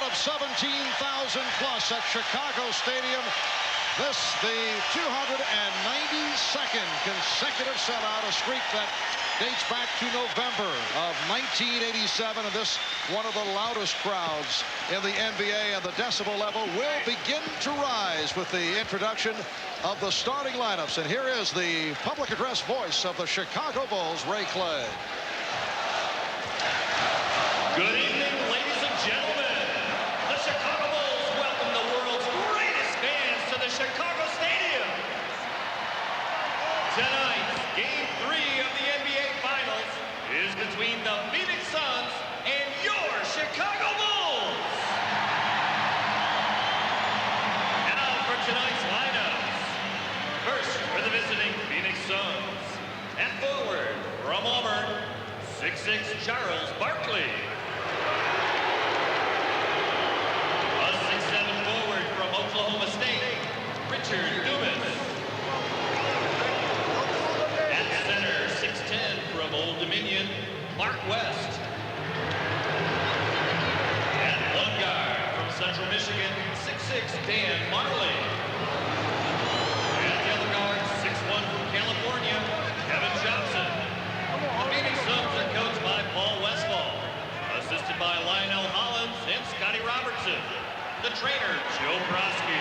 of 17,000 plus at Chicago Stadium. This, the 292nd consecutive sellout, a streak that dates back to November of 1987, and this one of the loudest crowds in the NBA, and the decibel level will begin to rise with the introduction of the starting lineups. And here is the public address voice of the Chicago Bulls, Ray Clay. Good evening, ladies and gentlemen. The Chicago Bulls welcome the world's greatest fans to the Chicago Stadium. Tonight, Game 3 of the NBA Finals is between the Phoenix Suns and your Chicago Bulls. Now for tonight's lineups. First, for the visiting Phoenix Suns. At forward, from Auburn, 6'6" Charles Barkley. A 6'7" forward from Oklahoma State, Richard Dumas. At center, 6'10" from Old Dominion, Mark West. At one guard from Central Michigan, 6'6" Dan Marley. At the other guard, 6'1" from California, Kevin Johnson. The Phoenix Suns are coached by Paul Westphal, assisted by Lionel Hollins and Scotty Robertson. The trainer, Joe Brodsky.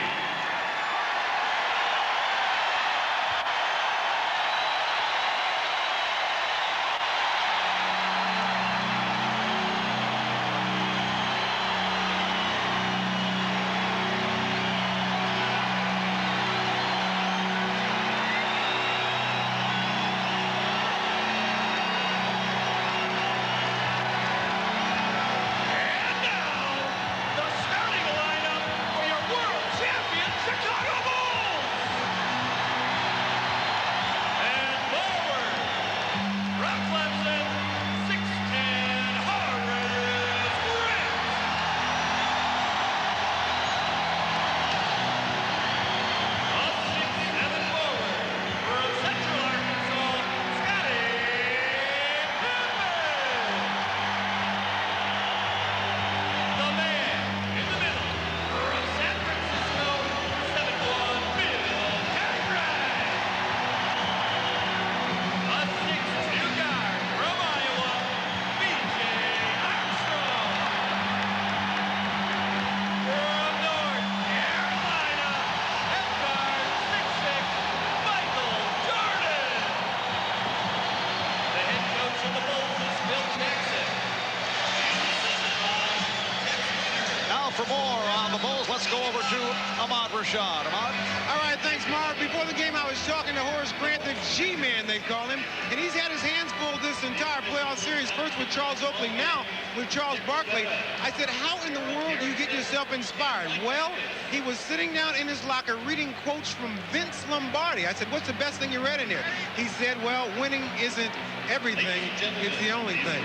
For more on the Bulls, let's go over to Ahmad Rashad. Ahmad? All right, thanks, Marv. Before the game, I was talking to Horace Grant, the G-Man, they call him, and he's had his hands full this entire playoff series, first with Charles Oakley, now with Charles Barkley. I said, how in the world do you get yourself inspired? Well, he was sitting down in his locker reading quotes from Vince Lombardi. I said, what's the best thing you read in there? He said, well, winning isn't everything, it's the only thing.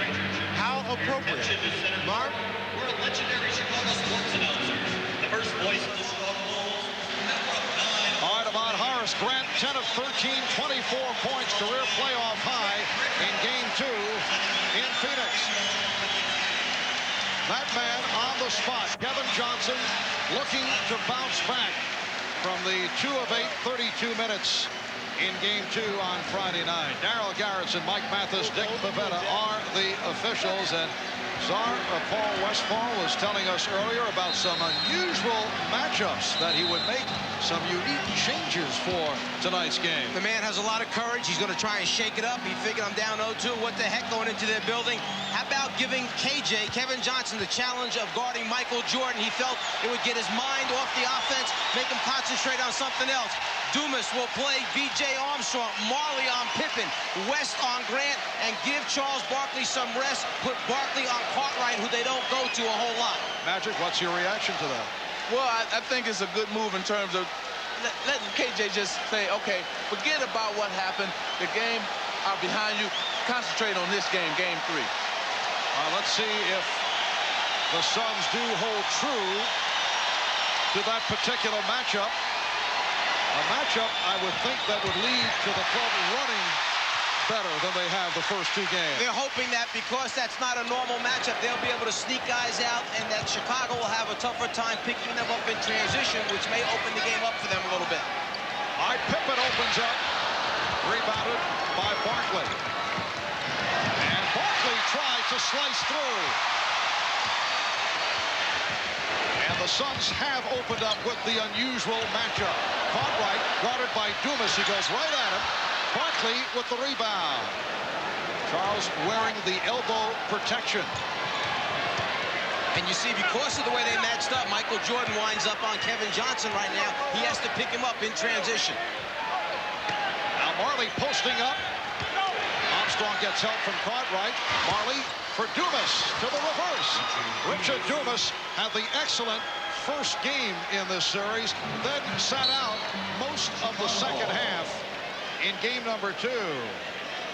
How appropriate. Marv? We're a legendary Chicago sports announcer. The first voice of the Chicago Bulls. All right, about Horace Grant, 10 of 13, 24 points, career playoff high in Game 2 in Phoenix. That man on the spot, Kevin Johnson, looking to bounce back from the 2 of 8, 32 minutes in Game 2 on Friday night. Darryl Garretson, Mike Mathis, Dick Pavetta are the officials, and Paul Westphal was telling us earlier about some unusual matchups that he would make some unique changes for tonight's game. The man has a lot of courage. He's going to try and shake it up. He figured I'm down 0-2. What the heck going into their building? How about giving Kevin Johnson, the challenge of guarding Michael Jordan? He felt it would get his mind off the offense, make him concentrate on something else. Dumas will play B.J. Armstrong, Marley on Pippen, West on Grant, and give Charles Barkley some rest. Put Barkley on Cartwright, who they don't go to a whole lot. Magic, what's your reaction to that? Well, I think it's a good move in terms of letting KJ just say, okay, forget about what happened. The game are behind you. Concentrate on this game, Game 3. Let's see if the Suns do hold true to that particular matchup. A matchup, I would think, that would lead to the club running better than they have the first two games. They're hoping that because that's not a normal matchup, they'll be able to sneak guys out, and that Chicago will have a tougher time picking them up in transition, which may open the game up for them a little bit. All right, Pippen opens up. Rebounded by Barkley. And Barkley tried to slice through. And the Suns have opened up with the unusual matchup. Cartwright guarded by Dumas. He goes right at him. Barkley with the rebound. Charles wearing the elbow protection. And you see, because of the way they matched up, Michael Jordan winds up on Kevin Johnson right now. He has to pick him up in transition. Now Marley posting up. Armstrong gets help from Cartwright. Marley for Dumas to the reverse. Richard Dumas had the excellent first game in this series, then sat out most of the second half in game number 2.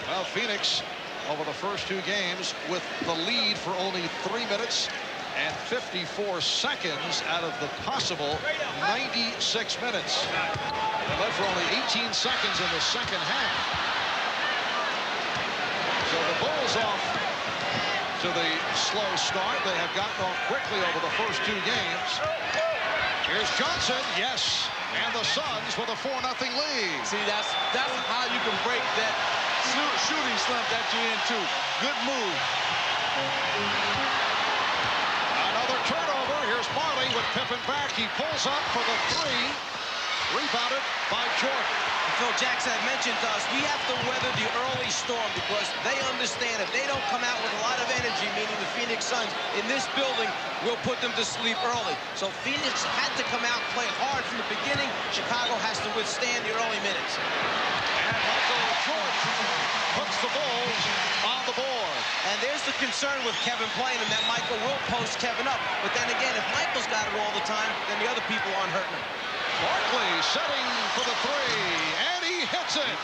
Well, Phoenix over the first 2 games with the lead for only 3 minutes and 54 seconds out of the possible 96 minutes. They led for only 18 seconds in the second half. So the Bulls off to the slow start. They have gotten off quickly over the first 2 games. Here's Johnson, yes, and the Suns with a 4-0 lead. See, that's how you can break that shooting slump that you're into. Good move. Another turnover. Here's Marley with Pippen back. He pulls up for the 3. Rebounded by Jordan. Phil Jackson had mentioned to us, we have to weather the early storm because they understand if they don't come out with a lot of energy, meaning the Phoenix Suns, in this building, we'll put them to sleep early. So Phoenix had to come out and play hard from the beginning. Chicago has to withstand the early minutes. And Michael Jordan puts the Bulls on the board. And there's the concern with Kevin playing him, that Michael will post Kevin up. But then again, if Michael's got it all the time, then the other people aren't hurting him. Barkley setting for the 3, and he hits it.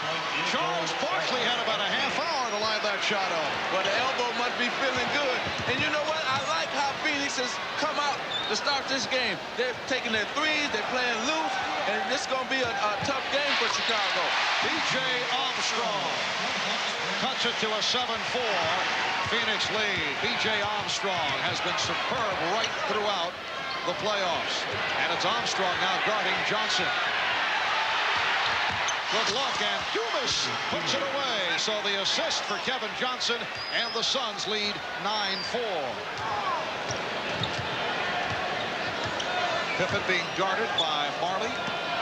Charles Barkley had about a half hour to line that shot up. But the elbow must be feeling good. And you know what? I like how Phoenix has come out to start this game. They're taking their threes, they're playing loose, and this is going to be a tough game for Chicago. B.J. Armstrong cuts it to a 7-4 Phoenix lead. B.J. Armstrong has been superb right throughout the playoffs. And it's Armstrong now guarding Johnson. Good look, and Dumas puts it away. So the assist for Kevin Johnson, and the Suns lead 9-4. Pippen being guarded by Marley.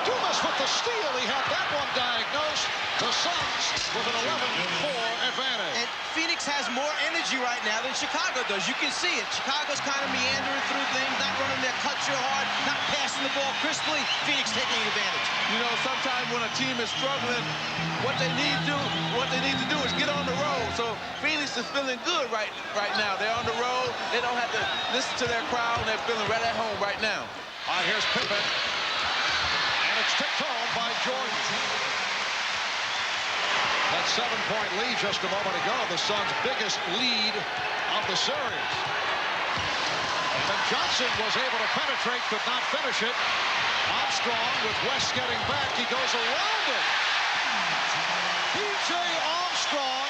Dumas with the steal. He had that one diagnosed. The Suns with an 11-4 advantage. And Phoenix has more energy right now than Chicago does. You can see it. Chicago's kind of meandering through things, not running their cuts real hard, not passing the ball crisply. Phoenix taking advantage. You know, sometimes when a team is struggling, what they need to do is get on the road. So Phoenix is feeling good right now. They're on the road. They don't have to listen to their crowd. They're feeling right at home right now. All right, here's Pippen. And it's tipped home by Jordan. That 7-point lead just a moment ago, the Suns' biggest lead of the series. And Johnson was able to penetrate, could not finish it. Armstrong with West getting back. He goes around it. B.J. Armstrong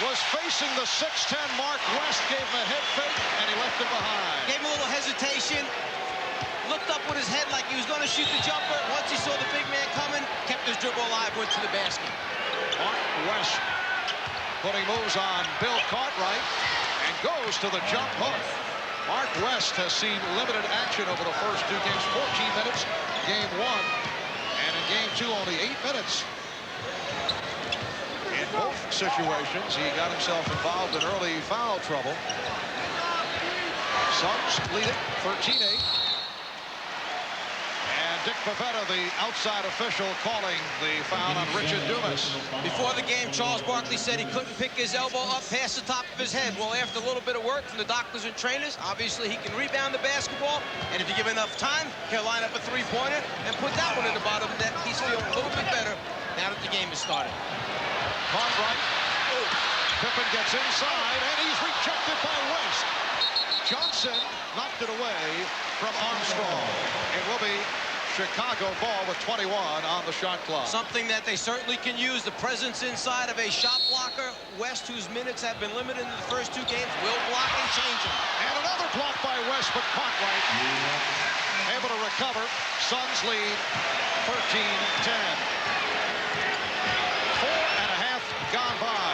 was facing the 6'10 mark. West gave him a head fake, and he left him behind. Gave him a little hesitation. Looked up with his head like he was going to shoot the jumper. Once he saw the big man coming, kept his dribble alive, went to the basket. Mark West putting moves on Bill Cartwright and goes to the jump hook. Mark West has seen limited action over the first 2 games, 14 minutes, game 1, and in game 2 only 8 minutes. In both situations, he got himself involved in early foul trouble. Suns lead it 13-8. Dick Pavetta, the outside official, calling the foul on Richard Dumas. Before the game, Charles Barkley said he couldn't pick his elbow up past the top of his head. Well, after a little bit of work from the doctors and trainers, obviously he can rebound the basketball, and if you give enough time, he'll line up a 3-pointer and put that one in the bottom net. He's feeling a little bit better now that the game has started. Cartwright. Pippen gets inside, and he's rejected by West. Johnson knocked it away from Armstrong. It will be Chicago ball with 21 on the shot clock. Something that they certainly can use. The presence inside of a shot blocker. West, whose minutes have been limited in the first 2 games, will block and change them. And another block by West, but caught right. Able to recover. Suns lead 13-10. 4.5 gone by.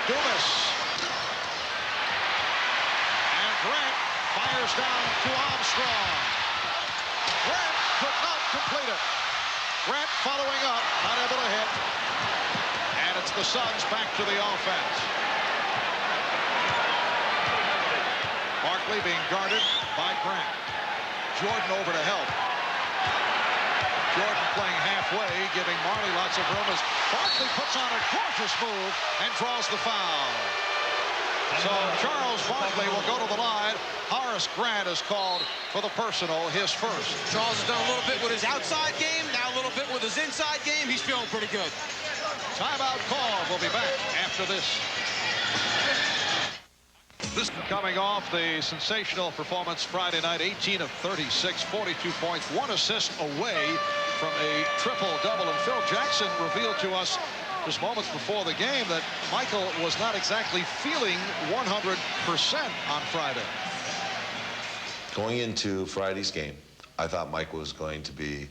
Dumas. And Grant fires down to Armstrong. Grant could not complete it. Grant following up, not able to hit. And it's the Suns back to the offense. Barkley being guarded by Grant. Jordan over to help. Jordan playing halfway, giving Marley lots of room as Barkley puts on a gorgeous move and draws the foul. So Charles Barkley will go to the line. Horace Grant is called for the personal, his first. Charles has done a little bit with his outside game, now a little bit with his inside game. He's feeling pretty good. Timeout call. We'll be back after this. This coming off the sensational performance Friday night, 18 of 36, 42 points, 1 assist away from a triple-double. And Phil Jackson revealed to us just moments before the game that Michael was not exactly feeling 100% on Friday. Going into Friday's game, I thought Mike was going to be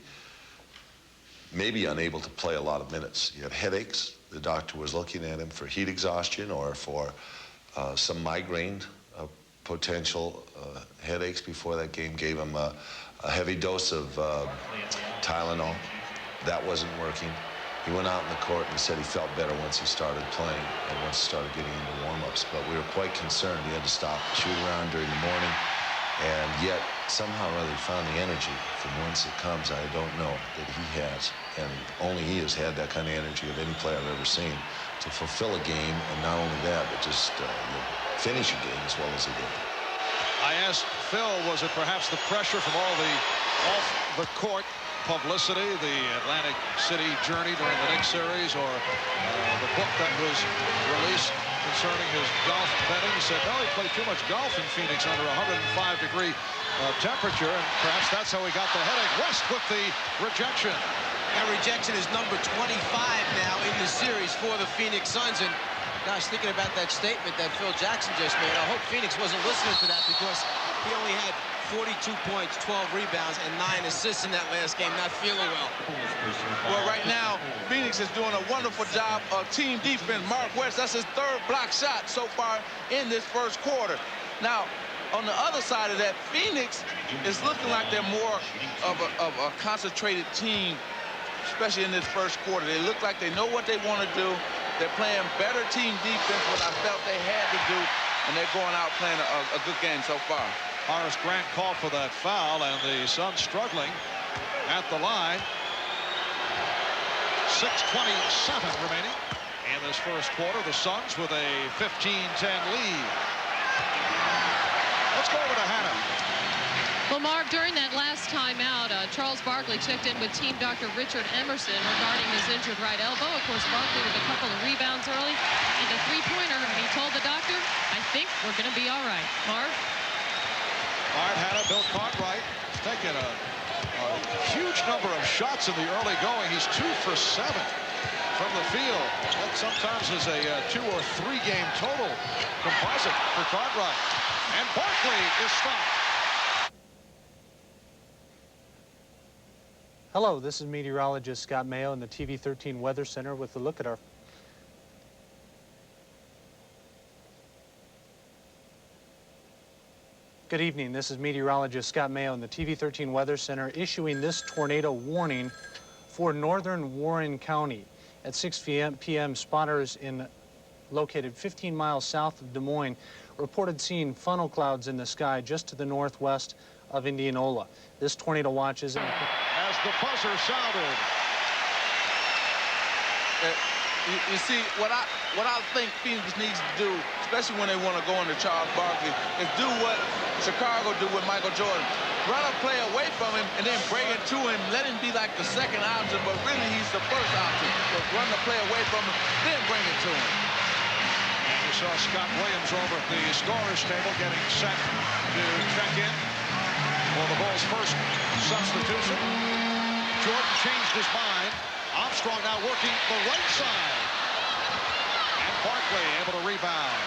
maybe unable to play a lot of minutes. He had headaches. The doctor was looking at him for heat exhaustion or for some migraine potential headaches before that game. Gave him a heavy dose of Tylenol. That wasn't working. He went out in the court and said he felt better once he started playing and once he started getting into warm-ups. But we were quite concerned. He had to stop the shoot-around during the morning. And yet, somehow or other, he found the energy from whence it comes. I don't know that he has. And only he has had that kind of energy of any player I've ever seen to fulfill a game. And not only that, but just finish a game as well as he did. I asked Phil, was it perhaps the pressure from all the off-the-court publicity, the Atlantic City journey during the Knicks series, or the book that was released concerning his golf betting? He said, no, he played too much golf in Phoenix under 105-degree temperature, and perhaps that's how he got the headache. West with the rejection. That rejection is number 25 now in the series for the Phoenix Suns. And gosh, thinking about that statement that Phil Jackson just made, I hope Phoenix wasn't listening to that, because he only had 42 points, 12 rebounds, and 9 assists in that last game. Not feeling well. Well, right now, Phoenix is doing a wonderful job of team defense. Mark West, that's his 3rd block shot so far in this first quarter. Now, on the other side of that, Phoenix is looking like they're more of a concentrated team, especially in this first quarter. They look like they know what they want to do. They're playing better team defense than I felt they had to do, and they're going out playing a good game so far. Horace Grant called for that foul, and the Suns struggling at the line. 6:27 remaining in this first quarter. The Suns with a 15-10 lead. Let's go over to Hannah. Well, Marv, during that last timeout, Charles Barkley checked in with team doctor Richard Emerson regarding his injured right elbow. Of course, Barkley with a couple of rebounds early and a three-pointer, and he told the doctor, I think we're going to be all right. Marv? All right, Hannah, Bill Cartwright taking a huge number of shots in the early going. He's 2 for 7 from the field. That sometimes is a 2 or 3 game total composite for Cartwright. And Barkley is stopped. Hello, this is meteorologist Scott Mayo in the TV 13 Weather Center with a look at our Good evening. This is meteorologist Scott Mayo in the TV 13 Weather Center issuing this tornado warning for northern Warren County. At 6 p.m., spotters located 15 miles south of Des Moines reported seeing funnel clouds in the sky just to the northwest of Indianola. This tornado watch is as the buzzer sounded. You see, what I think Phoenix needs to do, especially when they want to go into Charles Barkley, is do what Chicago do with Michael Jordan. Run a play away from him and then bring it to him. Let him be like the second option, but really he's the first option. But run the play away from him, then bring it to him. And you saw Scott Williams over at the scorer's table getting set to check in for the Bulls' first substitution. Jordan changed his mind. Armstrong now working the right side. And Barkley able to rebound.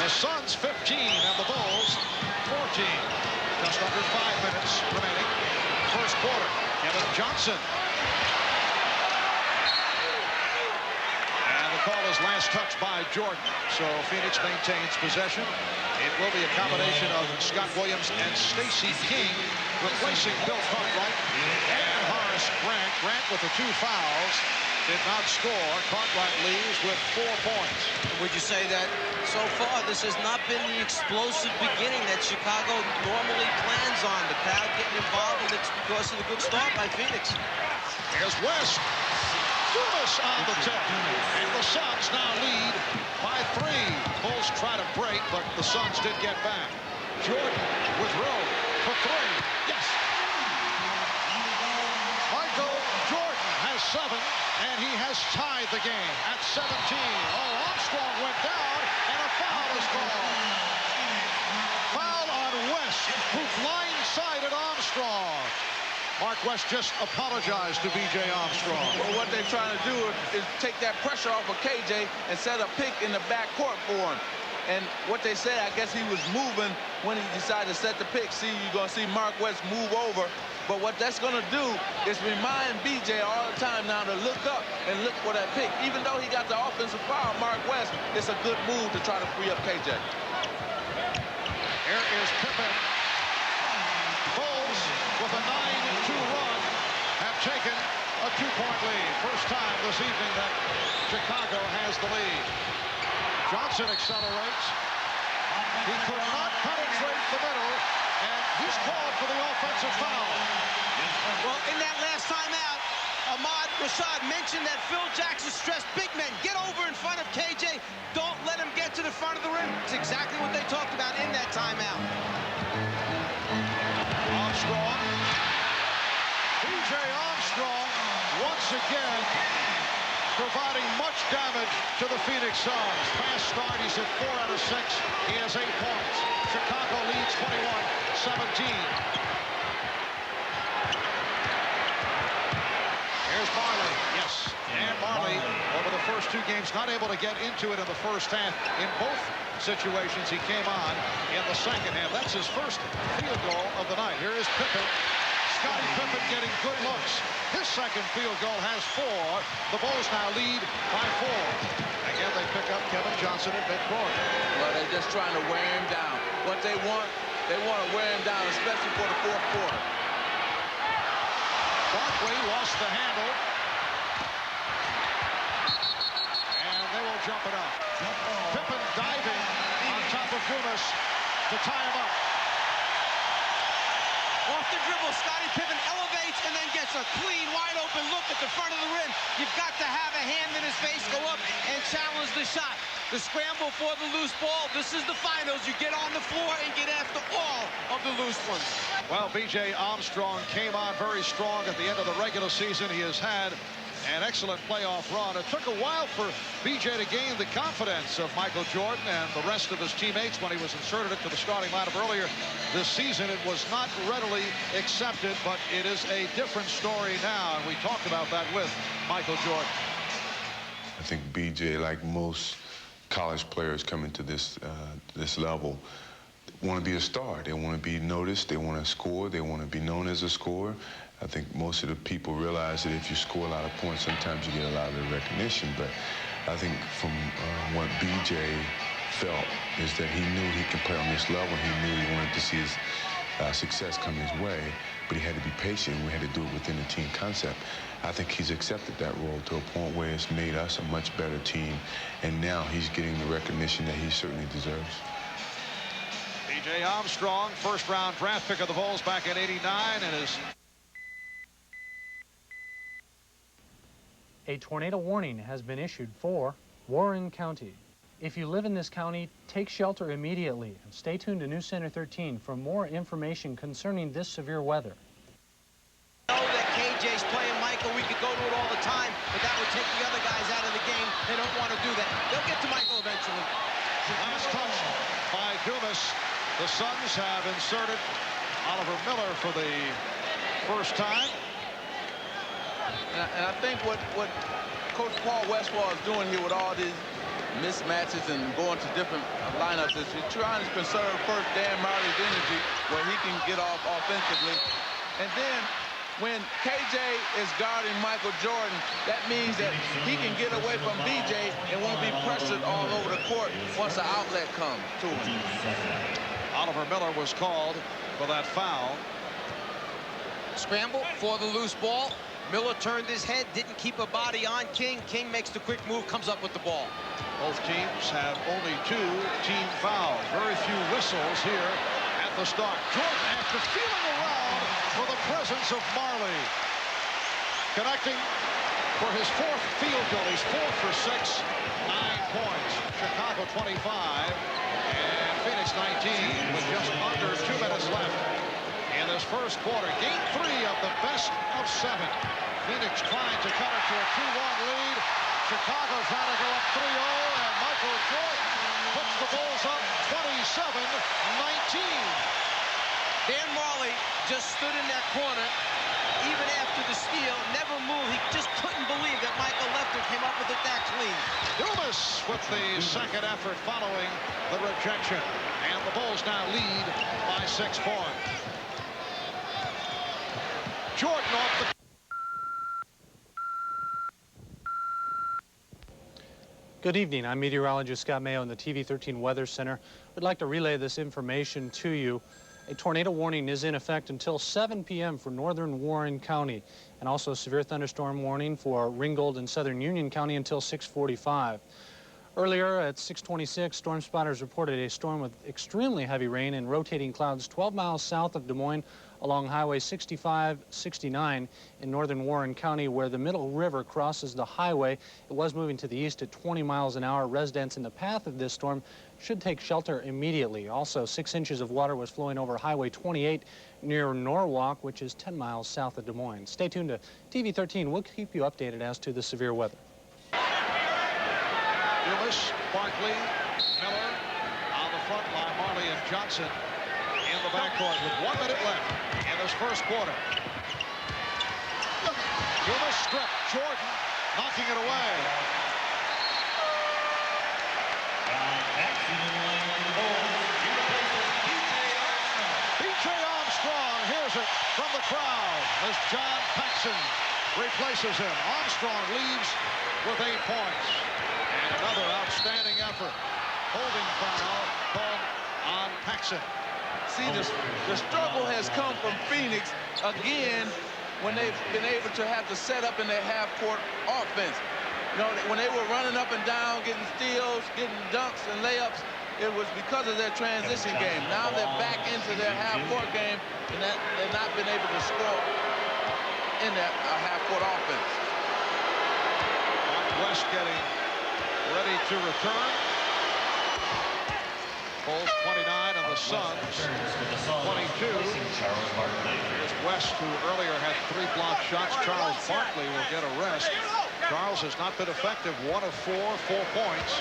The Suns 15 and the Bulls 14. Just under 5 minutes remaining. First quarter. Kevin Johnson. And the call is last touch by Jordan. So Phoenix maintains possession. It will be a combination of Scott Williams and Stacey King replacing Bill Cartwright and Horace Grant. Grant with the 2 fouls did not score. Cartwright leaves with 4 points. Would you say that so far this has not been the explosive beginning that Chicago normally plans on? The crowd getting involved, and it's because of the good start by Phoenix. Here's West. Dumas on the tip. And the Suns now lead by 3. Bulls try to break, but the Suns did get back. Jordan with room for 3. Yes. Michael Jordan has 7, and he has tied the game at 17. Oh, Armstrong went down, and a foul is called. Foul on West, who blindsided Armstrong. Mark West just apologized to B.J. Armstrong. Well, what they're trying to do is take that pressure off of KJ and set a pick in the backcourt for him. And what they say, I guess he was moving when he decided to set the pick. See, you're going to see Mark West move over. But what that's going to do is remind B.J. all the time now to look up and look for that pick. Even though he got the offensive foul, Mark West, it's a good move to try to free up KJ. Here is Pippen. Bulls with a 9-2 run have taken a 2-point lead. First time this evening that Chicago has the lead. Johnson accelerates. He could not penetrate the middle, and he's called for the offensive foul. Well, in that last timeout, Ahmad, Rashad mentioned that Phil Jackson stressed big men. Get over in front of KJ. Don't let him get to the front of the rim. It's exactly what they talked about in that timeout. Armstrong. B.J. Armstrong once again providing much damage to the Phoenix Suns. Fast start, he's at 4 out of 6. He has 8 points. Chicago leads 21-17. Here's Marley. Yes. And Marley, over the first 2 games, not able to get into it in the first half. In both situations, he came on in the second half. That's his first field goal of the night. Here is Pippen. Scottie Pippen getting good looks. His second field goal has 4. The Bulls now lead by 4. Again, they pick up Kevin Johnson at midcourt. Well, they're just trying to wear him down. What they want to wear him down, especially for the 4th quarter. Barkley lost the handle. And they will jump it up. Pippen diving on top of Dumas to tie him up. Off the dribble, Scottie Pippen elevates and then gets a clean, wide-open look at the front of the rim. You've got to have a hand in his face, go up and challenge the shot. The scramble for the loose ball. This is the finals. You get on the floor and get after all of the loose ones. Well, B.J. Armstrong came on very strong at the end of the regular season. He has had an excellent playoff run. It took a while for B.J. to gain the confidence of Michael Jordan and the rest of his teammates when he was inserted into the starting lineup earlier this season. It was not readily accepted, but it is a different story now, and we talked about that with Michael Jordan. I think B.J., like most college players coming to this level, want to be a star. They want to be noticed. They want to score. They want to be known as a scorer. I think most of the people realize that if you score a lot of points, sometimes you get a lot of the recognition. But I think from what B.J. felt is that he knew he could play on this level. He knew he wanted to see his success come his way, but he had to be patient. We had to do it within the team concept. I think he's accepted that role to a point where it's made us a much better team, and now he's getting the recognition that he certainly deserves. B.J. Armstrong, first-round draft pick of the Bulls back in '89, and is... A tornado warning has been issued for Warren County. If you live in this county, take shelter immediately. Stay tuned to News Center 13 for more information concerning this severe weather. Know that KJ's playing Michael. We could go to it all the time, but that would take the other guys out of the game. They don't want to do that. They'll get to Michael eventually. Last touch by Dumas. The Suns have inserted Oliver Miller for the first time. And I think what Coach Paul Westphal is doing here with all these mismatches and going to different lineups is he's trying to conserve first Dan Marley's energy where he can get off offensively. And then when KJ is guarding Michael Jordan, that means that he can get away from BJ and won't be pressured all over the court once the outlet comes to him. Oliver Miller was called for that foul. Scramble for the loose ball. Miller turned his head, didn't keep a body on King. King makes the quick move, comes up with the ball. Both teams have only 2 team fouls. Very few whistles here at the start. Jordan, after feeling around for the presence of Marley, connecting for his 4th field goal. He's 4 for 6, 9 points. Chicago 25 and Phoenix 19 with just under 2 minutes left in this first quarter. Game 3 of the best of 7. Phoenix trying to cut it to a 2-1 lead. Chicago trying to go up 3-0, and Michael Jordan puts the Bulls up 27-19. Dan Marley just stood in that corner, even after the steal, never moved. He just couldn't believe that Michael Lefter came up with it that clean. Dumas with the second effort following the rejection, and the Bulls now lead by 6 points. Jordan off the... Good evening. I'm meteorologist Scott Mayo in the TV 13 Weather Center. We'd like to relay this information to you. A tornado warning is in effect until 7 p.m. for northern Warren County, and also a severe thunderstorm warning for Ringgold and southern Union County until 6:45. Earlier at 6:26, storm spotters reported a storm with extremely heavy rain and rotating clouds 12 miles south of Des Moines along Highway 65-69 in northern Warren County, where the Middle River crosses the highway. It was moving to the east at 20 miles an hour. Residents in the path of this storm should take shelter immediately. Also, 6 inches of water was flowing over Highway 28 near Norwalk, which is 10 miles south of Des Moines. Stay tuned to TV 13. We'll keep you updated as to the severe weather. Dumas, Barkley, Miller on the front line. Marley and Johnson in the backcourt with 1 minute left in this first quarter. Dumas stripped. Jordan knocking it away. B.J. Armstrong hears it from the crowd as John Paxson replaces him. Armstrong leaves with 8 points. And another outstanding effort. Holding foul called on Paxson. See, the struggle has come from Phoenix again when they've been able to have to set up in their half-court offense. You know, when they were running up and down, getting steals, getting dunks and layups, it was because of their transition game. Now they're back into their half-court game, and they've not been able to score in that half-court offense. Mark West getting ready to return. Bulls 29 and the Suns 22. Here's West, who earlier had 3 blocked shots. Charles Barkley will get a rest. Charles has not been effective. 1 of 4, 4 points,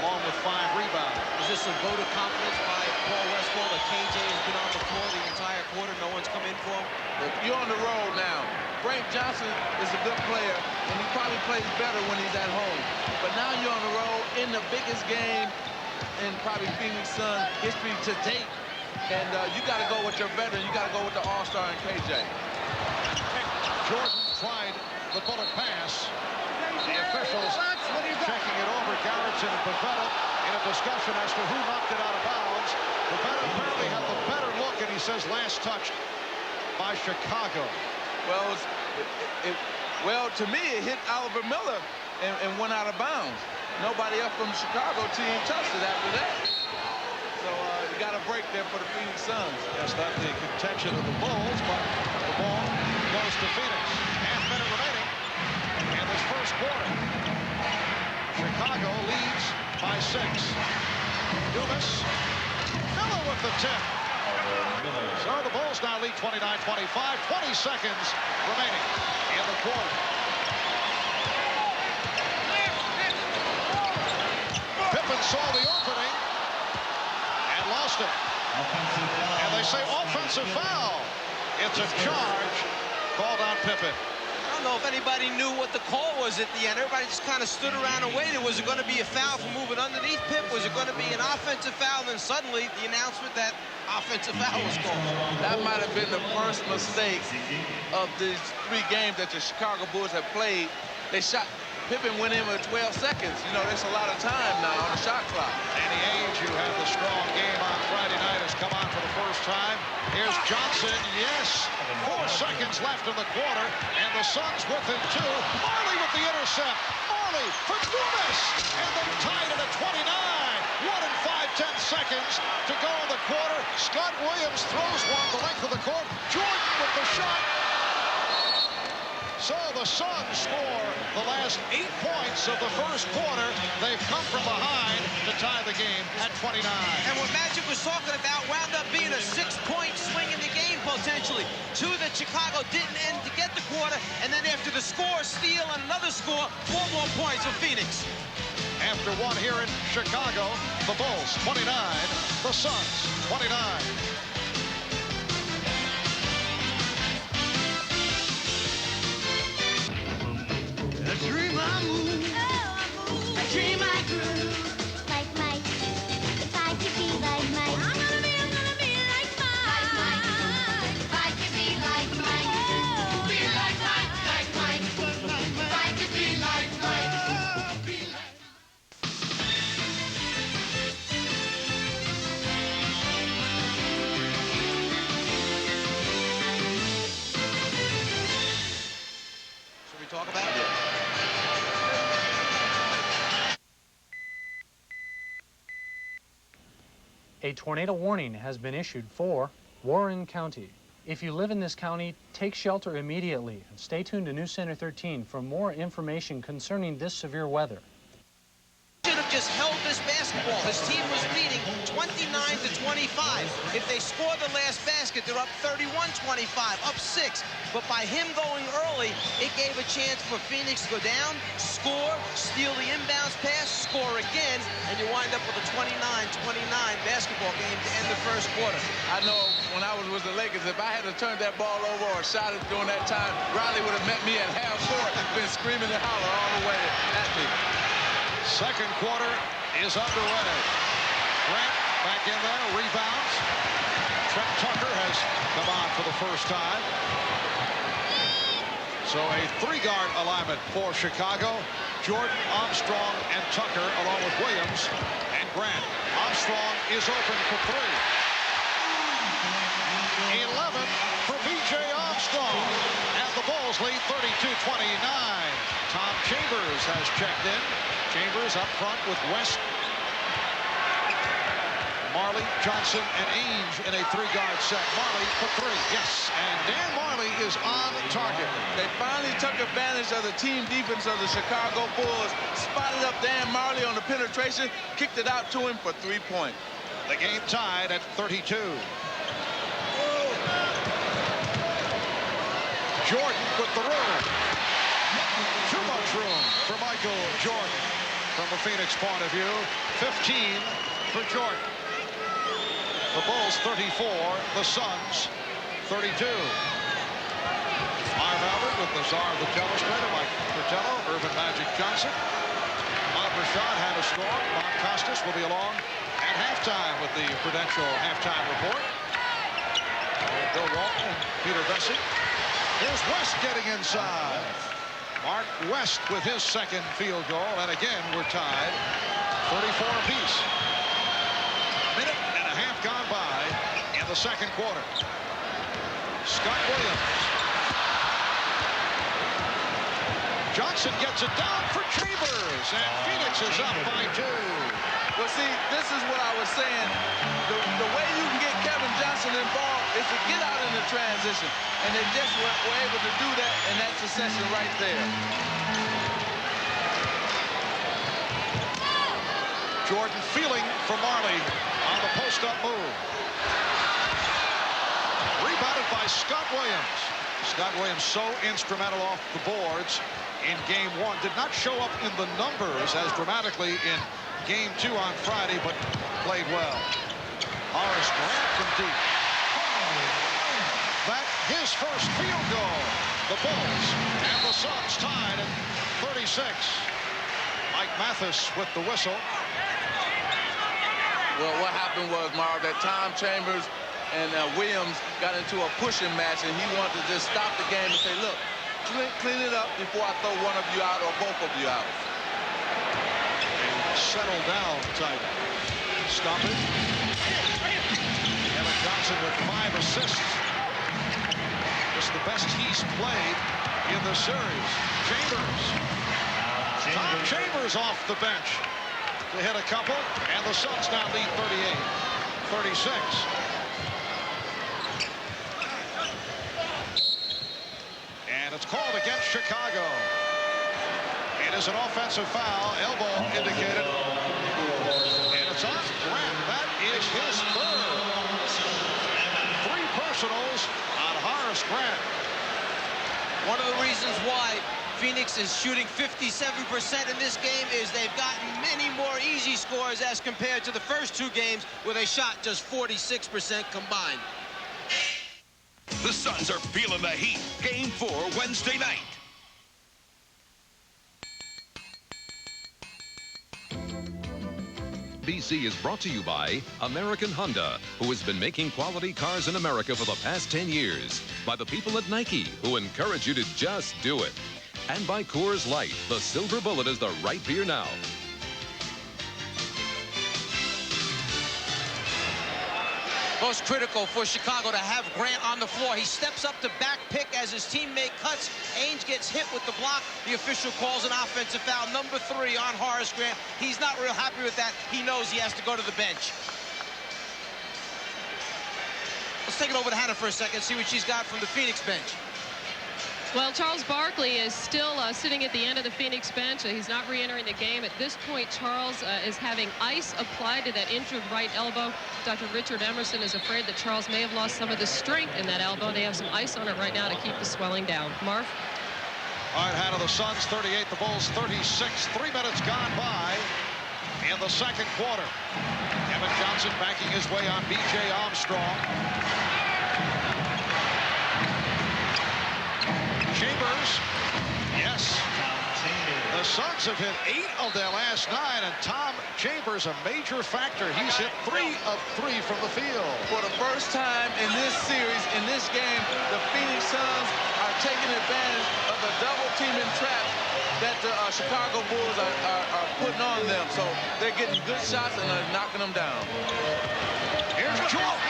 along with 5 rebounds. Is this a vote of confidence by Paul Westphal that KJ has been on the floor the entire quarter? No one's come in for him? You're on the road now. Frank Johnson is a good player, and he probably plays better when he's at home. But now you're on the road in the biggest game in probably Phoenix Sun history to date. And you got to go with your veteran. You got to go with the all-star and KJ. Jordan tried the bullet pass. The officials checking it over. Garrettson and Fratello in a discussion as to who knocked it out of bounds. Fratello apparently had the better look, and he says last touched by Chicago. Well, to me, it hit Oliver Miller and went out of bounds. Nobody else from the Chicago team touched it after that. So you got a break there for the Phoenix Suns. Yes, that's the contention of the Bulls, but the ball goes to Phoenix. Half minute remaining in this first quarter. Chicago leads by 6. Dumas, Miller with the tip. So the Bulls now lead 29-25. 20 seconds remaining in the quarter. Pippen saw the opening and lost it. say offensive foul. It's a charge called on Pippen. I don't know if anybody knew what the call was at the end. Everybody just kind of stood around and waited. Was it going to be a foul for moving underneath Pip? Was it going to be an offensive foul? Then suddenly the announcement that offensive foul was called. That might have been the first mistake of these 3 games that the Chicago Bulls have played. They shot. Pippen went in with 12 seconds. You know, there's a lot of time now on the shot clock. Danny Ainge, who had the strong game on Friday night, has come on for the first time. Here's Johnson. Yes. 4 seconds left in the quarter, and the Suns within 2. Marley with the intercept. Marley for Dumas, and they're tied at a 29. 1 and 5/10 seconds to go in the quarter. Scott Williams throws one the length of the court. Jordan with the shot. So the Suns score the last 8 points of the first quarter. They've come from behind to tie the game at 29. And what Magic was talking about wound up being a 6-point swing in the game, potentially. 2 that Chicago didn't end to get the quarter, and then after the score, steal, and another score, 4 more points for Phoenix. After one here in Chicago, the Bulls 29, the Suns 29. A dream I move. A dream I grew. Like Mike. If I could be like Mike. I'm gonna be like Mike. Like Mike. If I could be like Mike. Oh, be like Mike. Like Mike. If I could be like Mike. Be like Should we talk about it? A tornado warning has been issued for Warren County. If you live in this county, take shelter immediately and stay tuned to News Center 13 for more information concerning this severe weather. Should have just held this basketball. His team was leading 29-25. If they score the last basket, they're up 31-25, up 6. But by him going early, it gave a chance for Phoenix to go down, score, steal the inbounds pass, score again, and you wind up with a 29-29 basketball game to end the first quarter. I know when I was with the Lakers, if I had to turn that ball over or shot it during that time, Riley would have met me at half court and been screaming and hollering all the way at me. Second quarter is underway. Grant back in there, rebounds. Trent Tucker has come on for the first time. So a 3-guard alignment for Chicago. Jordan, Armstrong, and Tucker, along with Williams and Grant. Armstrong is open for 3. 11 for B.J. Armstrong. And the Bulls lead 32-29. Tom Chambers has checked in. Chambers up front with West, Marley, Johnson, and Ainge in a 3-guard set. Marley for 3. Yes, and Dan Marley is on target. They finally took advantage of the team defense of the Chicago Bulls, spotted up Dan Marley on the penetration, kicked it out to him for 3-point. The game tied at 32. Jordan with the room. Too much room for Michael Jordan from the Phoenix point of view. 15 for Jordan. The Bulls 34, the Suns 32. Marv Albert with the czar of the telestrator, like Fratello, Irvin Magic Johnson. Rashad had a score. Costas will be along at halftime with the Prudential halftime report. Bill Walton and Peter Vesey. Here's West getting inside. Mark West with his second field goal, and again we're tied 34 apiece. Minute and a half gone by in the second quarter. Scott Williams. Johnson gets it down for Chambers, and Phoenix is up by 2. Well, see, this is what I was saying. The way you can get Kevin Johnson involved is to get out in the transition. And they just were able to do that, and that's the session right there. Jordan feeling for Marley on the post-up move. Rebounded by Scott Williams. Scott Williams so instrumental off the boards in Game 1. Did not show up in the numbers as dramatically in Game 2 on Friday, but played well. Horace Grant from deep. That his first field goal. The Bulls and the Suns tied at 36. Mike Mathis with the whistle. Well, what happened was, Marv, that Tom Chambers and Williams got into a pushing match, and he wanted to just stop the game and say, look, clean it up before I throw one of you out or both of you out. Settle down tight. Stop it. Kevin Johnson with 5 assists. Just the best he's played in the series. Chambers. Tom Chambers off the bench to hit a couple, and the Suns now lead 38-36. And it's called against Chicago. It is an offensive foul, elbow indicated. And it's on Grant. That is his third. 3 personals on Horace Grant. One of the reasons why Phoenix is shooting 57% in this game is they've gotten many more easy scores as compared to the first 2 games where they shot just 46% combined. The Suns are feeling the heat. Game 4 Wednesday night. BC is brought to you by American Honda, who has been making quality cars in America for the past 10 years. By the people at Nike, who encourage you to just do it. And by Coors Light, the Silver Bullet is the right beer now. Most critical for Chicago to have Grant on the floor. He steps up to back pick as his teammate cuts. Ainge gets hit with the block. The official calls an offensive foul, number 3 on Horace Grant. He's not real happy with that. He knows he has to go to the bench. Let's take it over to Hannah for a second, see what she's got from the Phoenix bench. Well, Charles Barkley is still sitting at the end of the Phoenix bench. He's not re-entering the game. At this point, Charles is having ice applied to that injured right elbow. Dr. Richard Emerson is afraid that Charles may have lost some of the strength in that elbow. They have some ice on it right now to keep the swelling down. Marv? All right, Hannah, the Suns 38, the Bulls 36. 3 minutes gone by in the second quarter. Kevin Johnson backing his way on B.J. Armstrong. Chambers, yes. The Suns have hit 8 of their last 9, and Tom Chambers a major factor. He's hit 3 of 3 from the field. For the first time in this series, in this game, the Phoenix Suns are taking advantage of the double teaming trap that the Chicago Bulls are putting on them. So they're getting good shots and they're knocking them down. Here's Jordan.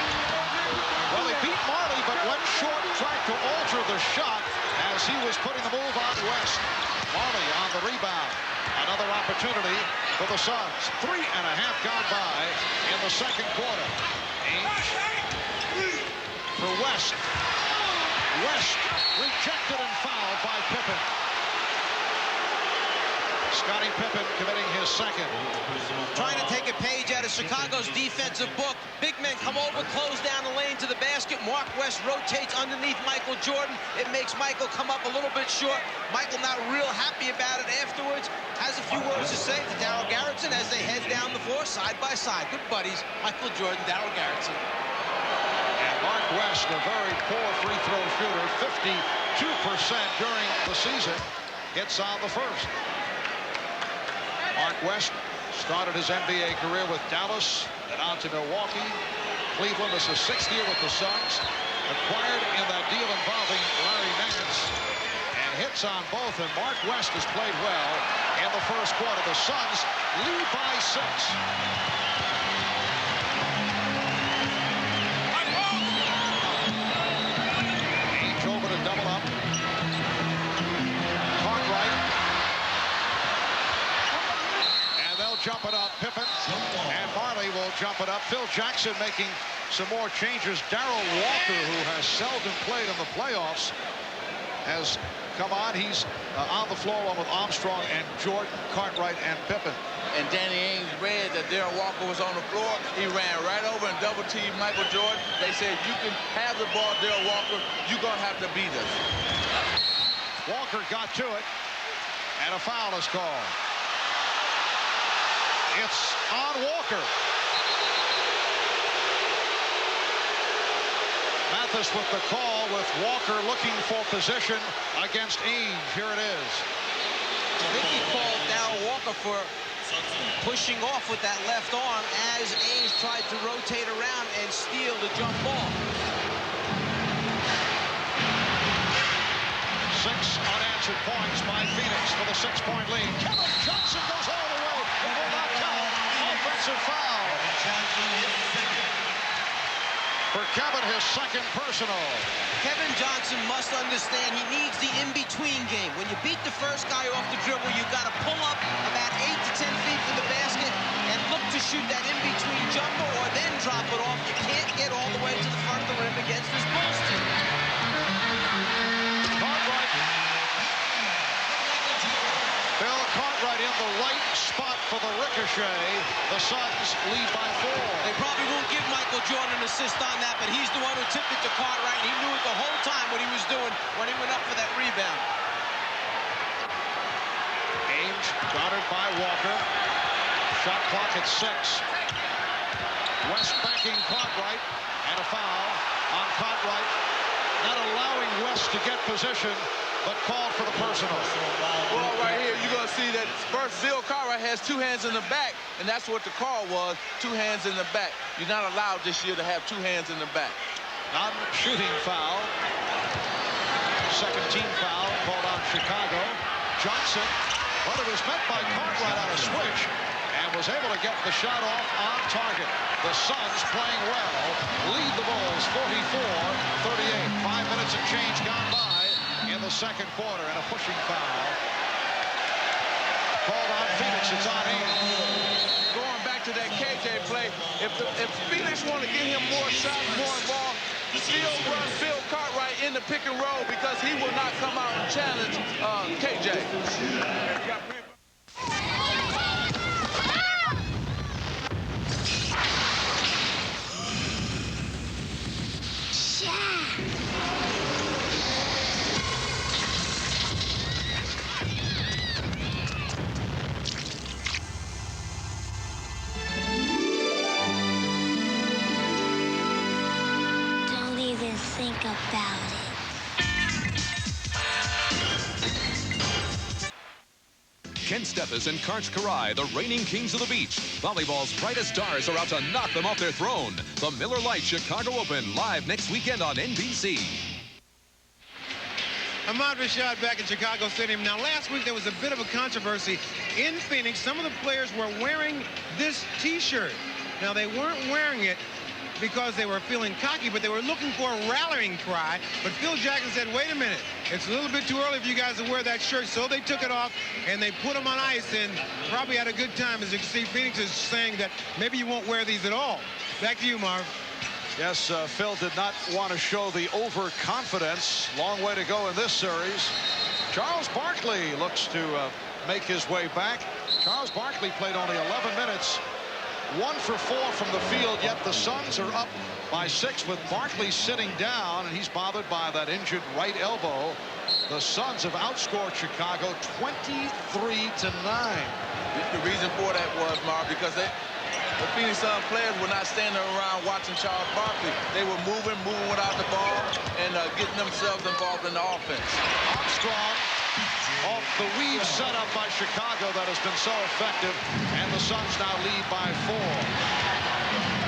Well, he beat Marley, but went short, tried to alter the shot as he was putting the move on West. Marley on the rebound. Another opportunity for the Suns. 3.5 gone by in the second quarter. Ainge for West. West rejected and fouled by Pippen. Scottie Pippen committing his second. Trying to take a page out of Chicago's defensive book. Big men come over, close down the lane to the basket. Mark West rotates underneath Michael Jordan. It makes Michael come up a little bit short. Michael not real happy about it afterwards. Has a few words to say to Darryl Garrettson as they head down the floor side by side. Good buddies, Michael Jordan, Darryl Garrettson. And Mark West, a very poor free throw shooter, 52% during the season, hits on the first. Mark West started his NBA career with Dallas, then on to Milwaukee. Cleveland is his 6th year with the Suns. Acquired in that deal involving Larry Nance. And hits on both, and Mark West has played well in the first quarter. The Suns lead by 6. Ainge over to double up. Jump it up, Pippen, and Marley will jump it up. Phil Jackson making some more changes. Darrell Walker, who has seldom played in the playoffs, has come on. He's on the floor along with Armstrong and Jordan, Cartwright, and Pippen. And Danny Ainge read that Darrell Walker was on the floor. He ran right over and double-teamed Michael Jordan. They said, you can have the ball, Darrell Walker. You're going to have to beat us. Walker got to it, and a foul is called. It's on Walker. Mathis with the call, with Walker looking for position against Ainge. Here it is. I think he called Darrell Walker for pushing off with that left arm as Ainge tried to rotate around and steal the jump ball. 6 unanswered points by Phoenix for the 6-point lead. Kevin Johnson goes all the way. It will not count. Offensive foul. For Kevin, his second personal. Kevin Johnson must understand he needs the in-between game. When you beat the first guy off the dribble, you've got to pull up about 8 to 10 feet from the basket and look to shoot that in-between jumper or then drop it off. You can't get all the way to the front of the rim against this Bulls team. Bill Cartwright in the right spot for the ricochet. The Suns lead by 4. They probably won't give Michael Jordan an assist on that, but he's the one who tipped it to Cartwright. He knew it the whole time what he was doing when he went up for that rebound. Ainge guarded by Walker. Shot clock at 6. West backing Cartwright, and a foul on Cartwright. Not allowing West to get position, but called for the personal. Well, right here, you're going to see that first Bill Cartwright has 2 hands in the back, and that's what the call was, 2 hands in the back. You're not allowed this year to have 2 hands in the back. Non-shooting foul. Second team foul called on Chicago. Johnson, well, it was met by Cartwright on a switch, and was able to get the shot off on target. The Suns playing well, lead the Bulls 44-38. 5 minutes and change gone by in the second quarter, and a pushing foul called on Phoenix. It's on Ainge. Going back to that KJ play, if Phoenix want to get him more shots, more involved, still run Bill Cartwright in the pick and roll because he will not come out and challenge KJ. Think about it. Ken Steffes and Karch Karai, the reigning kings of the beach. Volleyball's brightest stars are out to knock them off their throne. The Miller Lite Chicago Open, live next weekend on NBC. Ahmad Rashad back in Chicago Stadium. Now, last week there was a bit of a controversy in Phoenix. Some of the players were wearing this T-shirt. Now, they weren't wearing it because they were feeling cocky, but they were looking for a rallying cry. But Phil Jackson said, wait a minute, it's a little bit too early for you guys to wear that shirt. So they took it off and they put them on ice and probably had a good time. As you can see, Phoenix is saying that maybe you won't wear these at all. Back to you, Marv. Yes, Phil did not want to show the overconfidence. Long way to go in this series. Charles Barkley looks to make his way back. Charles Barkley played only 11 minutes. 1 for 4 from the field, yet the Suns are up by 6 with Barkley sitting down, and he's bothered by that injured right elbow. The Suns have outscored Chicago 23-9. The reason for that was, Marv, because the Phoenix Suns players were not standing around watching Charles Barkley. They were moving without the ball, and getting themselves involved in the offense. Armstrong off the weave set up by Chicago that has been so effective, and the Suns now lead by 4.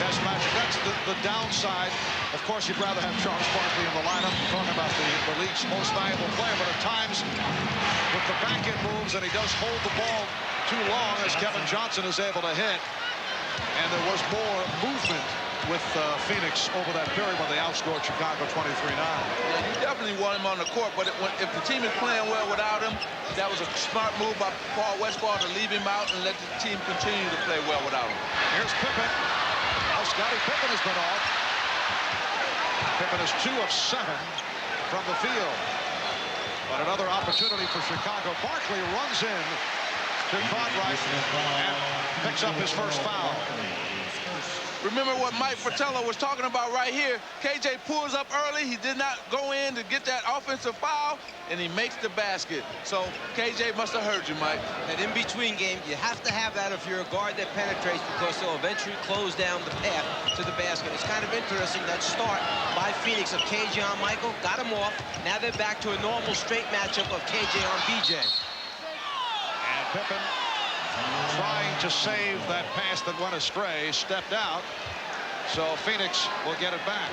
Yes, Magic, that's the downside. Of course, you'd rather have Charles Barkley in the lineup. We're talking about the league's most valuable player, but at times with the back-end moves, and he does hold the ball too long as Kevin Johnson is able to hit, and there was more movement with Phoenix over that period when they outscored Chicago 23-9. Yeah, you definitely want him on the court, but if the team is playing well without him, that was a smart move by Paul Westphal to leave him out and let the team continue to play well without him. Here's Pippen. Now Scottie Pippen has been off. Pippen is 2 of 7 from the field. But another opportunity for Chicago. Barkley runs in to Cartwright and picks up his first foul. remember what Mike Fratello was talking about right here. KJ pulls up early. He did not go in to get that offensive foul, and he makes the basket. So KJ must have heard you, Mike. That in-between game, you have to have that if you're a guard that penetrates, because they'll eventually close down the path to the basket. It's kind of interesting, that start by Phoenix of KJ on Michael, got him off. Now they're back to a normal straight matchup of KJ on BJ. And Pippen, trying to save that pass that went astray, stepped out. So Phoenix will get it back.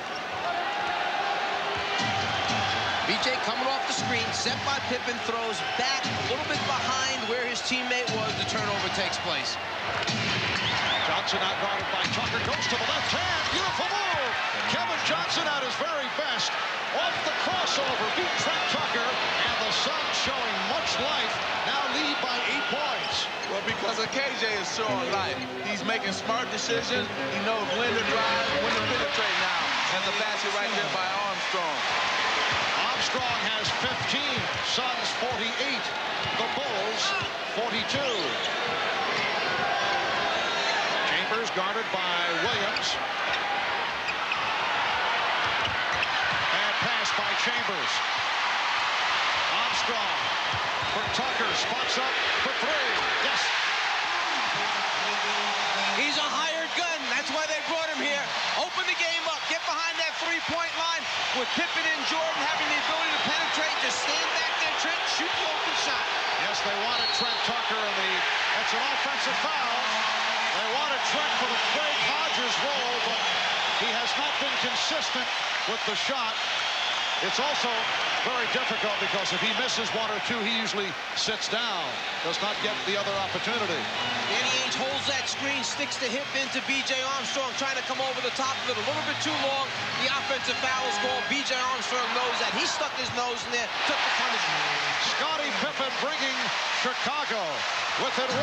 BJ coming off the screen, set by Pippen, throws back a little bit behind where his teammate was. The turnover takes place. Johnson out guarded by Tucker, goes to the left hand, beautiful move. Kevin Johnson at his very best, off the crossover, beat Trent Tucker, and the Suns showing much life, now lead by 8 points. Well, because of KJ is showing life. He's making smart decisions. He knows when to drive, when to penetrate now. And the basket right there by Armstrong. Armstrong has 15, Suns 48, the Bulls 42. Chambers guarded by Williams. And pass by Chambers. Armstrong for Tucker, spots up for 3. Yes. He's a hired gun. That's why they brought him here. Open the game up. Get behind that three-point line with Pippen and Jordan having the ability to penetrate. Just stand back there, Trent, shoot the open shot. Yes, they wanted Trent Tucker in the... That's an offensive foul. They wanted Trent for the Craig Hodges role, but he has not been consistent with the shot. It's also very difficult because if he misses 1 or 2, he usually sits down, does not get the other opportunity. Danny Ainge holds that screen, sticks the hip into B.J. Armstrong, trying to come over the top of it a little bit too long. The offensive foul is called. B.J. Armstrong knows that. He stuck his nose in there, took the punishment. Scottie Pippen bringing Chicago within 1.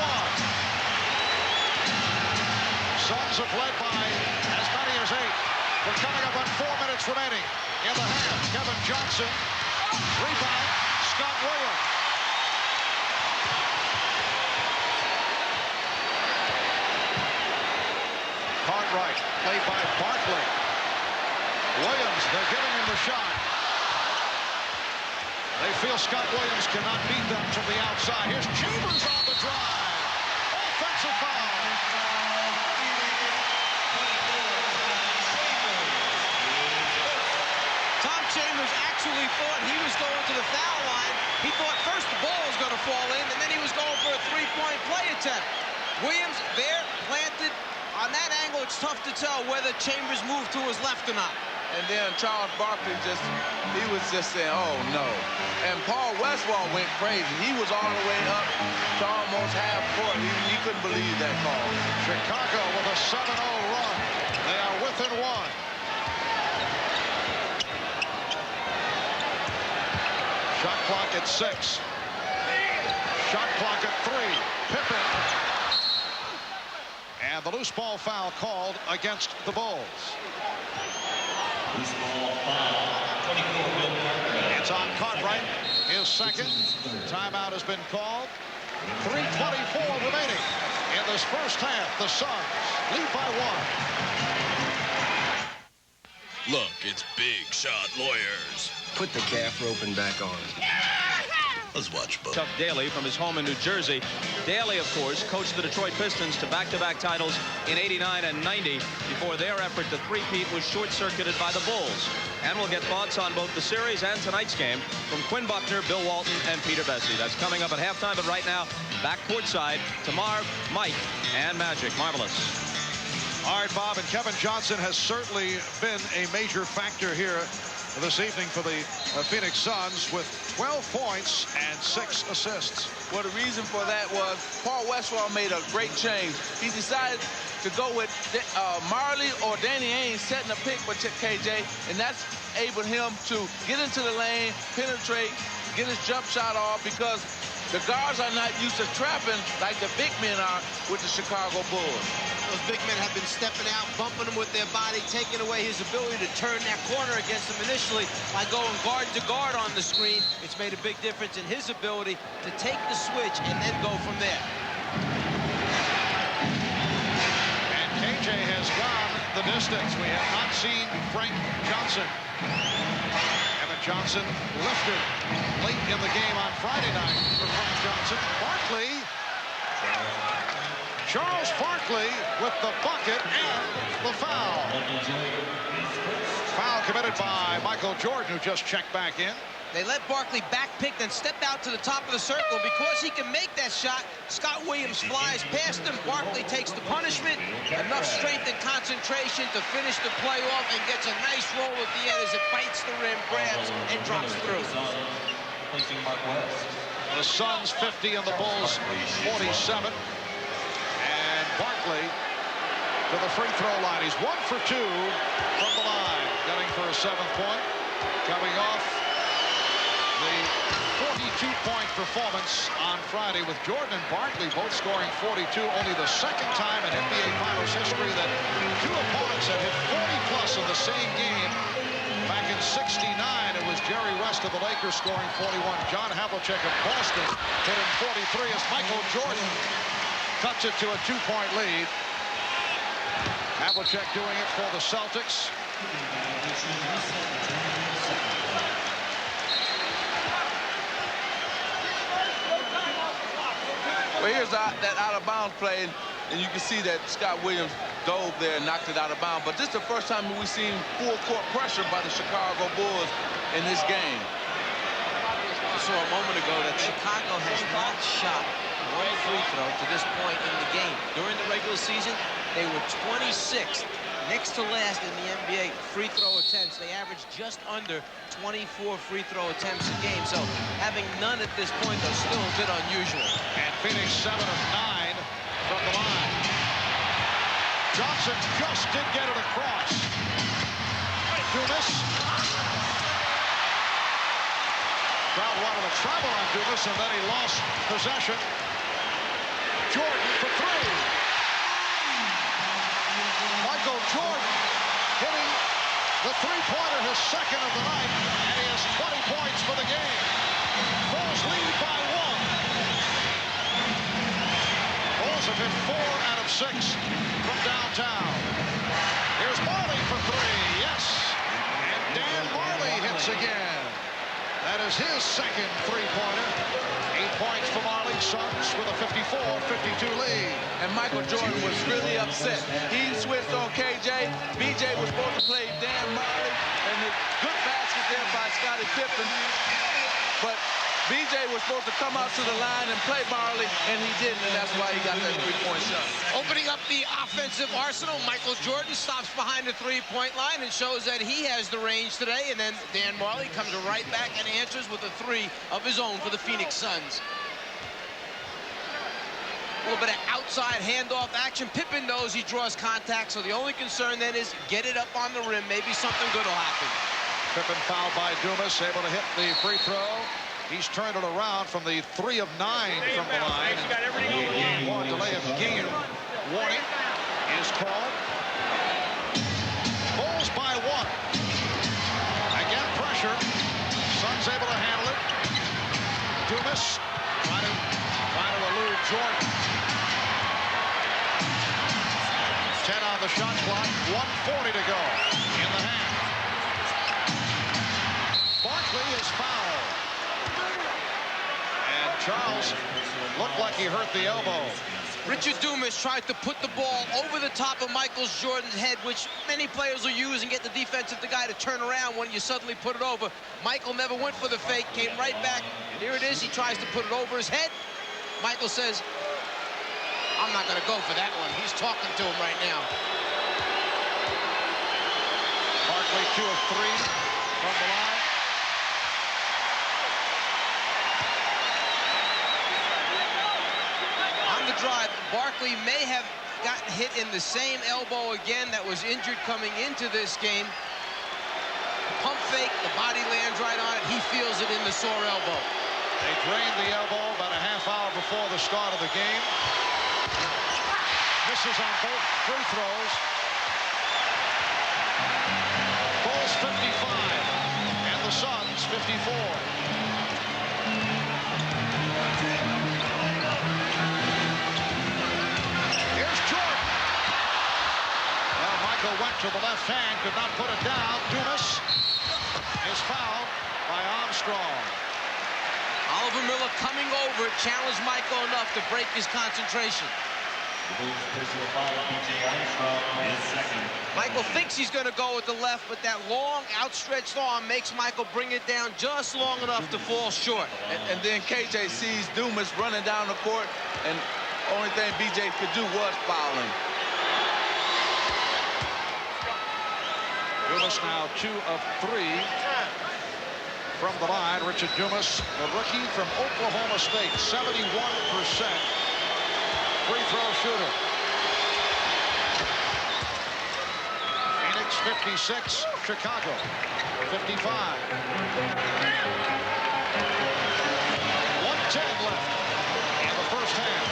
Suns have led by as many as 8. We're coming up on 4 minutes remaining in the half. Kevin Johnson, rebound, Scott Williams. Cartwright, played by Barkley. Williams, they're giving him the shot. They feel Scott Williams cannot beat them from the outside. Here's Chambers on the drive. Offensive foul. Chambers actually thought he was going to the foul line. He thought first the ball was going to fall in, and then he was going for a three-point play attempt. Williams there, planted. On that angle, it's tough to tell whether Chambers moved to his left or not. And then Charles Barkley he was just saying, oh, no. And Paul Westphal went crazy. He was all the way up to almost half court. He couldn't believe that call. Chicago with a 7-0 run. They are within 1. Shot clock at 6. Shot clock at 3. Pippen. And the loose ball foul called against the Bulls. Loose ball foul. 24, Bill Cartwright. It's on Cartwright. His second. Timeout has been called. 3:24 remaining in this first half. The Suns lead by 1. Look, it's Big Shot Lawyers. Put the calf roping back on. Let's watch both. Chuck Daly from his home in New Jersey. Daly, of course, coached the Detroit Pistons to back-to-back titles in '89 and '90 before their effort to three-peat was short-circuited by the Bulls. And we'll get thoughts on both the series and tonight's game from Quinn Buckner, Bill Walton, and Peter Bessie. That's coming up at halftime, but right now, back courtside to Marv, Mike, and Magic. Marvelous. All right, Bob, and Kevin Johnson has certainly been a major factor here this evening for the Phoenix Suns with 12 points and 6 assists. Well, the reason for that was Paul Westphal made a great change. He decided to go with Marley or Danny Ainge setting a pick for KJ, and that's enabled him to get into the lane, penetrate, get his jump shot off, because the guards are not used to trapping like the big men are with the Chicago Bulls. Those big men have been stepping out, bumping him with their body, taking away his ability to turn that corner against him initially by going guard to guard on the screen. It's made a big difference in his ability to take the switch and then go from there. And KJ has gone the distance. We have not seen Frank Johnson. Kevin Johnson lifted late in the game on Friday night for Frank Johnson. Barkley. Charles Barkley with the bucket and the foul. Foul committed by Michael Jordan, who just checked back in. They let Barkley backpick, then step out to the top of the circle. Because he can make that shot, Scott Williams flies past him. Barkley takes the punishment. Enough strength and concentration to finish the play off and gets a nice roll at the end as it bites the rim, grabs, and drops through. The Suns 50 and the Bulls 47. And Barkley to the free throw line. He's 1 for 2 from the line. Getting for a 7th point. Coming off the 42-point performance on Friday with Jordan and Barkley both scoring 42. Only the second time in NBA Finals history that two opponents have hit 40-plus in the same game. Back in '69, it was Jerry West of the Lakers scoring 41. John Havlicek of Boston hit in 43 as Michael Jordan cuts it to a 2-point lead. Havlicek doing it for the Celtics. Well, here's that out-of-bounds play, and you can see that Scott Williams dove there and knocked it out of bounds. But this is the first time we've seen full-court pressure by the Chicago Bulls in this game. I saw a moment ago that Chicago has not shot one free throw to this point in the game. During the regular season, they were 26th, next to last in the NBA free throw attempts. They averaged just under 24 free throw attempts a game. So having none at this point, though, still a bit unusual. And Phoenix 7 of 9 from the line. Johnson just did get it across. Dumas. Crowd wanted to travel on Dumas, and then he lost possession. Jordan for 3. Michael Jordan hitting the three-pointer, his second of the night, and he has 20 points for the game. Bulls lead by 1. Bulls have hit 4 out of 6 from downtown. Here's Marley for 3. Yes. And Dan Marley hits again. That is his second three-pointer. 8 points for Marley. Suns with a 54-52 lead. And Michael Jordan was really upset. He switched on KJ. BJ was supposed to play Dan Marley. And a good basket there by Scottie Pippen. But BJ was supposed to come out to the line and play Marley, and he didn't, and that's why he got that three-point shot. Opening up the offensive arsenal, Michael Jordan stops behind the three-point line and shows that he has the range today, and then Dan Marley comes right back and answers with a 3 of his own for the Phoenix Suns. A little bit of outside handoff action. Pippen knows he draws contact, so the only concern then is get it up on the rim. Maybe something good will happen. Pippen fouled by Dumas, able to hit the free throw. He's turned it around from the 3 of 9 from the line. One delay of game. Warning is called. Bulls by 1. Again, pressure. Suns able to handle it. Dumas trying to elude Jordan. 10 on the shot clock. 1:40 to go in the half. Barkley is fouled. Charles looked like he hurt the elbow. Richard Dumas tried to put the ball over the top of Michael Jordan's head, which many players will use and get the defensive guy to turn around when you suddenly put it over. Michael never went for the fake, came right back, and here it is. He tries to put it over his head. Michael says, I'm not going to go for that one. He's talking to him right now. Barkley 2 of 3 from the line. Drive. Barkley may have gotten hit in the same elbow again that was injured coming into this game. Pump fake, the body lands right on it. He feels it in the sore elbow. They drained the elbow about a half hour before the start of the game. Misses on both free throws. Bulls 55 and the Suns 54. Michael went to the left hand, could not put it down. Dumas is fouled by Armstrong. Oliver Miller coming over, challenged Michael enough to break his concentration. Michael thinks he's going to go with the left, but that long, outstretched arm makes Michael bring it down just long enough to fall short. And then KJ sees Dumas running down the court, and only thing BJ could do was foul him. Dumas now 2 of 3 from the line. Richard Dumas, the rookie from Oklahoma State, 71% free throw shooter. Phoenix 56, Chicago 55. 1:10 left in the first half.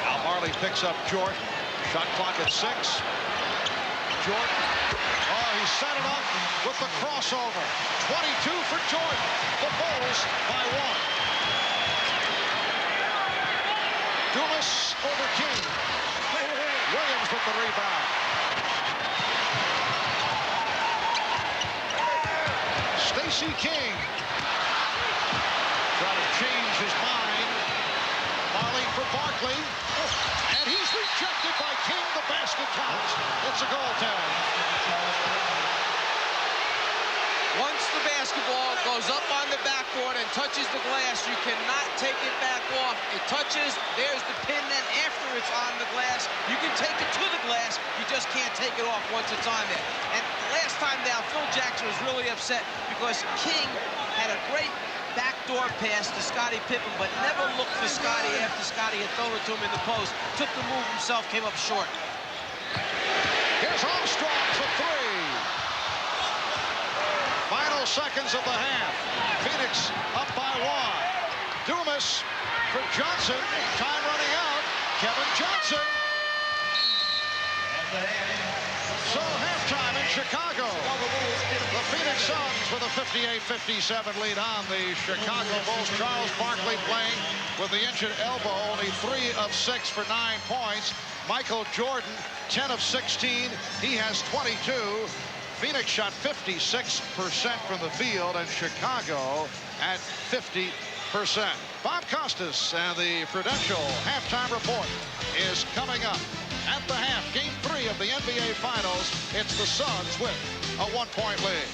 Now Marley picks up Jordan. Shot clock at 6. Jordan. Oh, he set it up with the crossover. 22 for Jordan. The Bulls by 1. Dumas over King. Williams with the rebound. Stacey King. Trying to change his mind. Marley for Barkley. And he's rejected by King. The basket counts. It's a goal tag. Once the basketball goes up on the backboard and touches the glass, you cannot take it back off. It touches, there's the pin, then after it's on the glass, you can take it to the glass, you just can't take it off once it's on there. And last time down, Phil Jackson was really upset because King had a great backdoor pass to Scottie Pippen, but never looked for Scottie after Scottie had thrown it to him in the post. Took the move himself, came up short. Here's Armstrong for 3. Final seconds of the half. Phoenix up by 1. Dumas for Johnson. Time running out. Kevin Johnson. So halftime in Chicago. The Phoenix Suns with a 58-57 lead on the Chicago Bulls. Charles Barkley playing with the injured elbow. Only 3 of 6 for 9 points. Michael Jordan, 10 of 16. He has 22. Phoenix shot 56% from the field, and Chicago at 50%. Bob Costas and the Prudential halftime report is coming up. At the half, Game 3 of the NBA Finals, it's the Suns with a 1-point lead.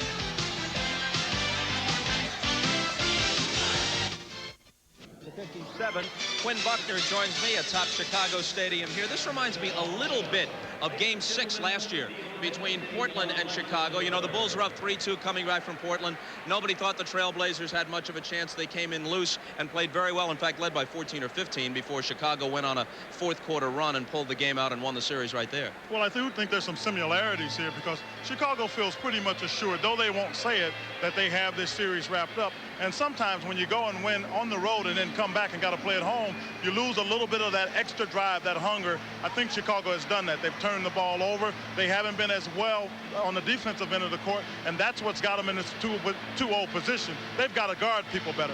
The 57, Quinn Buckner joins me atop Chicago Stadium here. This reminds me a little bit of Game 6 last year between Portland and Chicago. You know, the Bulls were up 3-2 coming back from Portland. Nobody thought the Trailblazers had much of a chance. They came in loose and played very well. In fact, led by 14 or 15 before Chicago went on a fourth-quarter run and pulled the game out and won the series right there. Well, I do think there's some similarities here because Chicago feels pretty much assured, though they won't say it, that they have this series wrapped up. And sometimes when you go and win on the road and then come back and got to play at home, you lose a little bit of that extra drive, that hunger. I think Chicago has done that. They've turned the ball over. They haven't been as well on the defensive end of the court, and that's what's got them in this 2-0 position. They've got to guard people better.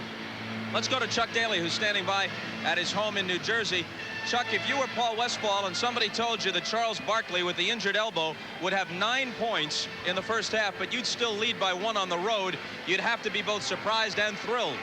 Let's go to Chuck Daly, who's standing by at his home in New Jersey. Chuck, if you were Paul Westphal and somebody told you that Charles Barkley with the injured elbow would have 9 points in the first half, but you'd still lead by 1 on the road, you'd have to be both surprised and thrilled.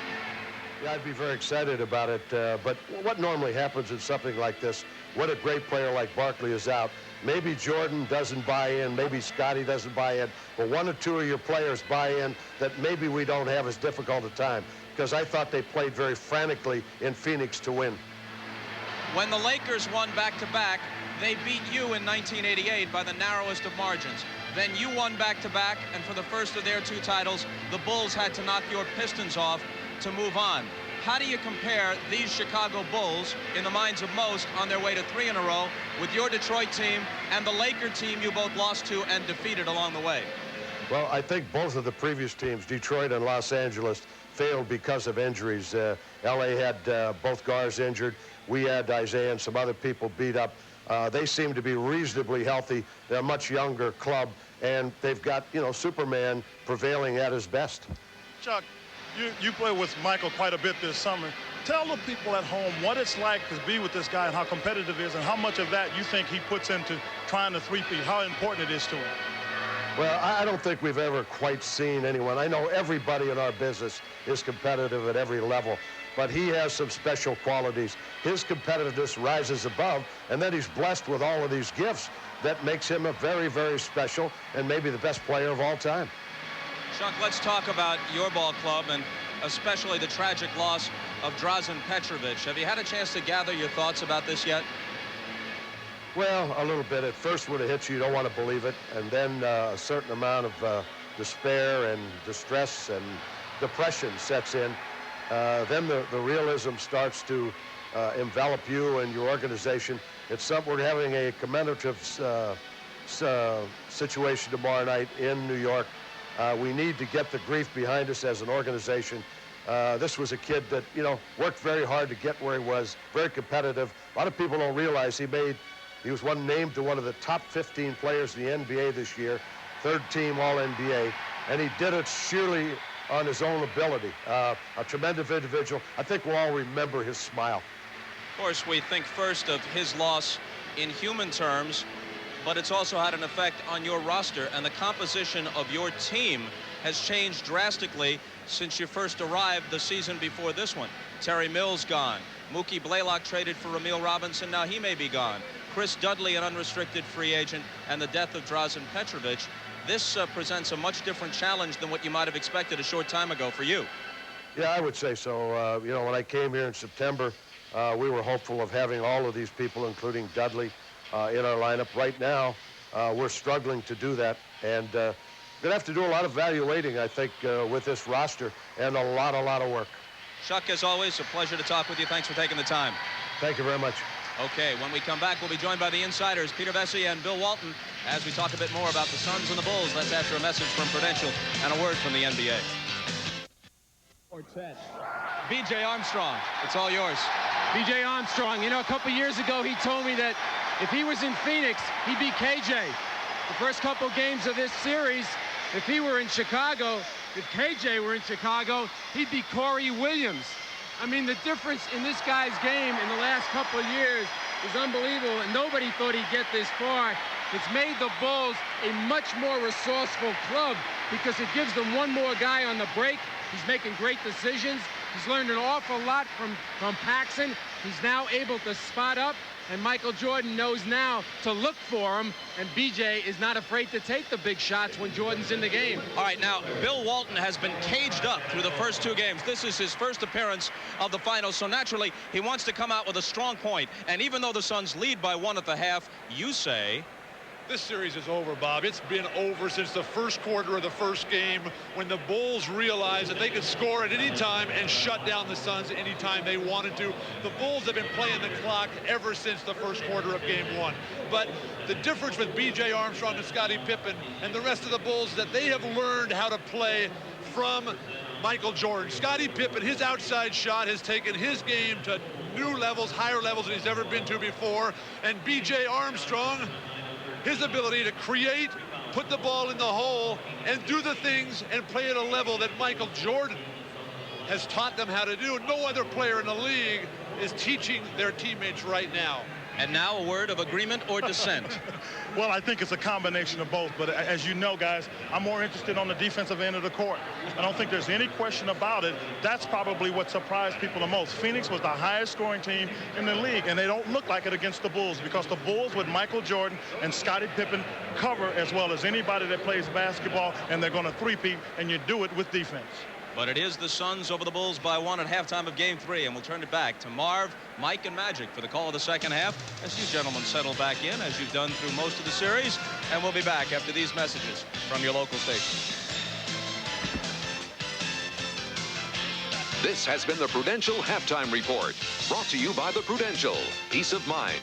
Yeah, I'd be very excited about it, but what normally happens in something like this, when a great player like Barkley is out, maybe Jordan doesn't buy in, maybe Scottie doesn't buy in, but 1 or 2 of your players buy in that maybe we don't have as difficult a time, because I thought they played very frantically in Phoenix to win. When the Lakers won back-to-back, they beat you in 1988 by the narrowest of margins. Then you won back-to-back, and for the first of their 2 titles, the Bulls had to knock your Pistons off to move on. How do you compare these Chicago Bulls, in the minds of most, on their way to 3 in a row, with your Detroit team and the Laker team you both lost to and defeated along the way? Well, I think both of the previous teams, Detroit and Los Angeles, failed because of injuries. L.A. had both guards injured. We had Isaiah and some other people beat up. They seem to be reasonably healthy. They're a much younger club, and they've got, you know, Superman prevailing at his best. Chuck, you play with Michael quite a bit this summer. Tell the people at home what it's like to be with this guy and how competitive it is and how much of that you think he puts into trying to three-peat, how important it is to him. Well, I don't think we've ever quite seen anyone. I know everybody in our business is competitive at every level, but he has some special qualities. His competitiveness rises above, and then he's blessed with all of these gifts that makes him a very, very special and maybe the best player of all time. Chuck, let's talk about your ball club and especially the tragic loss of Drazen Petrovic. Have you had a chance to gather your thoughts about this yet? Well, a little bit. At first, when it hits you, you don't want to believe it. And then a certain amount of despair and distress and depression sets in. Then the realism starts to envelop you and your organization. We're having a commemorative situation tomorrow night in New York. We need to get the grief behind us as an organization. This was a kid that, worked very hard to get where he was, very competitive. A lot of people don't realize he was named to one of the top 15 players in the NBA this year, third team All-NBA, and he did it surely on his own ability. A tremendous individual. I think we'll all remember his smile. Of course, we think first of his loss in human terms, but it's also had an effect on your roster, and the composition of your team has changed drastically since you first arrived the season before this one. Terry Mills gone. Mookie Blaylock traded for Emil Robinson. Now he may be gone. Chris Dudley, an unrestricted free agent, and the death of Drazen Petrovic. This presents a much different challenge than what you might have expected a short time ago for you. Yeah, I would say so. When I came here in September, we were hopeful of having all of these people, including Dudley, in our lineup. Right now, we're struggling to do that, and going to have to do a lot of evaluating, I think, with this roster, and a lot of work. Chuck, as always, a pleasure to talk with you. Thanks for taking the time. Thank you very much. Okay, when we come back, we'll be joined by the insiders, Peter Vesey and Bill Walton, as we talk a bit more about the Suns and the Bulls. That's after a message from Prudential and a word from the NBA. B.J. Armstrong, it's all yours. B.J. Armstrong, a couple years ago, he told me that if he was in Phoenix, he'd be KJ. The first couple games of this series, if he were in Chicago, if KJ were in Chicago, he'd be Corey Williams. I mean, the difference in this guy's game in the last couple of years is unbelievable, and nobody thought he'd get this far. It's made the Bulls a much more resourceful club because it gives them one more guy on the break. He's making great decisions. He's learned an awful lot from Paxson. He's now able to spot up, and Michael Jordan knows now to look for him, and BJ is not afraid to take the big shots when Jordan's in the game. All right, now, Bill Walton has been caged up through the first two games. This is his first appearance of the finals, so naturally, he wants to come out with a strong point. And even though the Suns lead by 1 at the half, you say... This series is over, Bob. It's been over since the first quarter of the first game when the Bulls realized that they could score at any time and shut down the Suns at any time they wanted to. The Bulls have been playing the clock ever since the first quarter of game 1. But the difference with B.J. Armstrong and Scottie Pippen and the rest of the Bulls is that they have learned how to play from Michael Jordan. Scottie Pippen, his outside shot has taken his game to new levels, higher levels than he's ever been to before. And B.J. Armstrong, his ability to create, put the ball in the hole, and do the things and play at a level that Michael Jordan has taught them how to do. No other player in the league is teaching their teammates right now. And now a word of agreement or dissent. Well, I think it's a combination of both. But as you know, guys, I'm more interested on the defensive end of the court. I don't think there's any question about it. That's probably what surprised people the most. Phoenix was the highest scoring team in the league, and they don't look like it against the Bulls because the Bulls with Michael Jordan and Scottie Pippen cover as well as anybody that plays basketball, and they're going to three-peat, and you do it with defense. But it is the Suns over the Bulls by 1 at halftime of game 3, and we'll turn it back to Marv, Mike, and Magic for the call of the second half as you gentlemen settle back in, as you've done through most of the series. And we'll be back after these messages from your local station. This has been the Prudential Halftime Report, brought to you by the Prudential. Peace of mind.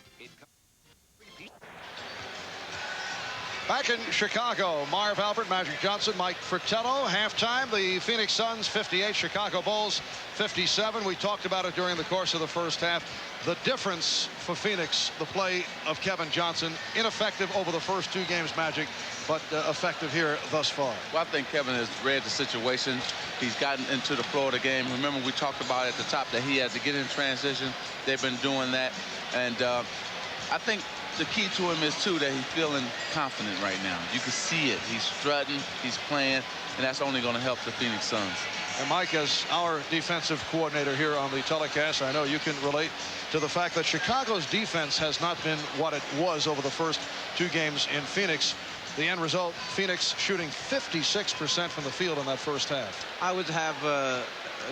Back in Chicago, Marv Albert, Magic Johnson, Mike Fratello. Halftime, the Phoenix Suns 58, Chicago Bulls 57. We talked about it during the course of the first half. The difference for Phoenix, the play of Kevin Johnson, ineffective over the first 2 games, Magic, but effective here thus far. Well, I think Kevin has read the situation. He's gotten into the flow of the game. Remember, we talked about at the top that he had to get in transition. They've been doing that. And I think the key to him is, too, that he's feeling confident right now. You can see it. He's strutting, he's playing, and that's only going to help the Phoenix Suns. And Mike, as our defensive coordinator here on the telecast, I know you can relate to the fact that Chicago's defense has not been what it was over the first 2 games in Phoenix. The end result, Phoenix shooting 56% from the field in that first half. I would have a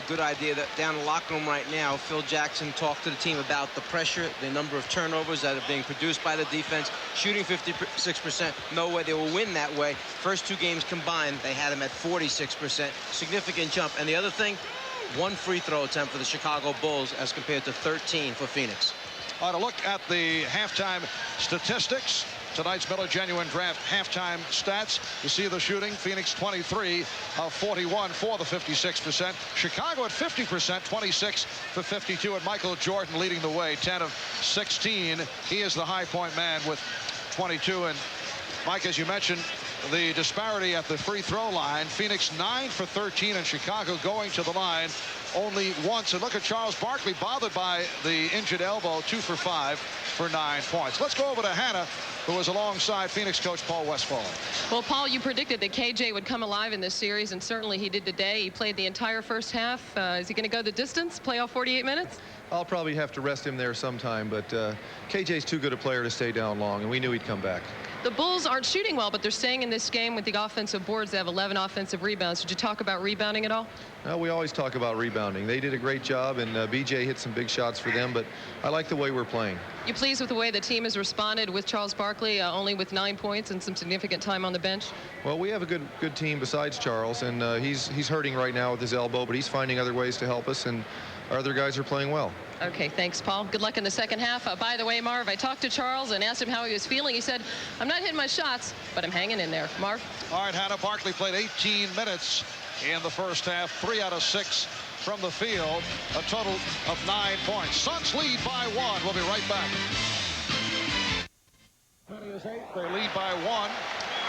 good idea that down in the locker room right now, Phil Jackson talked to the team about the pressure, the number of turnovers that are being produced by the defense. Shooting 56%, no way they will win that way. First 2 games combined, they had them at 46%. Significant jump. And the other thing, 1 free throw attempt for the Chicago Bulls as compared to 13 for Phoenix. All right, a look at the halftime statistics. Tonight's Miller Genuine Draft halftime stats. You see the shooting. Phoenix 23 of 41 for the 56%. Chicago at 50%, 26 for 52. And Michael Jordan leading the way, 10 of 16. He is the high point man with 22. And Mike, as you mentioned, the disparity at the free throw line. Phoenix 9 for 13, and Chicago going to the line only once. And look at Charles Barkley, bothered by the injured elbow, 2 for 5 for 9 points. Let's go over to Hannah, who was alongside Phoenix coach Paul Westphal. Well, Paul, you predicted that KJ would come alive in this series, and certainly he did today. He played the entire first half. Is he going to go the distance, play all 48 minutes? I'll probably have to rest him there sometime, but KJ's too good a player to stay down long, and we knew he'd come back. The Bulls aren't shooting well, but they're staying in this game with the offensive boards. They have 11 offensive rebounds. Did you talk about rebounding at all? We always talk about rebounding. They did a great job, and BJ hit some big shots for them, but I like the way we're playing. You pleased with the way the team has responded with Charles Barkley only with 9 points and some significant time on the bench? Well, we have a good team besides Charles, and he's hurting right now with his elbow, but he's finding other ways to help us, and our other guys are playing well. Okay, thanks, Paul. Good luck in the second half. By the way, Marv, I talked to Charles and asked him how he was feeling. He said, I'm not hitting my shots, but I'm hanging in there. Marv? All right, Hannah, Barkley played 18 minutes in the first half, 3 out of 6 from the field, a total of 9 points. Suns lead by 1. We'll be right back. They lead by 1.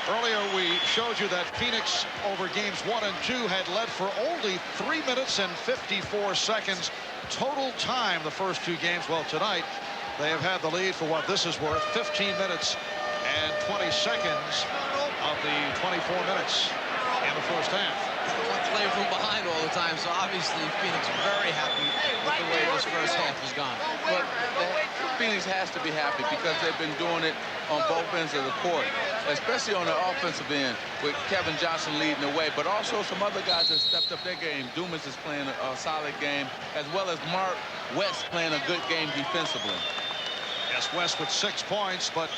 Earlier, we showed you that Phoenix over games 1 and 2 had led for only 3 minutes and 54 seconds total time the first 2 games. Well, tonight, they have had the lead for what this is worth, 15 minutes and 20 seconds of the 24 minutes in the first half. Playing from behind all the time, so obviously Phoenix very happy with the way this first half has gone. But Phoenix has to be happy because they've been doing it on both ends of the court, especially on the offensive end with Kevin Johnson leading the way, but also some other guys that stepped up their game. Dumas is playing a solid game, as well as Mark West playing a good game defensively. Yes, West with 6 points, but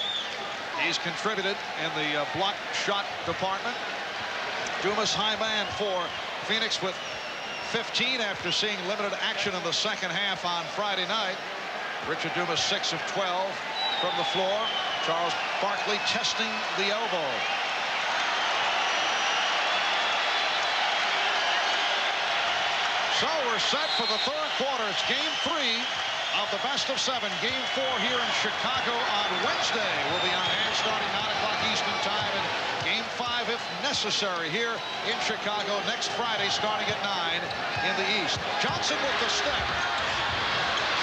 he's contributed in the block shot department. Dumas high man for Phoenix with 15 after seeing limited action in the second half on Friday night. Richard Dumas 6 of 12 from the floor. Charles Barkley testing the elbow. So we're set for the third quarter. It's game 3 of the best of 7. Game 4 here in Chicago on Wednesday. We'll be on hand starting 9 o'clock Eastern time. And game 5, if necessary, here in Chicago next Friday starting at 9 in the East. Johnson with the step.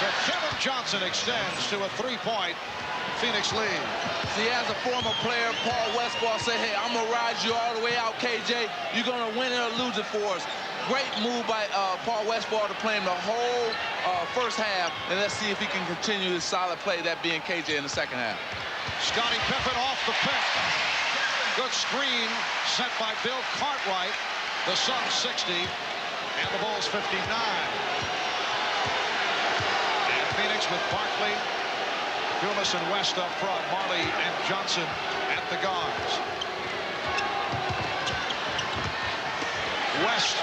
So Kevin Johnson extends to a 3-point Phoenix lead. See, as a former player, Paul Westphal said, hey, I'm going to ride you all the way out, KJ. You're going to win it or lose it for us. Great move by Paul Westphal to play him the whole first half. And let's see if he can continue his solid play, that being KJ in the second half. Scottie Pippen off the pick. Good screen set by Bill Cartwright. The Suns 60 and the Bulls 59. And Phoenix with Barkley, Dumas and West up front, Marley and Johnson at the guards. West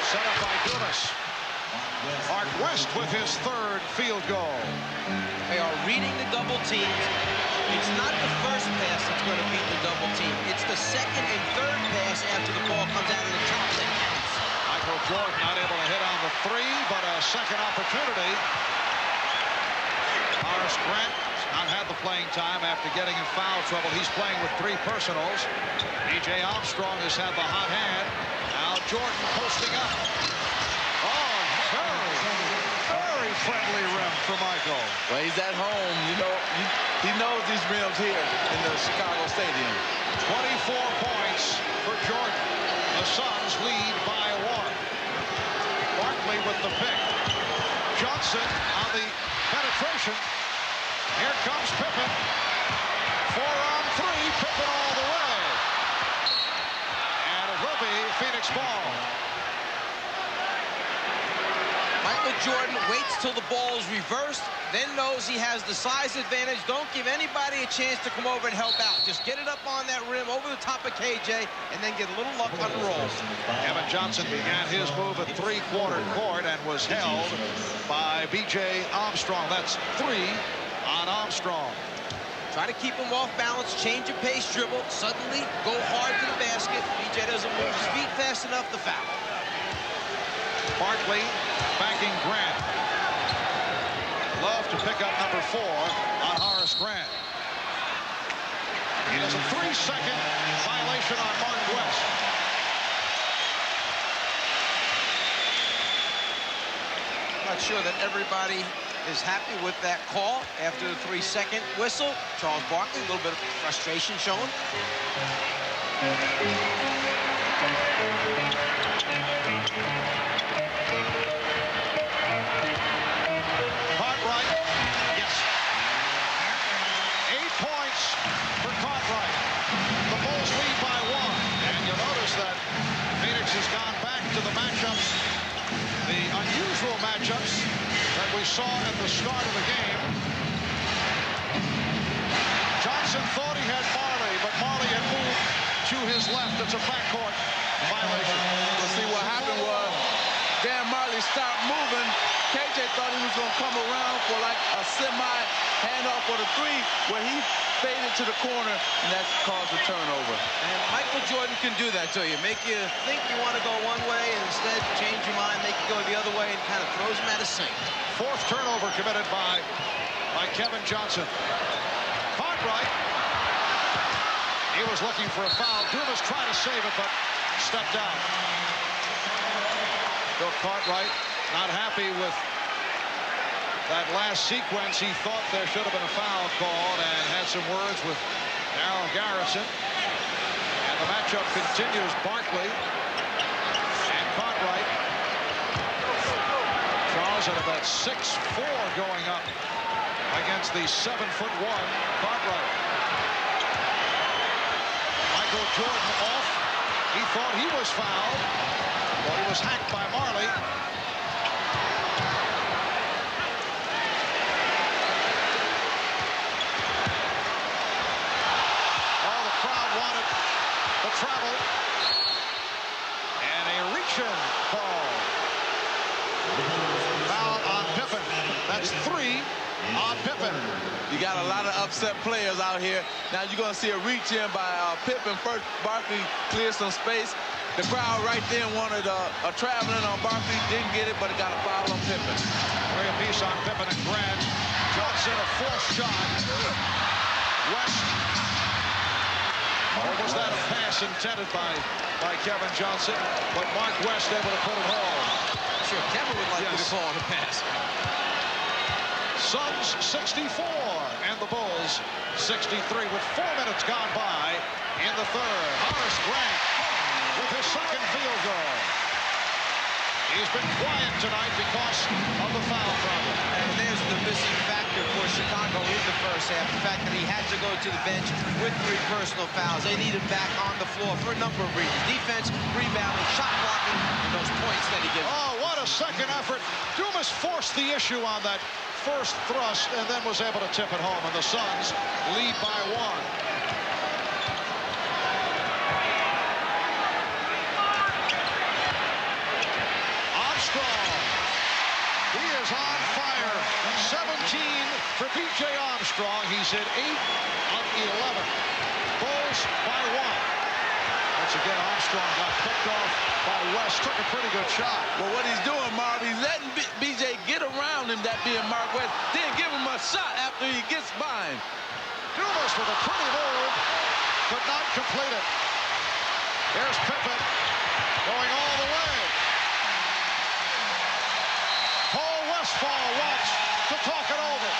set up by Dumas. Mark West with his 3rd field goal. They are reading the double teams. It's not the first pass that's going to beat the double team. It's the second and third pass after the ball comes out of the top that counts. Michael Jordan not able to hit on the three, but a second opportunity. Horace Grant has not had the playing time after getting in foul trouble. He's playing with 3 personals. B.J. Armstrong has had the hot hand. Now Jordan posting up. Oh, very friendly rim for Michael. Well, he's at home. You know, he knows these rims here in the Chicago Stadium. 24 points for Jordan. The Suns lead by 1. Barkley with the pick. Johnson on the penetration. Here comes Pippen. 4 on 3. Pippen all the way. And it will be Phoenix ball. Michael Jordan waits till the ball is reversed, then knows he has the size advantage. Don't give anybody a chance to come over and help out. Just get it up on that rim over the top of KJ and then get a little luck on the rolls. Kevin Johnson began his move at 3-quarter court and was held by B.J. Armstrong. That's 3 on Armstrong. Try to keep him off balance, change of pace dribble, suddenly go hard to the basket. B.J. doesn't move his feet fast enough to foul. Barkley backing Grant. Love to pick up number 4 on Horace Grant. He does a 3-second violation on Mark West. I'm not sure that everybody is happy with that call after the 3-second whistle. Charles Barkley, a little bit of frustration shown. Cartwright, yes. 8 points for Cartwright. The Bulls lead by 1. And you'll notice that Phoenix has gone back to the matchups, the unusual matchups that we saw at the start of the game. Johnson thought he had Marley, but Marley had moved to his left. It's a backcourt violation. Well, see, what happened was Dan Marley stopped moving. KJ thought he was going to come around for like a semi handoff for the 3, where he faded to the corner, and that caused a turnover. And Michael Jordan can do that to you. Make you think you want to go one way, and instead change your mind, make you go the other way, and kind of throws him at a sink. 4th turnover committed by Kevin Johnson. Cartwright. He was looking for a foul. Dumas tried to save it, but stepped out. Bill Cartwright not happy with that last sequence. He thought there should have been a foul called and had some words with Darryl Garrison. And the matchup continues. Barkley and Cartwright. Charles at about 6'4" going up against the 7'1" Cartwright. Michael Jordan off. He thought he was fouled. Well, he was hacked by Marley. Oh, the crowd wanted the travel. And a reach-in call. Foul on Pippen. That's 3 on Pippen. You got a lot of upset players out here. Now you're going to see a reach-in by Pippen. First, Barkley cleared some space. The crowd right there wanted a traveling on Barkley. Didn't get it, but it got a foul on Pippen. Three apiece on Pippen and Grant. Johnson, a 4th shot. West. Or was that a pass intended by Kevin Johnson? But Mark West able to put it home. Sure, Kevin would like to call it a pass. Suns 64 and the Bulls 63 with 4 minutes gone by in the 3rd. Horace Grant with his 2nd field goal. He's been quiet tonight because of the foul problem. And there's the missing factor for Chicago in the first half. The fact that he had to go to the bench with 3 personal fouls. They need him back on the floor for a number of reasons. Defense, rebounding, shot blocking, and those points that he gives. Oh, what a second effort. Dumas forced the issue on that first thrust and then was able to tip it home. And the Suns lead by 1. He is is on fire. 17 for B.J. Armstrong. He's hit 8 of 11. Bulls by 1. Once again, Armstrong got picked off by West. Took a pretty good shot. Well, what he's doing, Marv, he's letting B.J. get around him, that being Mark West, then give him a shot after he gets by him. Dumas with a pretty move, but not complete it. There's Pippen going all the way. Paul Westphal wants to talk it over.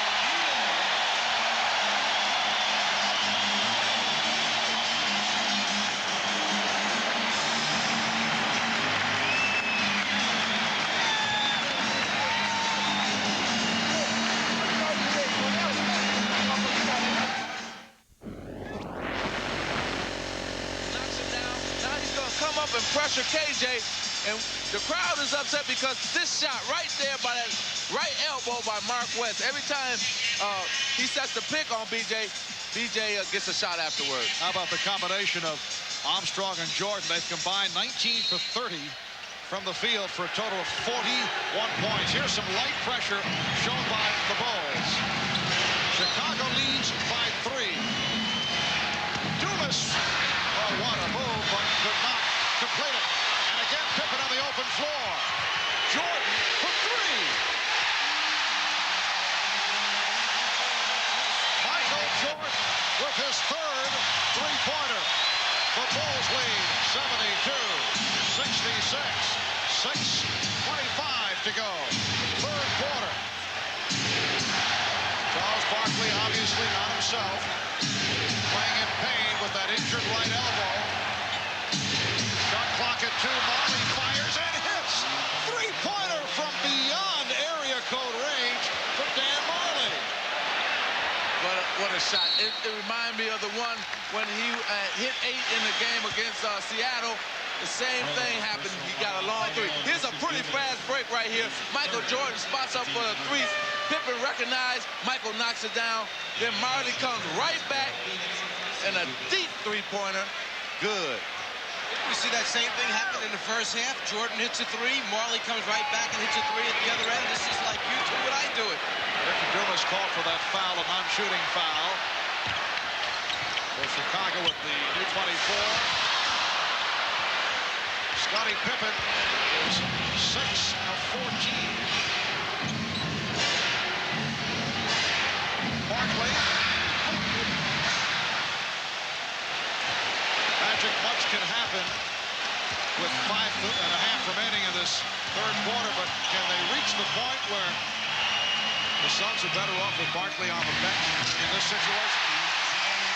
And pressure KJ, and the crowd is upset because this shot right there by that right elbow by Mark West, every time he sets the pick on BJ gets a shot afterwards. How about the combination of Armstrong and Jordan? They've combined 19 for 30 from the field for a total of 41 points. Here's some light pressure shown by the Bulls. Chicago leads by 3. Dumas, oh, what a move, but could not complete it. And again, Pippen on the open floor. Jordan for 3. Michael Jordan with his 3rd three-pointer. The Bulls lead 72-66. 6:25 to go. 3rd quarter. Charles Barkley obviously not himself. Playing in pain with that injured right elbow. Shot clock at 2. Marley fires and hits. 3-pointer from beyond area code range for Dan Marley. What a shot. It reminded me of the one when he hit 8 in the game against Seattle. The same thing happened. He got a long 3. Here's a pretty fast break right here. Michael Jordan spots up for a 3. Pippen recognized. Michael knocks it down. Then Marley comes right back and a deep 3-pointer. Good. We see that same thing happen in the first half. Jordan hits a 3. Marley comes right back and hits a 3 at the other end. This is like you do what I do it. Ricky Dumas called for that foul, a non-shooting foul. For Chicago with the new 24. Scottie Pippen is 6 of 14. Barkley. Magic, much can happen with 5.5 remaining in this 3rd quarter, but can they reach the point where the Suns are better off with Barkley on the bench in this situation?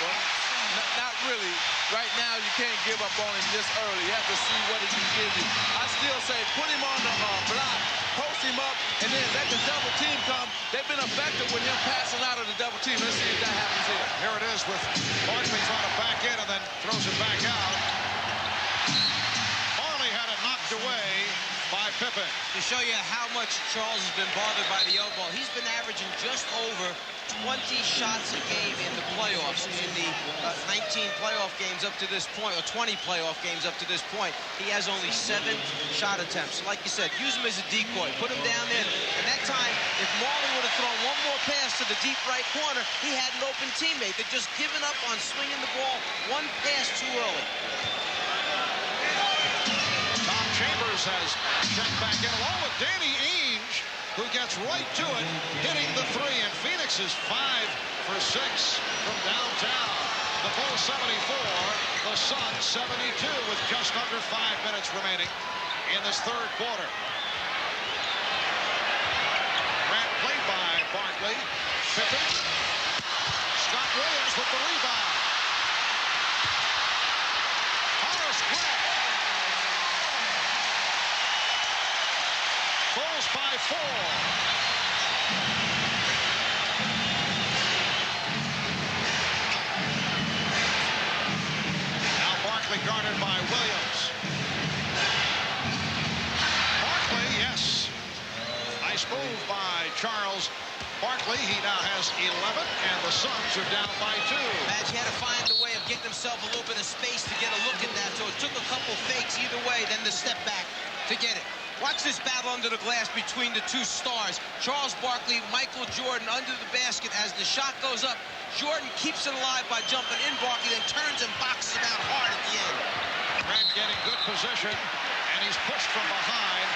Well, not really. Right now, you can't give up on him this early. You have to see what he can give you. I still say put him on the block, post him up, and then let the double team come. They've been effective with him passing out of the double team. Let's see if that happens here. Here it is with Barkley trying to back in and then throws it back out. Marley had it knocked away by Pippen. To show you how much Charles has been bothered by the elbow, he's been averaging just over 20 shots a game in the playoffs. In the 19 playoff games up to this point, or 20 playoff games up to this point, he has only 7 shot attempts. Like you said, use him as a decoy. Put him down there. And that time, if Marley would have thrown one more pass to the deep right corner, he had an open teammate. They're just giving up on swinging the ball one pass too early. Tom Chambers has checked back in along with Danny Ainge, who gets right to it, hitting the 3. And Phoenix is 5 for 6 from downtown. The Bulls 74, the Suns 72 with just under 5 minutes remaining in this 3rd quarter. Grant played by Barkley. Pippen. Scott Williams with the rebound. Horace Grant. Bulls by 4. Now Barkley guarded by Williams. Barkley, yes. Nice move by Charles Barkley. He now has 11, and the Suns are down by 2. Madge had to find a way of getting himself a little bit of space to get a look at that, so it took a couple fakes either way, then the step back to get it. Watch this battle under the glass between the two stars. Charles Barkley, Michael Jordan under the basket. As the shot goes up, Jordan keeps it alive by jumping in. Barkley then turns and boxes him out hard at the end. Grant getting good position, and he's pushed from behind.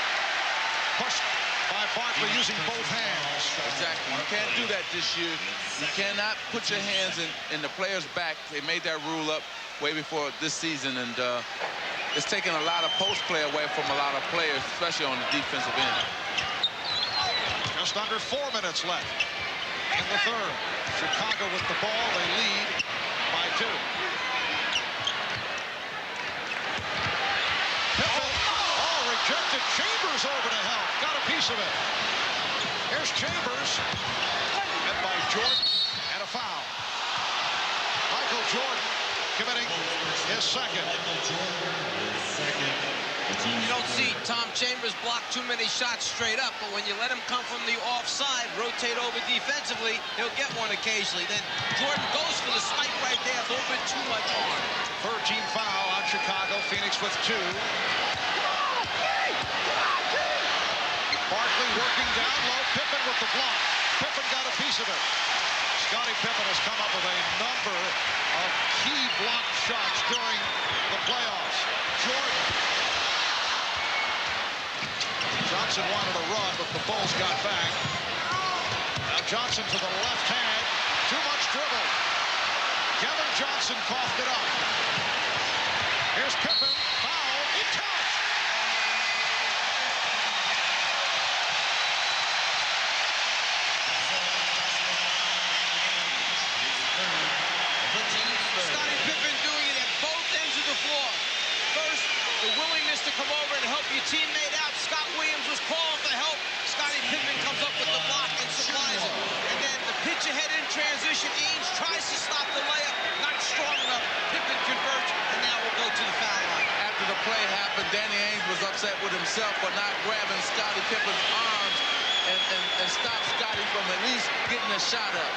Pushed by Barkley using both hands. Exactly. You can't do that this year. You cannot put your hands in the player's back. They made that rule up way before this season, and it's taken a lot of post play away from a lot of players, especially on the defensive end. Just under 4 minutes left in the third. Chicago with the ball. They lead by 2. Pippen. Oh, rejected. Chambers over to help. Got a piece of it. Here's Chambers. Met by Jordan. And a foul. Michael Jordan committing his second. You don't see Tom Chambers block too many shots straight up, but when you let him come from the offside, rotate over defensively, he'll get one occasionally. Then Jordan goes for the swipe right there, a little bit too much arm. Third team foul on Chicago. Phoenix with 2. Barkley working down low. Pippen with the block. Pippen got a piece of it. Scottie Pippen has come up with a number of key block shots during the playoffs. Jordan. Johnson wanted a run, but the Bulls got back. Now Johnson to the left hand. Too much dribble. Kevin Johnson coughed it up. Here's Pippen. Foul. It counts. Scottie Pippen doing it at both ends of the floor. First, the willingness to come over and help your teammate out. Scott Williams was calling for help. Scottie Pippen comes up with the block and supplies it. And then the pitch ahead in transition. Ainge tries to stop the layup. Not strong enough. Pippen converts, and now we'll go to the foul line. After the play happened, Danny Ainge was upset with himself for not grabbing Scottie Pippen's arms and stop Scottie from at least getting a shot up.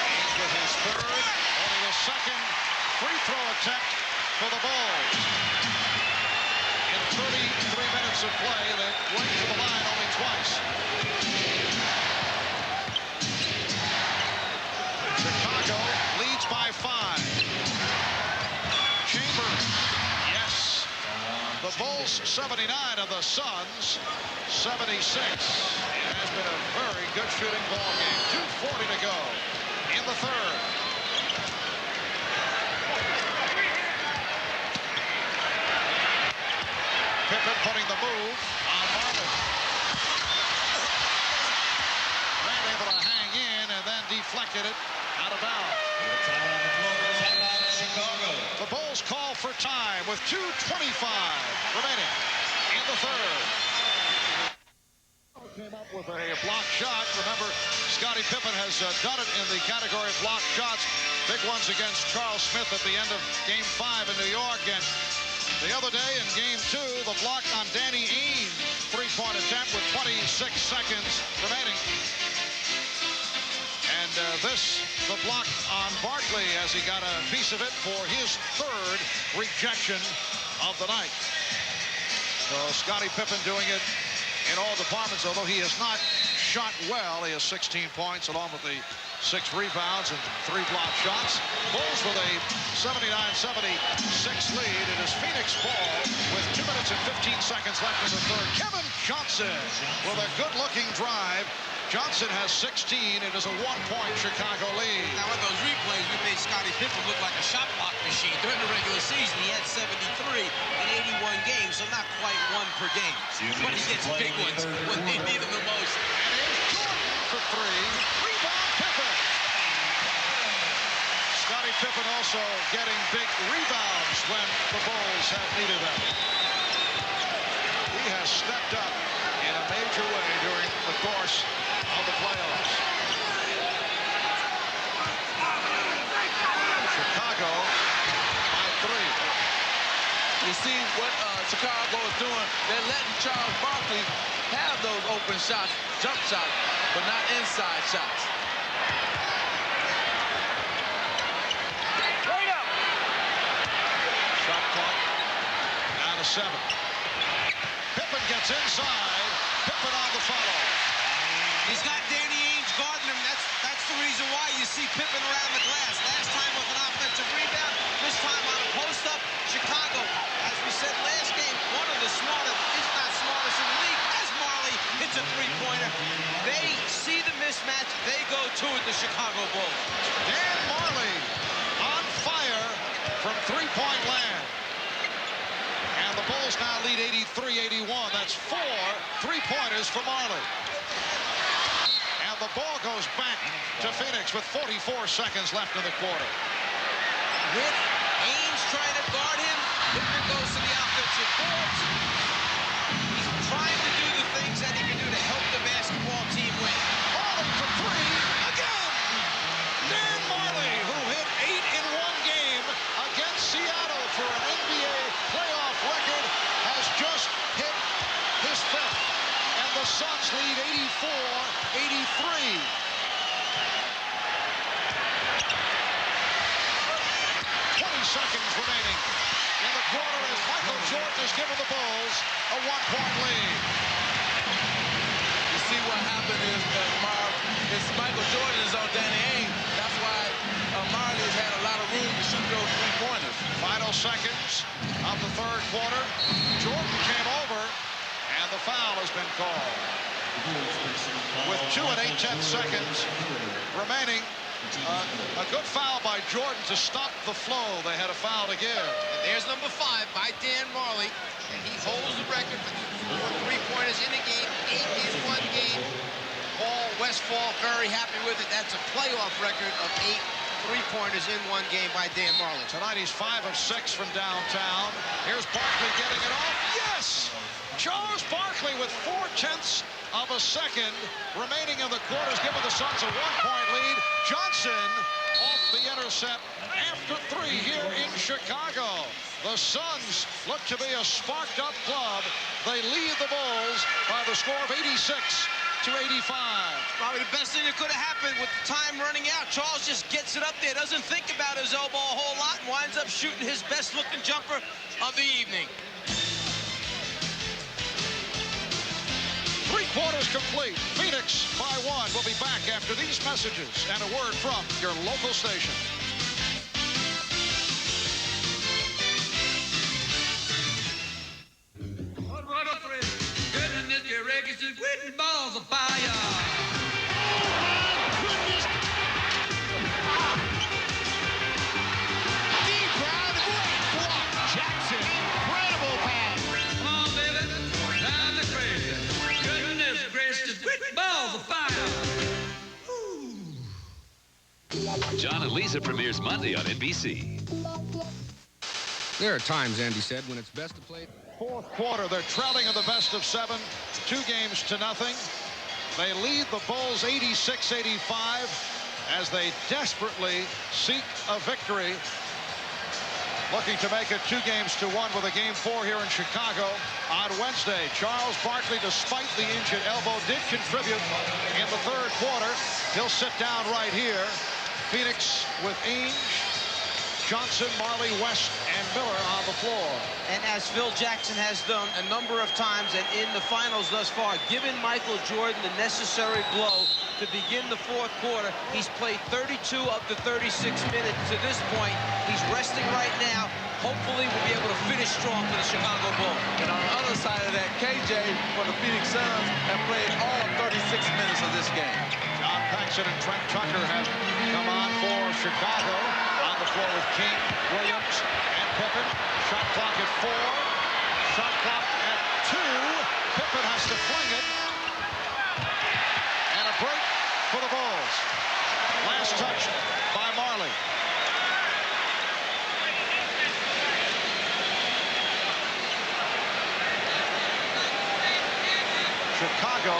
Ainge with his third, only the second free throw attempt for the Bulls. In 33 minutes of play, they went to the line only twice. Chicago leads by 5. Chambers, yes. The Bulls 79 and the Suns 76. It has been a very good shooting ball game. 2:40 to go in the third. Pippen putting the move on Marv. Grant able to hang in and then deflected it out of bounds. The Bulls call for time with 2:25 remaining in the third. Came up with a block shot. Remember, Scottie Pippen has done it in the category of block shots. Big ones against Charles Smith at the end of Game 5 in New York. And the other day in Game 2, the block on Danny Ainge, 3-point attempt with 26 seconds remaining. And the block on Barkley as he got a piece of it for his third rejection of the night. So Scottie Pippen doing it in all departments, although he has not shot well. He has 16 points along with the 6 rebounds and 3 block shots. Bulls with a 79-76 lead. It is Phoenix ball with 2 minutes and 15 seconds left in the third. Kevin Johnson with a good-looking drive. Johnson has 16. It is a 1-point Chicago lead. Now, with those replays, we made Scottie Pippen look like a shot block machine. During the regular season, he had 73 in 81 games, so not quite 1 per game. But he gets big ones when they need them the most. And here's Jordan for 3. Rebound Pippen. Scottie Pippen also getting big rebounds when the Bulls have needed them. He has stepped up in a major way during the course of the playoffs. Chicago by 3. You see what Chicago is doing. They're letting Charles Barkley have those open shots, jump shots, but not inside shots. Shot clock down to 7. Jordan gets inside. Pippen on the follow. He's got Danny Ainge guarding him. That's the reason why you see Pippen around the glass. Last time with an offensive rebound, this time on a post-up. Chicago, as we said last game, one of the smartest, if not smartest in the league, as Marley hits a three-pointer. They see the mismatch. They go to it, the Chicago Bulls. Dan Marley on fire from three-point land. And the Bulls now lead 83-81. That's 4 three-pointers for Marley. And the ball goes back to Phoenix with 44 seconds left in the quarter. With Ainge trying to guard him, Pippen goes to the offensive boards. He's trying to do the things that he can do to help the basketball team win. Marley for three again. Dan Marley, who hit 8 in one game against Seattle for an NBA playoff record, has just hit his 5th. And the Suns lead 84-83. 20 seconds remaining in the quarter as Michael Jordan has given the Bulls a 1-point lead. You see what happened is that Marv, it's Michael Jordan is on Danny Ainge. That's why Marley has had a lot of room to shoot those three-pointers. Final seconds of the third quarter. Jordan came over, and the foul has been called. With 2 8/10 seconds remaining, a good foul by Jordan to stop the flow. They had a foul to give. And there's number 5 by Dan Marley, and he holds the record for three-pointers in a game, 8 in one game. Paul Westphal very happy with it. That's a playoff record of 8 three-pointers in one game by Dan Marley. Tonight he's 5 of 6 from downtown. Here's Barkley getting it off. Yes! Charles Barkley with 0.4 of a second remaining in the quarters, giving the Suns a 1-point lead. Johnson off the intercept after 3 here in Chicago. The Suns look to be a sparked-up club. They lead the Bulls by the score of 86-85. Probably the best thing that could have happened with the time running out. Charles just gets it up there, doesn't think about his elbow a whole lot, and winds up shooting his best-looking jumper of the evening. 3 quarters complete. Phoenix by 1. We'll be back after these messages and a word from your local station. Balls of fire. Deep crowd, great block. Jackson, incredible pass. Come on, baby, drive me crazy. Goodness gracious, balls of fire. John and Lisa premieres Monday on NBC. There are times, Andy said, when it's best to play. Fourth quarter, they're trailing in the best of 7, 2 games to nothing. They lead the Bulls 86-85 as they desperately seek a victory. Looking to make it 2 games to 1 with a game 4 here in Chicago on Wednesday. Charles Barkley, despite the injured elbow, did contribute in the third quarter. He'll sit down right here. Phoenix with Ainge, Johnson, Marley, West, and Miller on the floor. And as Phil Jackson has done a number of times and in the finals thus far, given Michael Jordan the necessary blow to begin the fourth quarter. He's played 32 of the 36 minutes to this point. He's resting right now. Hopefully we'll be able to finish strong for the Chicago Bulls. And on the other side of that, KJ for the Phoenix Suns have played all 36 minutes of this game. John Paxson and Trent Tucker have come on for Chicago. On the floor with King, Williams, and Pippen. Shot clock at 4. Shot clock at 2. Pippen has to fling it. And a break for the Bulls. Last touch by Marley. Chicago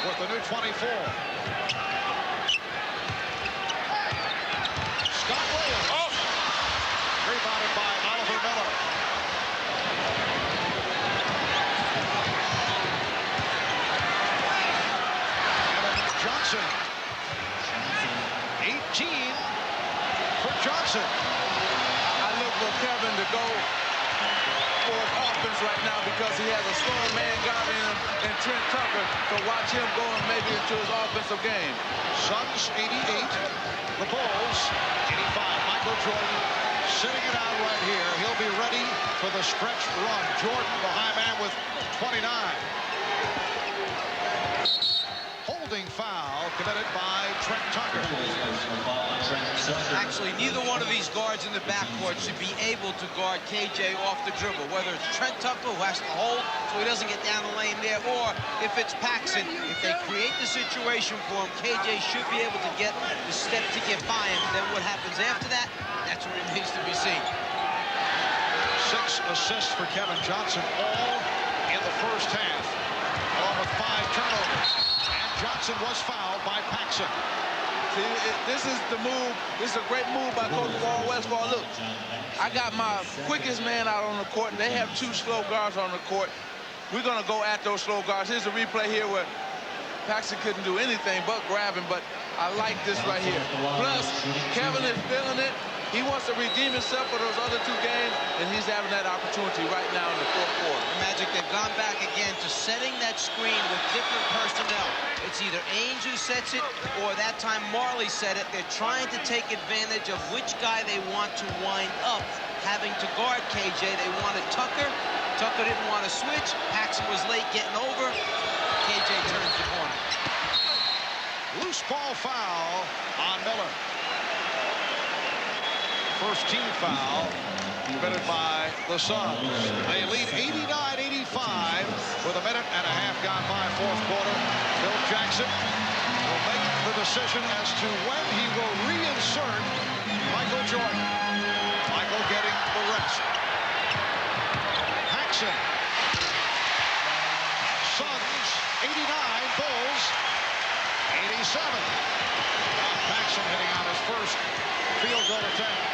with the new 24. Scott Williams. Oh! Rebounded by Oliver Miller. Kevin Johnson. 18 for Johnson. I look for Kevin to go for his offense right now because he has a strong man guard in him and Trent Tucker to watch him going maybe into his offensive game. Suns 88, the Bulls 85. Michael Jordan sitting it out right here. He'll be ready for the stretch run. Jordan, the high man, with 29. Holding foul committed by Trent Tucker. Actually, neither one of these guards in the backcourt should be able to guard KJ off the dribble, whether it's Trent Tucker, who has to hold so he doesn't get down the lane there, or if it's Paxson. If they create the situation for him, KJ should be able to get the step to get by him. Then what happens after that, that's what remains to be seen. 6 assists for Kevin Johnson, all in the first half, along with 5 turnovers. And Johnson was fouled by Paxson. See, this is the move. This is a great move by Coach Paul Westphal. Look, I got my quickest man out on the court, and they have 2 slow guards on the court. We're going to go at those slow guards. Here's a replay here where Paxson couldn't do anything but grab him, but I like this right here. Plus, Kevin is feeling it. He wants to redeem himself for those other 2 games, and he's having that opportunity right now in the fourth quarter. Magic, they've gone back again to setting that screen with different personnel. It's either Ainge who sets it, or that time Marley set it. They're trying to take advantage of which guy they want to wind up having to guard KJ. They wanted Tucker. Tucker didn't want to switch. Paxson was late getting over. KJ turns the corner. Loose ball foul on Miller. First team foul committed by the Suns. They lead 89-85 with a minute and a half gone by fourth quarter. Phil Jackson will make the decision as to when he will reinsert Michael Jordan. Michael getting the rest. Paxson. Suns 89, Bulls 87. Paxson hitting on his first field goal attempt.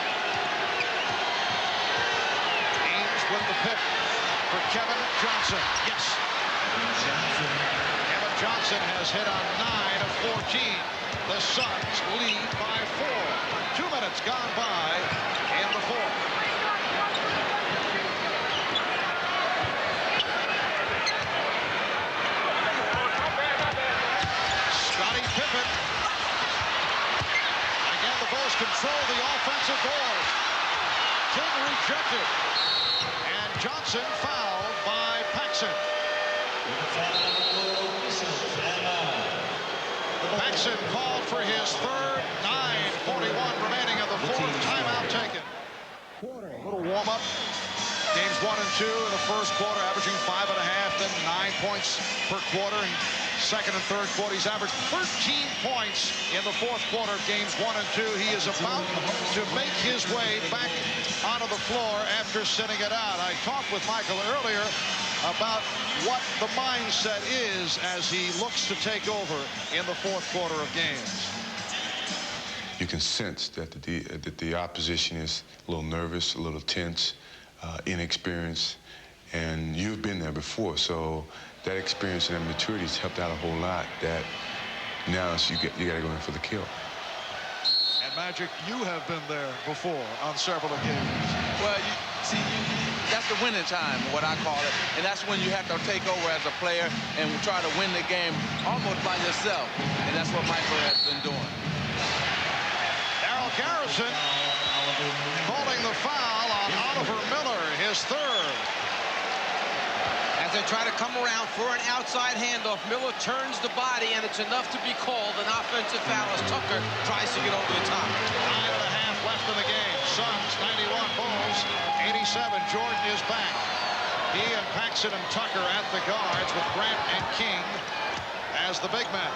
With the pick for Kevin Johnson. Yes. Kevin Johnson has hit on 9 of 14. The Suns lead by 4. 2 minutes gone by in the fourth. Scottie Pippen. Again, the Bulls control the offensive board. King rejected. Johnson fouled by Paxson. Paxson called for his third. 9:41 remaining of the fourth. Timeout taken. A little warm-up. Games 1 and 2 in the first quarter, averaging 5.5, then 9 points per quarter. And second and third quarter, he's averaged 13 points in the fourth quarter of games 1 and 2. He is about to make his way back onto the floor after sitting it out. I talked with Michael earlier about what the mindset is as he looks to take over in the fourth quarter of games. You can sense that the opposition is a little nervous, a little tense, inexperienced, and you've been there before, so that experience and that maturity has helped out a whole lot. That now you got to go in for the kill. And Magic, you have been there before on several occasions. Well, that's the winning time, what I call it, and that's when you have to take over as a player and try to win the game almost by yourself, and that's what Michael has been doing. Daryl Garrison calling the foul on Oliver Miller, his third. As they try to come around for an outside handoff, Miller turns the body, and it's enough to be called an offensive foul as Tucker tries to get over the top. 9.5 left in the game. Suns 91, Bulls 87. Jordan is back. He and Paxson and Tucker at the guards with Grant and King as the big men.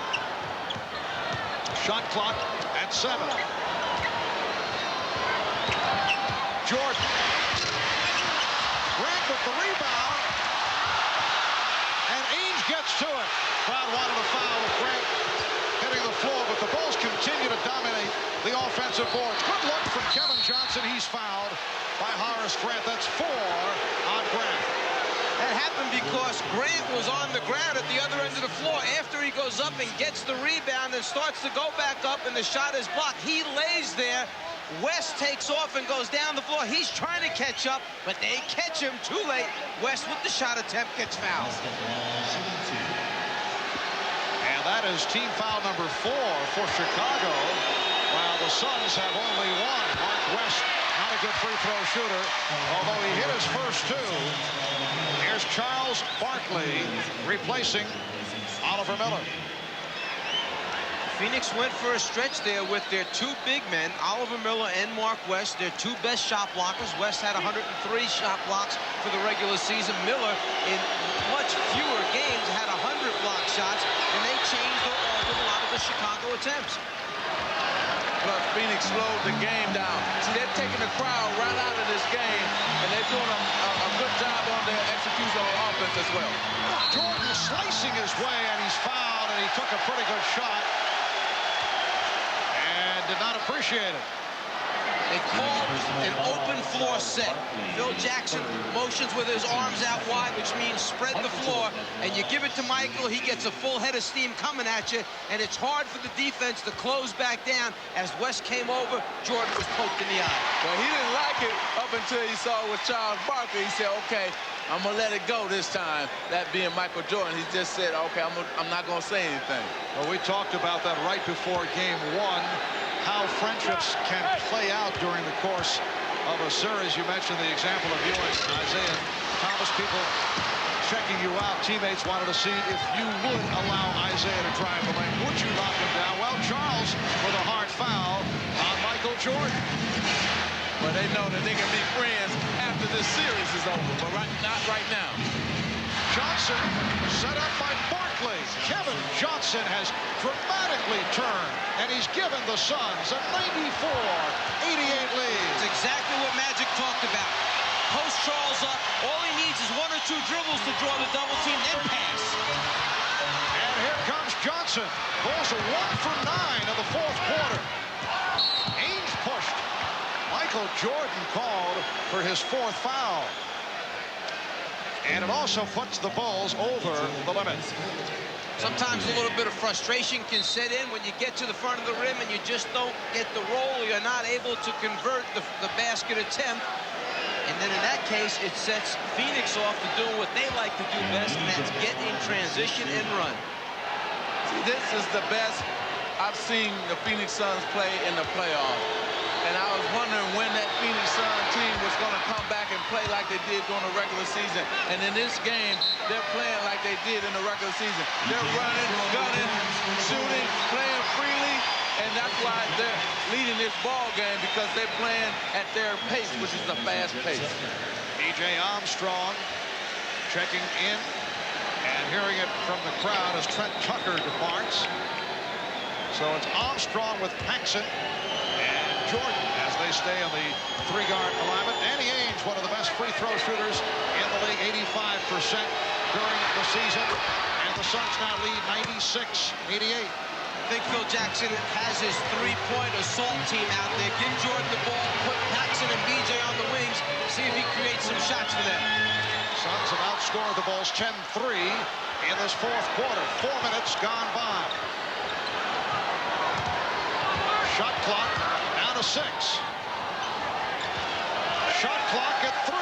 Shot clock at 7. Jordan. Grant with the rebound. And Ainge gets to it. Crowd wanted a foul with Grant hitting the floor, but the Bulls continue to dominate the offensive boards. Good look from Kevin Johnson. He's fouled by Horace Grant. That's 4 on Grant. That happened because Grant was on the ground at the other end of the floor. After he goes up and gets the rebound and starts to go back up and the shot is blocked, he lays there West takes off and goes down the floor. He's trying to catch up, but they catch him too late. West with the shot attempt gets fouled. And that is team foul number 4 for Chicago, while the Suns have only one. Mark West, not a good free throw shooter, although he hit his first 2. Here's Charles Barkley replacing Oliver Miller. Phoenix went for a stretch there with their 2 big men, Oliver Miller and Mark West, their 2 best shot blockers. West had 103 shot blocks for the regular season. Miller, in much fewer games, had 100 block shots, and they changed a lot of the Chicago attempts. Plus, Phoenix slowed the game down. See, they're taking the crowd right out of this game, and they're doing a good job on their execution on offense as well. Jordan slicing his way, and he's fouled, and he took a pretty good shot. Did not appreciate it. They called an open floor set. Phil Jackson motions with his arms out wide, which means spread the floor, and you give it to Michael. He gets a full head of steam coming at you, and it's hard for the defense to close back down. As West came over, Jordan was poked in the eye. Well, he didn't like it up until he saw it with Charles Barkley. He said, okay, I'm going to let it go this time. That being Michael Jordan, he just said, okay, I'm not going to say anything. Well, we talked about that right before game 1. How friendships can play out during the course of a series. You mentioned the example of you and Isaiah Thomas, people checking you out. Teammates wanted to see if you would allow Isaiah to drive the lane. Would you knock him down? Well, Charles with a hard foul on Michael Jordan. But they know that they can be friends after this series is over, but not right now. Johnson set up by Barkley. Kevin Johnson has dramatically turned, and he's given the Suns a 94-88 lead. It's exactly what Magic talked about. Post Charles up. All he needs is 1 or 2 dribbles to draw the double team, then pass. And here comes Johnson. Goes a 1 for 9 in the 4th quarter. Ainge pushed. Michael Jordan called for his 4th foul. And it also puts the Bulls over the limit. Sometimes a little bit of frustration can set in when you get to the front of the rim and you just don't get the roll. You're not able to convert the basket attempt. And then in that case, it sets Phoenix off to do what they like to do best, and that's get in transition and run. See, this is the best I've seen the Phoenix Suns play in the playoffs. And I was wondering when that Phoenix Suns team was going to come back and play like they did during the regular season. And in this game, they're playing like they did in the regular season. They're running, gunning, shooting, playing freely. And that's why they're leading this ball game, because they're playing at their pace, which is the fast pace. B.J. Armstrong checking in and hearing it from the crowd as Trent Tucker departs. So it's Armstrong with Paxson and Jordan as they stay on the 3-guard alignment. Danny Ainge, one of the best free throw shooters in the league, 85% during the season. And the Suns now lead 96-88. I think Phil Jackson has his 3-point assault team out there. Give Jordan the ball, put Paxson and B.J. on the wings, see if he creates some shots for them. Suns have outscored the Bulls 10-3 in this 4th quarter. 4 minutes gone by. Shot clock down to 6. Shot clock at 3.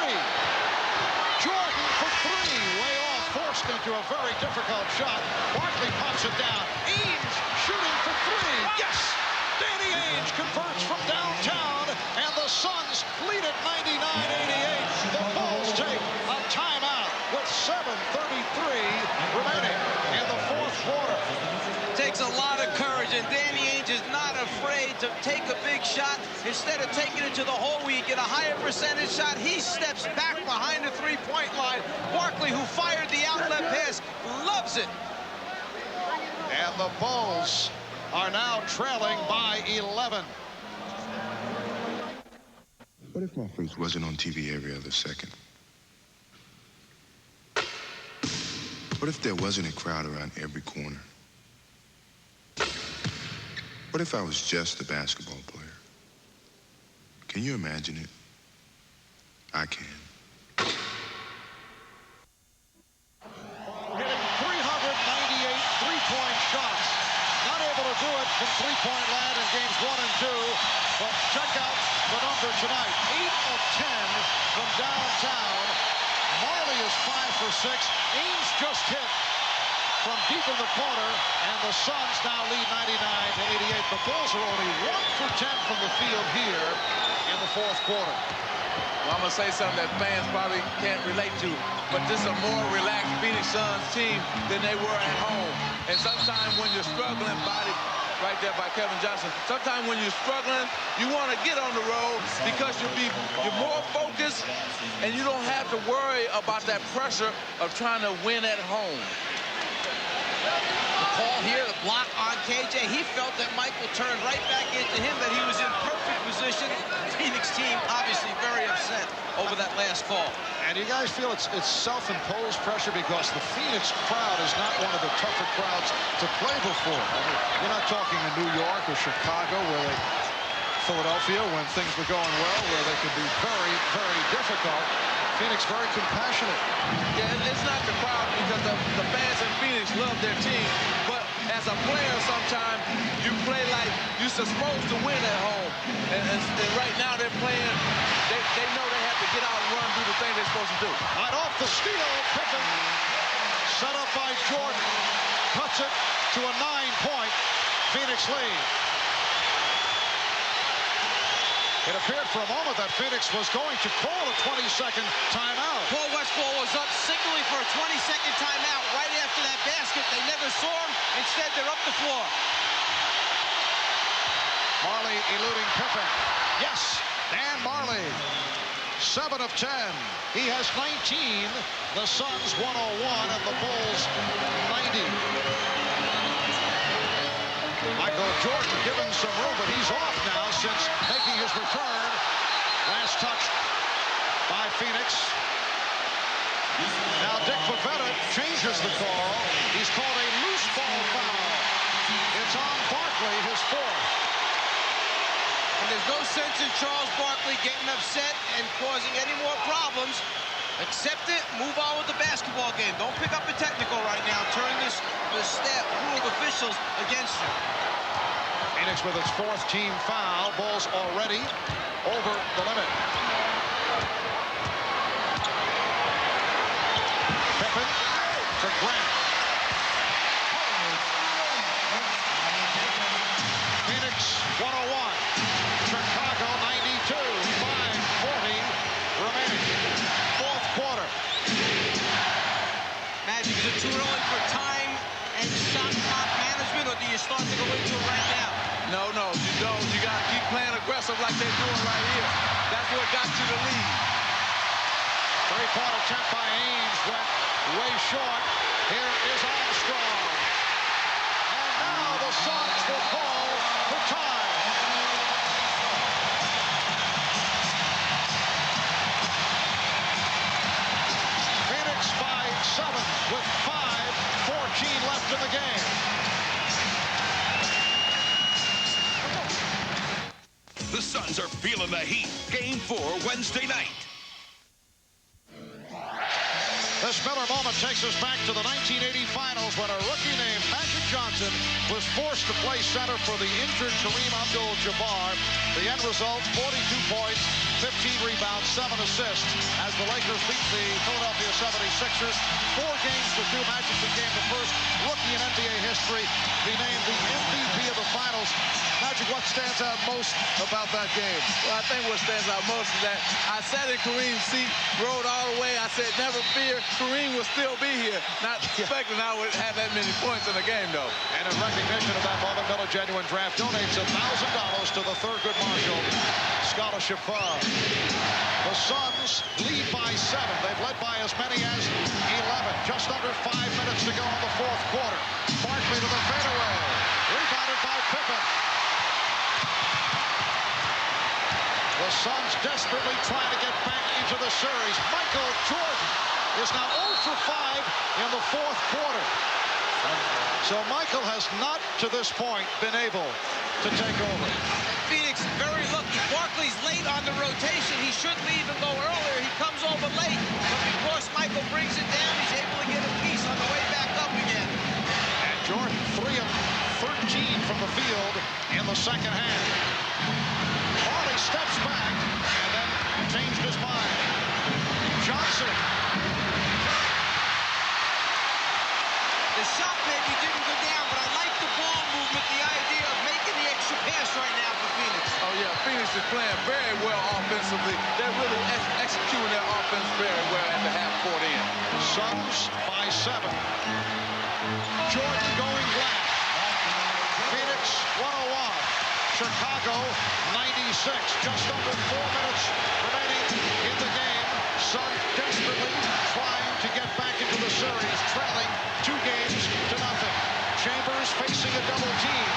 Jordan for 3. Way off, forced into a very difficult shot. Barkley pops it down. Ainge shooting for 3. Yes! Danny Ainge converts from downtown, and the Suns lead at 99-88. The Bulls take a timeout with 7:33 remaining in the 4th quarter. Takes a lot of courage, and Danny Ainge is not afraid to take a big shot. Instead of taking it to the hole where you get a higher percentage shot, he steps back behind the 3-point line. Barkley, who fired the outlet pass, loves it. And the Bulls are now trailing by 11. What if my face wasn't on TV every other second? What if there wasn't a crowd around every corner? What if I was just a basketball player? Can you imagine it? I can. Hitting 398 3-point shots. Not able to do it from 3-point land in games 1 and 2. But check out the number tonight. 8 of 10 from downtown. Marley is 5 for 6. Ames just hit from deep in the corner, and the Suns now lead 99-88. The Bulls are only 1 for 10 from the field here in the fourth quarter. Well, I'm going to say something that fans probably can't relate to, but this is a more relaxed Phoenix Suns team than they were at home. And sometimes when you're struggling, body right there by Kevin Johnson, sometimes when you're struggling, you want to get on the road because you're more focused and you don't have to worry about that pressure of trying to win at home. The call here, the block on KJ. He felt that Michael turned right back into him, that he was in perfect position. Phoenix team obviously very upset over that last call. And you guys feel it's self-imposed pressure because the Phoenix crowd is not one of the tougher crowds to play before. I mean, you're not talking in New York or Chicago Philadelphia when things were going well, where they could be very, very difficult. Phoenix very compassionate. Yeah, it's not the crowd because the fans in Phoenix love their team. But as a player, sometimes you play like you're supposed to win at home. And right now they're playing, they know they have to get out and run, do the thing they're supposed to do. Right off the steal, Pippen, set up by Jordan, cuts it to a 9-point Phoenix lead. It appeared for a moment that Phoenix was going to call a 20-second timeout. Paul Westphal was up signaling for a 20-second timeout right after that basket. They never saw him. Instead, they're up the floor. Marley eluding Pippen. Yes, Dan Marley. 7 of 10. He has 19. The Suns 101 and the Bulls 90. Michael Jordan given some room, but he's off now since making his return. Last touch by Phoenix. Now Dick Pavetta changes the call. He's called a loose ball foul. It's on Barkley, his 4th. And there's no sense in Charles Barkley getting upset and causing any more problems. Accept it, move on with the basketball game. Don't pick up a technical right now. Turn this crew of officials against you. Phoenix with its 4th team foul. Bulls already over the limit. Pippen for Grant. Phoenix 101. Chicago 92. 5:40 remaining. Fourth quarter. Magic, is it too early for time and shot clock management, or do you start to go into it right now? No, you don't. You got to keep playing aggressive like they're doing right here. That's what got you the lead. 3-point attempt by Ames went way short. Here is Armstrong. And now the Suns will call for time. Phoenix by 7 with 5:14 left in the game. The Suns are feeling the heat. Game 4 Wednesday night. This Miller moment takes us back to the 1980 finals when a rookie named Magic Johnson was forced to play center for the injured Kareem Abdul-Jabbar. The end result, 42 points, 15 rebounds, 7 assists as the Lakers beat the Philadelphia 76ers. 4 games to 2. Magic became the first rookie in NBA history to be named the MVP of the finals. Magic, what stands out most about that game? Well, I think what stands out most is that I sat in Kareem's seat, rode all the way. I said, never fear, Kareem will still be here. Not expecting I would have that many points in the game, though. And in recognition of that moment, Miller Genuine Draft donates $1,000 to the Thurgood Marshall Scholarship Fund. The Suns lead by 7. They've led by as many as 11. Just under 5 minutes to go in the fourth quarter. Barkley to the fadeaway. Rebounded by Pippen. The Suns desperately trying to get back into the series. Michael Jordan is now 0 for 5 in the fourth quarter. So Michael has not, to this point, been able to take over. Phoenix very lucky. Barkley's late on the rotation. He should leave and go earlier. He comes over late. But because Michael brings it down, he's able to get a piece on the way back up again. And Jordan 3 of 13 from the field in the second half. Marley steps back. The shot maybe didn't go down, but I like the ball movement, the idea of making the extra pass right now for Phoenix. Oh, yeah, Phoenix is playing very well offensively. They're really executing their offense very well at the half-court end. Suns by 7. Jordan going left. Phoenix 101. Chicago 96. Just under 4 minutes remaining in the game. Suns desperately trying to get back into the series, trailing 2 games to nothing. Chambers facing a double team.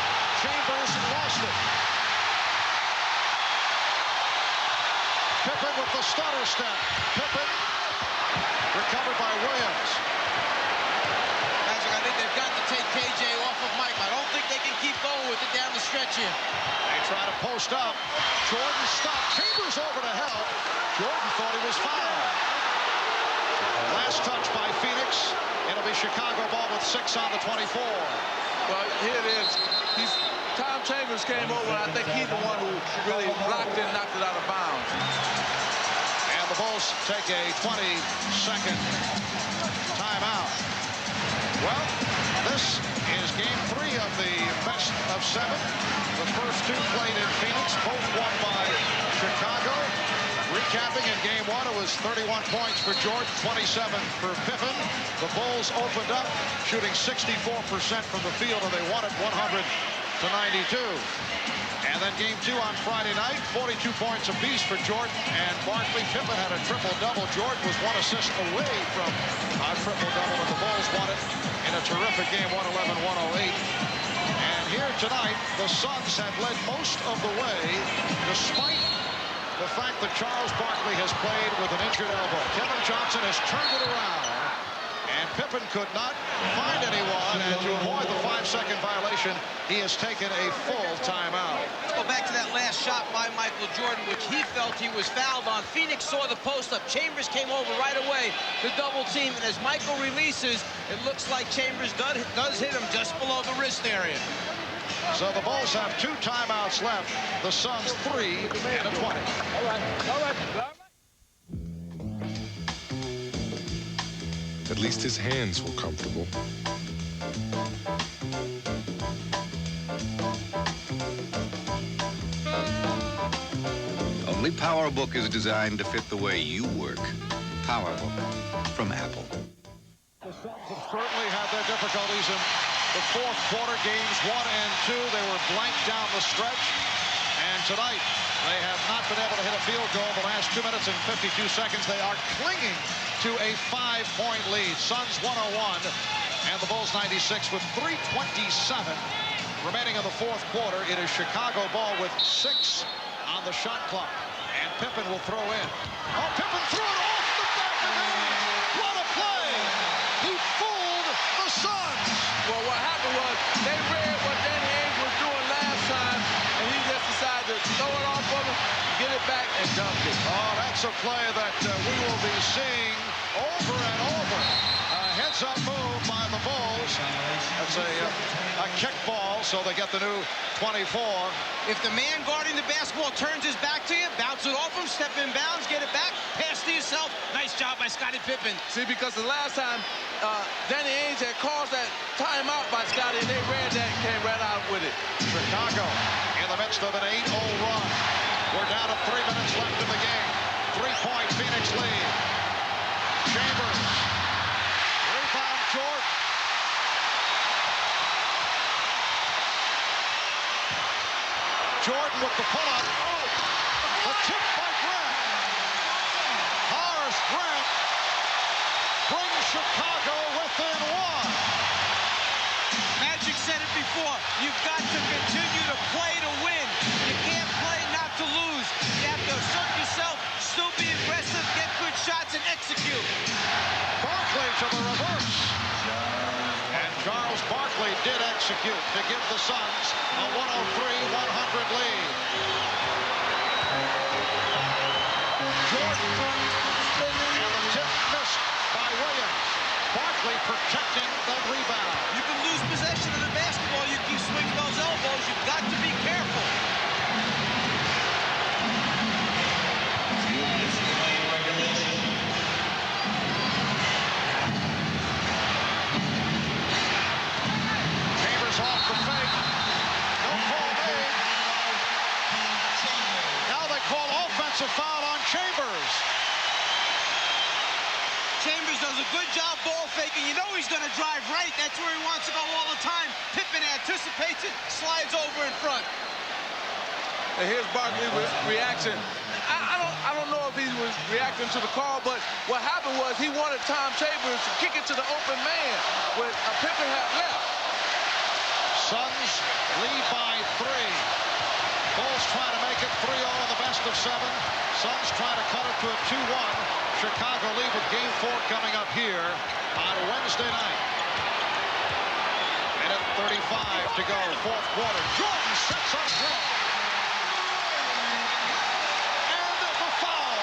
Chambers lost it. Pippen with the stutter step. Pippen recovered by Williams. Magic, I think they've got to take KJ off of Mike. I don't think they can keep going with it down the stretch here. They try to post up. Jordan stopped. Chambers over to help. Jordan thought he was fouled. Last touch by Phoenix. It'll be Chicago ball with 6 on the 24. Well, here it is. Tom Chambers came over, and I think he's the one who really blocked it and knocked it out of bounds. And the Bulls take a 20-second timeout. Well, this is game 3 of the best of 7. The first 2 played in Phoenix, both won by Chicago. Recapping in game 1, it was 31 points for Jordan, 27 for Pippen. The Bulls opened up, shooting 64% from the field, and they won it 100-92. And then game 2 on Friday night, 42 points apiece for Jordan and Barkley. Pippen had a triple-double. Jordan was 1 assist away from a triple-double, and the Bulls won it in a terrific game, 111-108. And here tonight, the Suns have led most of the way, despite the fact that Charles Barkley has played with an injured elbow. Kevin Johnson has turned it around, and Pippen could not find anyone, and to avoid the 5-second violation, he has taken a full timeout. Let's go back to that last shot by Michael Jordan, which he felt he was fouled on. Phoenix saw the post-up. Chambers came over right away to double team, and as Michael releases, it looks like Chambers does hit him just below the wrist area. So the Bulls have 2 timeouts left. The Suns 3 and a 20. All right. At least his hands were comfortable. Only PowerBook is designed to fit the way you work. PowerBook from Apple. The Suns have certainly had their difficulties in the fourth quarter, games 1 and 2. They were blank down the stretch. And tonight, they have not been able to hit a field goal the last 2 minutes and 52 seconds. They are clinging to a 5-point lead. Suns 101 and the Bulls 96 with 3:27 remaining in the fourth quarter. It is Chicago ball with 6 on the shot clock. And Pippen will throw in. Oh, Pippen threw it off the back of the net. What a play! He fooled the Suns. Well, what happened was they read what Danny Ainge was doing last time, and he just decided to throw it off of him, get it back, and dunk it. Oh, that's a play that we will be seeing over and over. A heads-up move by the Bulls. That's a kick ball, so they get the new 24. If the man guarding the basketball turns his back to you, bounce it off him, step in bounds, get it back, pass to yourself. Nice job by Scottie Pippen. See, because the last time Danny Ainge had caused that timeout by Scottie, and they read that and came right out with it. Chicago in the midst of an 8-0 run. We're down to 3 minutes left in the game. 3-point Phoenix lead. Chambers. Rebound Jordan. Jordan with the pull-up. The tip by Grant. Horace Grant brings Chicago within 1. Magic said it before. You've got to continue to play to win. You can't play not to lose. You have to assert yourself, still be aggressive, get good shots, and execute. Barkley to the reverse. And Charles Barkley did execute to give the Suns a 103-100 lead. Jordan and the tip missed by Williams. Barkley protecting that rebound. You can lose possession of the basketball. You keep swinging those elbows. You've got to be careful. Offensive foul on Chambers. Chambers does a good job ball faking. You know he's going to drive right. That's where he wants to go all the time. Pippen anticipates it, slides over in front. And here's Barkley's reaction. I don't know if he was reacting to the call, but what happened was he wanted Tom Chambers to kick it to the open man with a Pippen had left. Suns lead by 3. Bulls trying to make it 3-0 in the best of 7. Suns trying to cut it to a 2-1. Chicago lead with Game 4 coming up here on Wednesday night. Minute 35 to go, fourth quarter. Jordan sets up Grant. And the foul.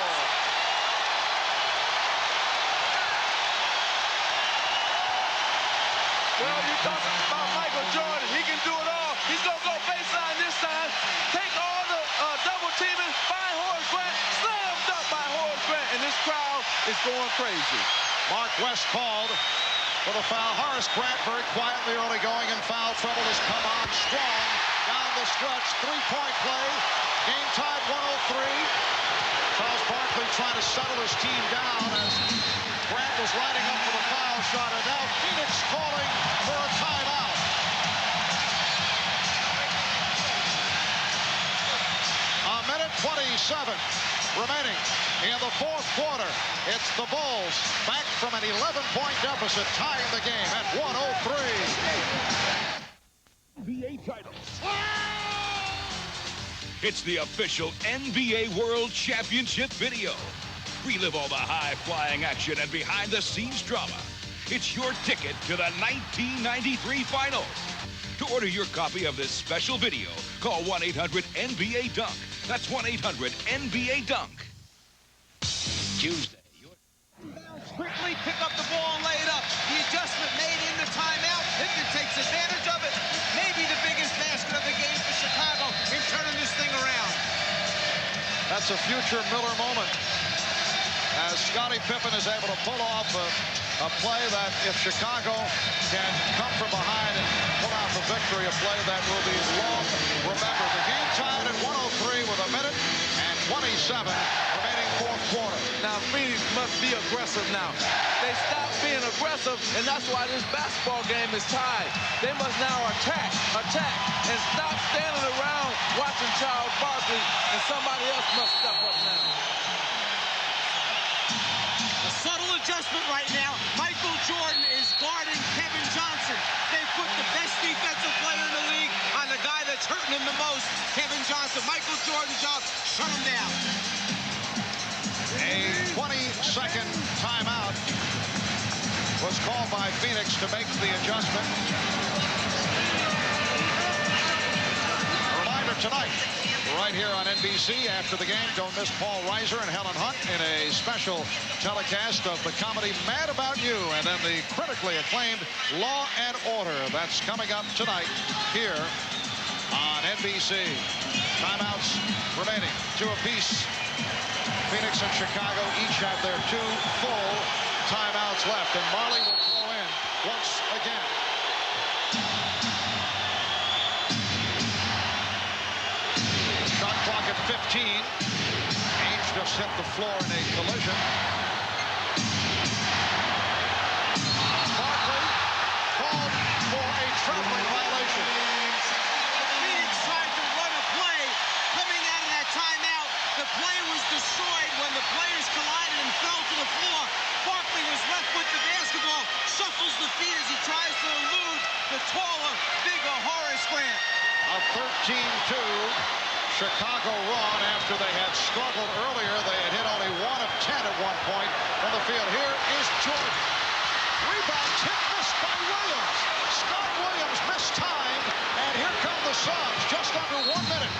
Well, you talk about Michael Jordan. He can do it all. He's going to go baseline this time. Take all the double teaming. Find Horace Grant. Slam dunk by Horace Grant. And this crowd is going crazy. Mark West called for the foul. Horace Grant very quietly early going in foul trouble has come on strong down the stretch. 3-point play. Game tied 103. Charles Barkley trying to settle his team down as Grant was lining up for the foul shot. And now Phoenix calling for a timeout. A minute 27 remaining in the fourth quarter. It's the Bulls back from an 11-point deficit, tying the game at 103. NBA titles. It's the official NBA World Championship video. Relive all the high-flying action and behind-the-scenes drama. It's your ticket to the 1993 Finals. To order your copy of this special video, call 1-800-NBA-DUNK. That's 1-800-NBA-DUNK. Tuesday. Quickly pick up the ball and lay it up. The adjustment made in the timeout. Pippen takes advantage of it. Maybe the biggest basket of the game for Chicago in turning this thing around. That's a future Miller moment as Scottie Pippen is able to pull off a play that if Chicago can come from behind and pull out the victory, a play that will be long remembered. The game tied at 103 with a minute and 27 remaining fourth quarter. Now Phoenix must be aggressive now. They stopped being aggressive, and that's why this basketball game is tied. They must now attack, and stop standing around watching Charles Barkley, and somebody else must step up now. A subtle adjustment right now. Michael Jordan is guarding Kevin Johnson. They put the best defensive player in the league on the guy that's hurting him the most, Kevin Johnson. Michael Jordan's job, shut him down. A 20-second timeout was called by Phoenix to make the adjustment. A reminder tonight, right here on NBC after the game, don't miss Paul Reiser and Helen Hunt in a special telecast of the comedy Mad About You, and then the critically acclaimed Law and Order. That's coming up tonight here on NBC. Timeouts remaining, 2 apiece. Phoenix and Chicago each have their 2 full timeouts left, and Marley will throw in once again. Shot clock at 15. Ainge just hit the floor in a collision. Barkley called for a traveling violation. Phoenix tried to run a play coming out of that timeout. The play was destroyed when the players collided and fell to the floor. Barkley was left with the basketball, shuffles the feet as he tries to elude the taller, bigger Horace Grant. A 13-2 Chicago run after they had struggled earlier. They had hit only 1 of 10 at one point from the field. Here is Jordan. Rebound tip missed by Williams. Scott Williams mistimed, and here come the Suns. Just under 1 minute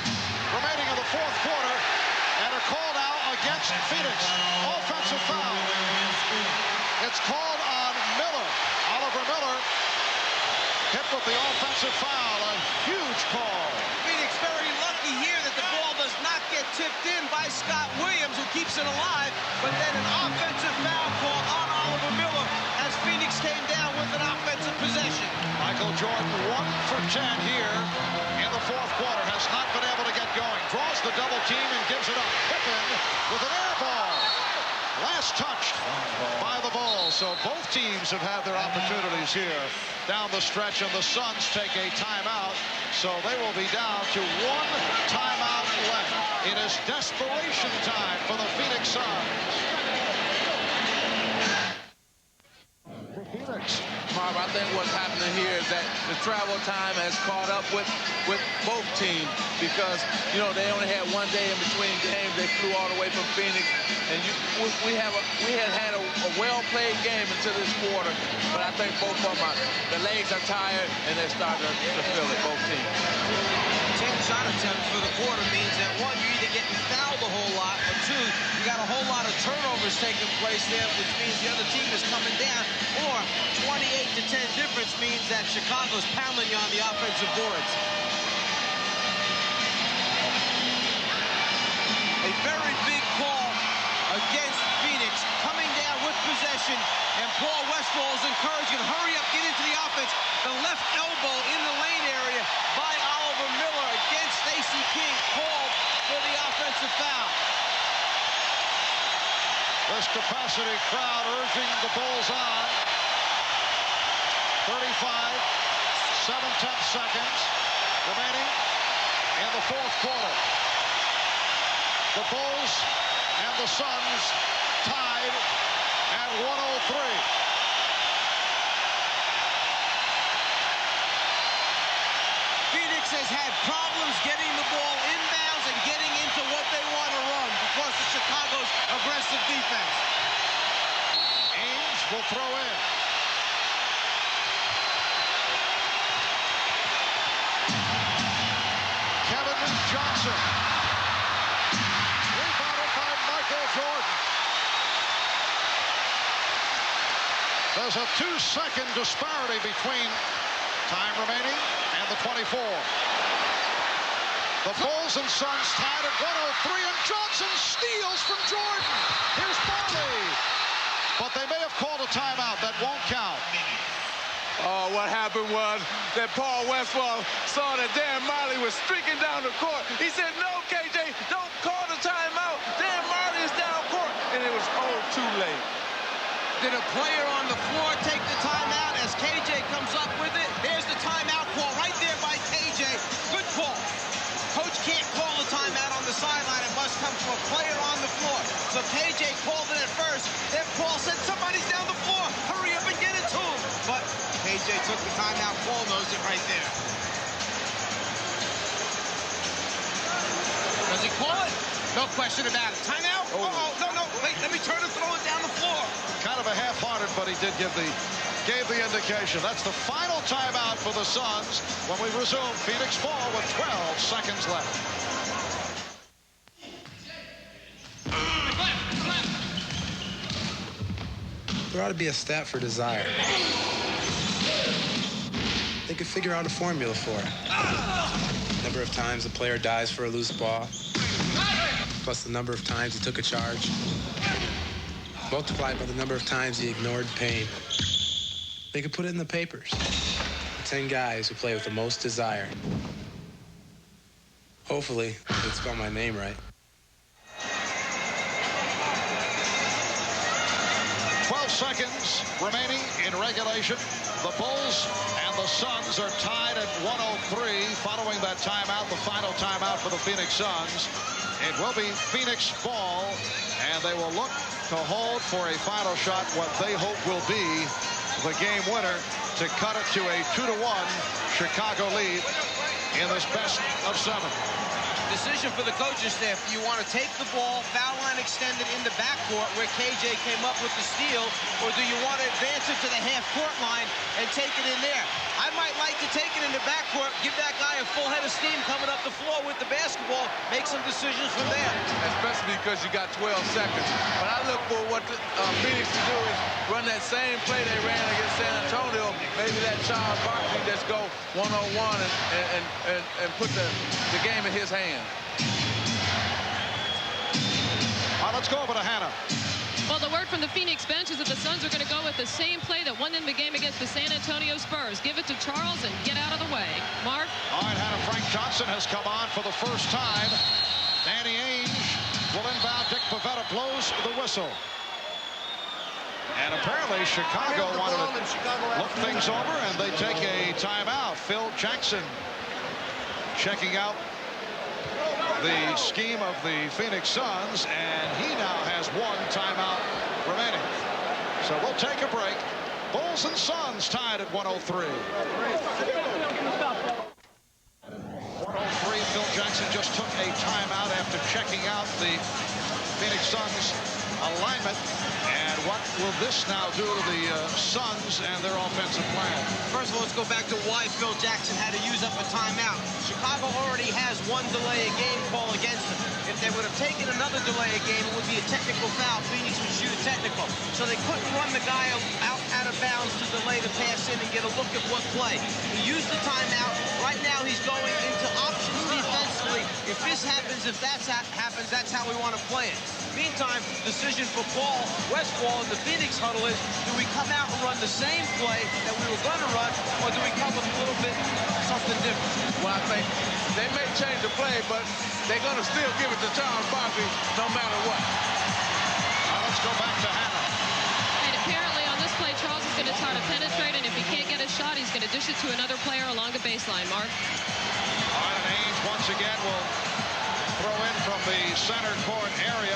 remaining in the fourth quarter, and are called out against Phoenix. Offensive foul. It's called on Miller. Oliver Miller hit with the offensive foul. A huge call. Phoenix very lucky here that the ball does not get tipped in by Scott Williams, who keeps it alive, but then an offensive foul call on Oliver Miller as Phoenix came down with an offensive possession. Michael Jordan 1 for 10 here in the fourth quarter. Has not been able to get going. Draws the double team and gives it up. Pippen with an air ball. Last touched by the Bulls. So both teams have had their opportunities here down the stretch, and the Suns take a timeout. So they will be down to 1 timeout left. It is desperation time for the Phoenix Suns. Marv, I think what's happening here is that the travel time has caught up with both teams, because, you know, they only had 1 day in between games. They flew all the way from Phoenix, and we had a well-played game until this quarter, but I think both of them the legs are tired, and they're starting to feel it, both teams. 10 shot attempts for the quarter means that, one, you're either getting fouled a whole lot, or two, you got a whole lot of turnovers taking place there, which means the other team is coming down, or 28-10 difference means that Chicago's pounding you on the offensive boards. A very big call against Phoenix, coming down with possession, and Paul Westphal is encouraging, hurry up, get into the offense. The left elbow in the lane area by Oliver Miller against Stacey King, called for the offensive foul. This capacity crowd urging the Bulls on. 35, 7/10 seconds remaining in the fourth quarter. The Bulls and the Suns tied at 103. Phoenix has had problems getting the ball inbounds and getting into what they want to run because of Chicago's aggressive defense. Ames will throw in. Kevin Johnson. Rebounded by Michael Jordan. There's a 2-second disparity between time remaining and the 24. The Bulls and Suns tied at 103, and Johnson steals from Jordan. Here's Marley. But they may have called a timeout. That won't count. Oh, what happened was that Paul Westphal saw that Dan Marley was streaking down the court. He said, no, KJ, don't call the timeout. Dan Marley is down court. And it was too late. Did a player on the floor take the timeout as KJ comes up with it? There's the timeout call right there by KJ. Good call. Coach can't call the timeout on the sideline. It must come from a player on the floor. So KJ called it at first. Then Paul said, somebody's down the floor. Hurry up and get it to him. But KJ took the timeout. Paul knows it right there. Does he call it? No question about it. Timeout? No. Wait, let me turn and throw it down the floor. Kind of a half-hearted, but he did gave the indication. That's the final timeout for the Suns when we resume Phoenix ball with 12 seconds left. There ought to be a stat for desire. They could figure out a formula for it. Number of times the player dies for a loose ball, plus the number of times he took a charge, multiplied by the number of times he ignored pain. They could put it in the papers. The 10 guys who play with the most desire. Hopefully, they'd spell my name right. 12 seconds remaining in regulation. The Bulls and the Suns are tied at 103 following that timeout, the final timeout for the Phoenix Suns. It will be Phoenix ball, and they will look to hold for a final shot, what they hope will be the game winner to cut it to a 2-1 Chicago lead in this best of 7. Decision for the coaching staff. Do you want to take the ball, foul line extended in the backcourt where KJ came up with the steal, or do you want to advance it to the half-court line and take it in there? I might like to take it in the backcourt, give that guy a full head of steam coming up the floor with the basketball, make some decisions from there. Especially because you got 12 seconds. But I look for what Phoenix to do is run that same play they ran against San Antonio. Maybe that Charles Barkley just go one-on-one and put the game in his hands. All right, let's go over to Hannah. Well, the word from the Phoenix bench is that the Suns are going to go with the same play that won them the game against the San Antonio Spurs. Give it to Charles, and Johnson has come on for the first time. Danny Ainge will inbound. Dick Pavetta blows the whistle. And apparently Chicago wanted to look things over, and they take a timeout. Phil Jackson checking out the scheme of the Phoenix Suns, and he now has one timeout remaining. So we'll take a break. Bulls and Suns tied at 103. 103. Phil Jackson just took a timeout after checking out the Phoenix Suns alignment. And what will this now do to the Suns and their offensive plan? First of all, let's go back to why Phil Jackson had to use up a timeout. Chicago already has one delay a game call against them. If they would have taken another delay a game, it would be a technical foul. Phoenix would shoot a technical. So they couldn't run the guy out of bounds to delay the pass in and get a look at what play. He used the timeout. Right now he's going into options defensively. If this happens, if that happens, that's how we want to play it. Meantime, decision for Paul Westphal in the Phoenix huddle is, do we come out and run the same play that we were going to run, or do we come with a little bit something different? Well, I think they may change the play, but they're going to still give it to Charles Barkley no matter what. Now let's go back to Hannah. And apparently on this play, Charles is going to try to penetrate, and if he can't get a shot, he's going to dish it to another player along the baseline. Marv. All right, and Ainge once again will throw in from the center court area.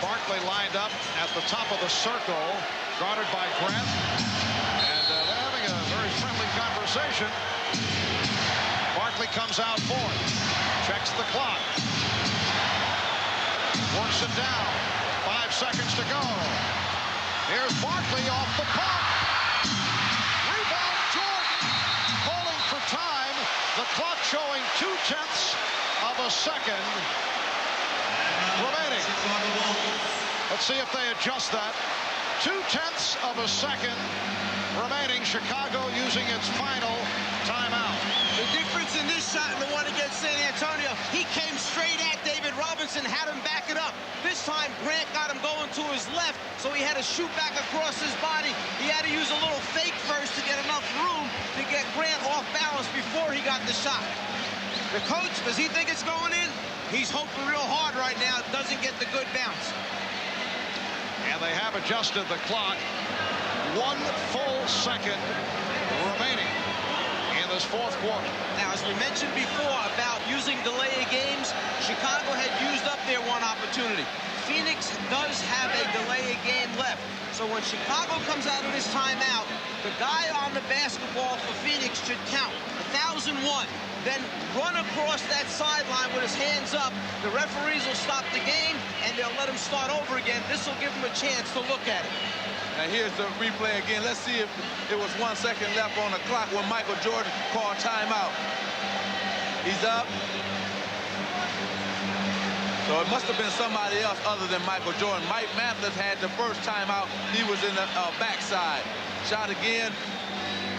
Barkley lined up at the top of the circle, guarded by Grant. And they're having a very friendly conversation. Barkley comes out for it. Checks the clock. Works it down. 5 seconds to go. Here's Barkley off the pump. Rebound Jordan. Calling for time. The clock showing 0.2 of a second remaining. Let's see if they adjust that. 0.2 of a second remaining. Chicago using its final timeout. The difference in this shot and the one against San Antonio, he came straight at David Robinson, had him back it up. This time, Grant got him going to his left, so he had to shoot back across his body. He had to use a little fake first to get enough room to get Grant off balance before he got the shot. The coach, does he think it's going in? He's hoping real hard right now. It doesn't get the good bounce. And they have adjusted the clock. 1 full second remaining in this fourth quarter. Now, as we mentioned before about using delay of games, Chicago had used up their one opportunity. Phoenix does have a delay of game left. So when Chicago comes out of this timeout, the guy on the basketball for Phoenix should count 1,001. Then run across that sideline with his hands up. The referees will stop the game, and they'll let him start over again. This will give him a chance to look at it. And here's the replay again. Let's see if it was 1 second left on the clock when Michael Jordan called timeout. He's up. So it must have been somebody else other than Michael Jordan. Mike Mathis had the first timeout. He was in the backside. Shot again.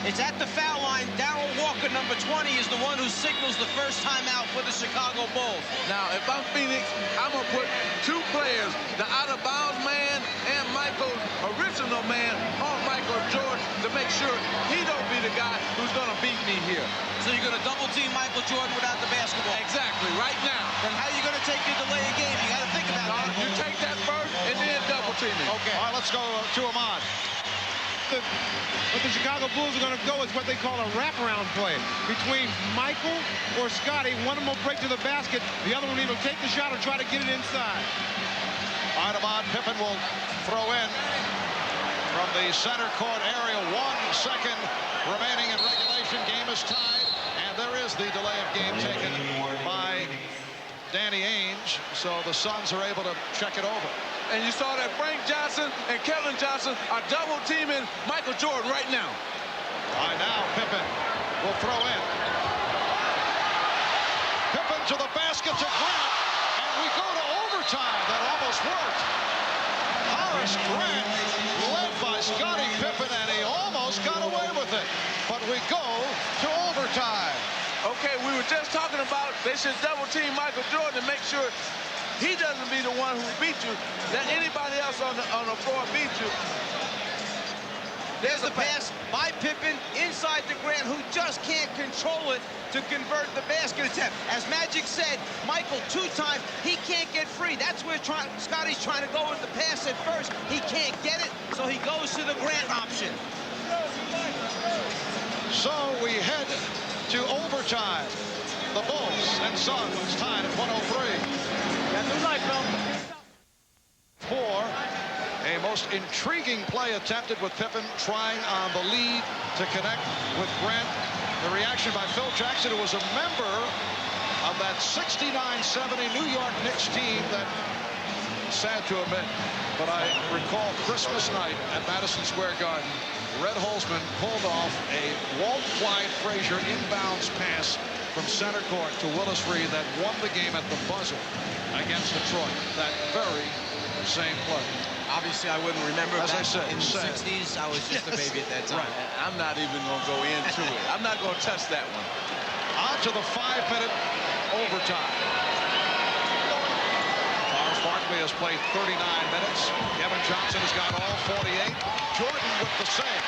It's at the foul line. Darrell Walker, number 20, is the one who signals the first timeout for the Chicago Bulls. Now, if I'm Phoenix, I'm going to put 2 players, the out-of-bounds man and Michael's original man, on Michael Jordan to make sure he don't be the guy who's going to beat me here. So you're going to double-team Michael Jordan without the basketball? Exactly, right now. Then how are you going to take your delay of game? You got to think about that. You take that first and then double-team him. Okay. All right, let's go to Ahmad. What the Chicago Bulls are going to go is what they call a wraparound play between Michael or Scotty. One of them will break to the basket. The other one will either take the shot or try to get it inside. All right, Ahmad, Pippen will throw in from the center court area. 1 second remaining in regulation. Game is tied, and there is the delay of game taken by Danny Ainge. So the Suns are able to check it over. And you saw that Frank Johnson and Kevin Johnson are double-teaming Michael Jordan right now. All right, now Pippen will throw in. Pippen to the basket to Grant, and we go to overtime. That almost worked. Horace Grant led by Scottie Pippen, and he almost got away with it. But we go to overtime. Okay, we were just talking about they should double-team Michael Jordan to make sure he doesn't be the one who beat you, that anybody else on the floor beat you. There's the pass by Pippen inside. inside to Grant, who just can't control it to convert the basket attempt. As Magic said, Michael, 2 times, he can't get free. That's where Scotty's trying to go with the pass at first. He can't get it, so he goes to the Grant option. So we head to overtime. The Bulls and Suns tied at 103. For a most intriguing play attempted with Pippen trying on the lead to connect with Grant. The reaction by Phil Jackson, who was a member of that 69-70 New York Knicks team that, sad to admit, but I recall Christmas night at Madison Square Garden, Red Holzman pulled off a Walt Clyde Frazier inbounds pass from center court to Willis Reed that won the game at the buzzer against Detroit. That very same play. Obviously, I wouldn't remember. As I said, in the 60s, I was just a baby at that time. Right. I'm not even going to go into it. I'm not going to touch that one. On to the 5-minute overtime. Charles Barkley has played 39 minutes. Kevin Johnson has got all 48. Jordan with the save.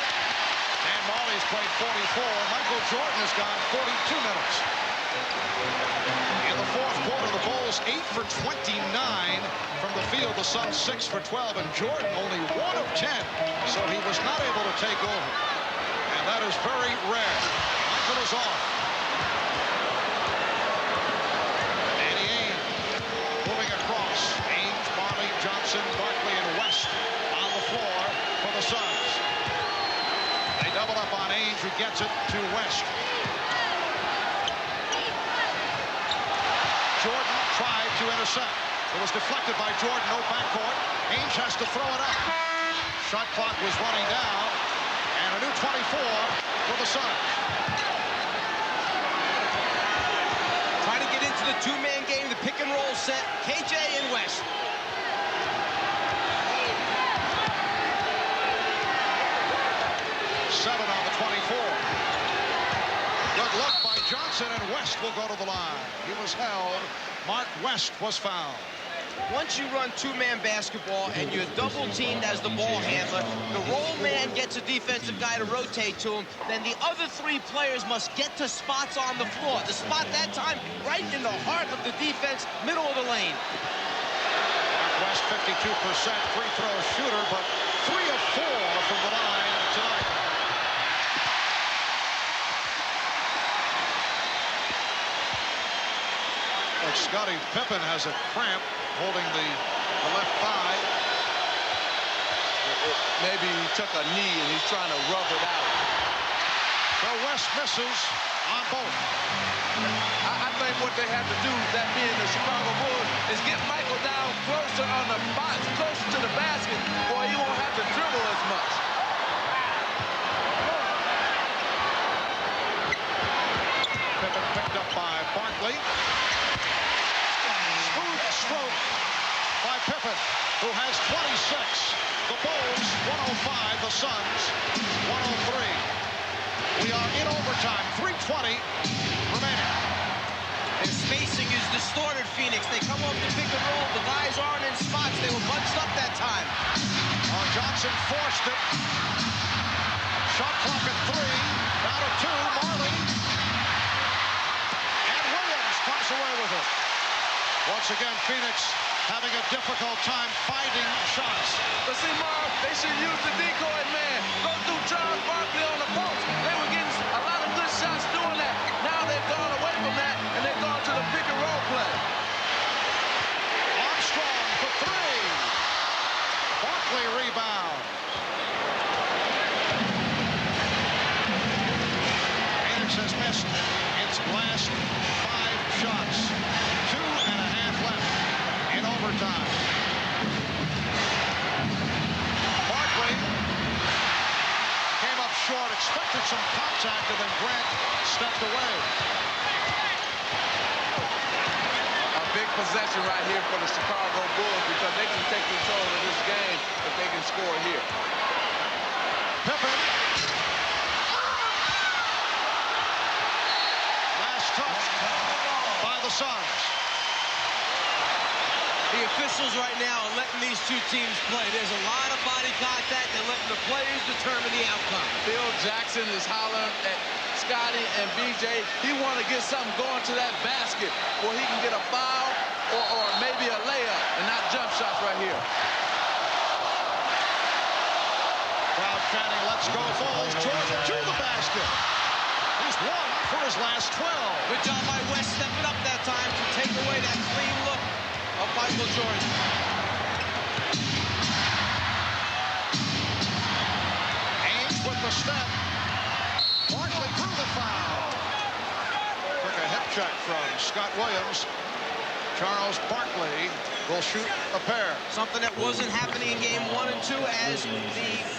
Dan Marley's played 44. Michael Jordan has gone 42 minutes. In the fourth quarter, the Bulls 8 for 29 from the field. The Suns 6 for 12, and Jordan only 1 of 10, so he was not able to take over. And that is very rare. Michael is off. Danny Ainge moving across. Ainge, Marley, Johnson, Barkley, and West on the floor for the Suns. They double up on Ainge, who gets it to West. Jordan tried to intercept. It was deflected by Jordan, no backcourt. Ainge has to throw it up. Shot clock was running down, and a new 24 for the Suns. Trying to get into the 2-man game, the pick and roll set, KJ and West. Seven on the 24. Good look by Johnson, and West will go to the line. He was held. Mark West was fouled. Once you run 2-man basketball and you're double teamed as the ball handler, the roll man gets a defensive guy to rotate to him, then the other 3 players must get to spots on the floor. The spot that time right in the heart of the defense, middle of the lane. Mark West, 52% free throw shooter, but 3 of 4 from the line tonight. Like Scottie Pippen has a cramp holding the left thigh. Maybe he took a knee and he's trying to rub it out. So West misses on both. I think what they have to do, that being the Chicago Bulls, is get Michael down closer on the box, closer to the basket, or he won't have to dribble as much. Pippen picked up by Barkley. Smooth stroke by Pippen, who has 26. The Bulls 105, the Suns 103. We are in overtime, 3:20 remaining. Their spacing is distorted, Phoenix. They come off the pick and roll. The guys aren't in spots. They were bunched up that time. Johnson forced it. Shot clock at 3. Down to 2. Marley. And Williams comes away with it. Once again, Phoenix having a difficult time finding shots. But see, Marv, they should use the decoy man. Go through Charles Barkley on the post. They were getting a lot of good shots doing that. Now they've gone away from that, and they've gone to the pick and roll play. Armstrong for 3. Barkley rebound. Phoenix has missed its last 5 shots. 2.5 left in overtime. Barkley came up short, expected some contact, and then Grant stepped away. A big possession right here for the Chicago Bulls because they can take control of this game if they can score here. Pippen. Last touch by the Suns. The officials right now are letting these two teams play. There's a lot of body contact. They're letting the players determine the outcome. Phil Jackson is hollering at Scotty and BJ. He wants to get something going to that basket where he can get a foul or maybe a layup and not jump shots right here. Crowd chanting, let's go, Falls. Jordan to the basket. He's won for his last 12. Good job by West stepping up that time to take away that clean look of Michael Jordan. Ames with the step. Barkley through the foul. Took a hip check from Scott Williams. Charles Barkley will shoot a pair. Something that wasn't happening in game 1 and 2 as the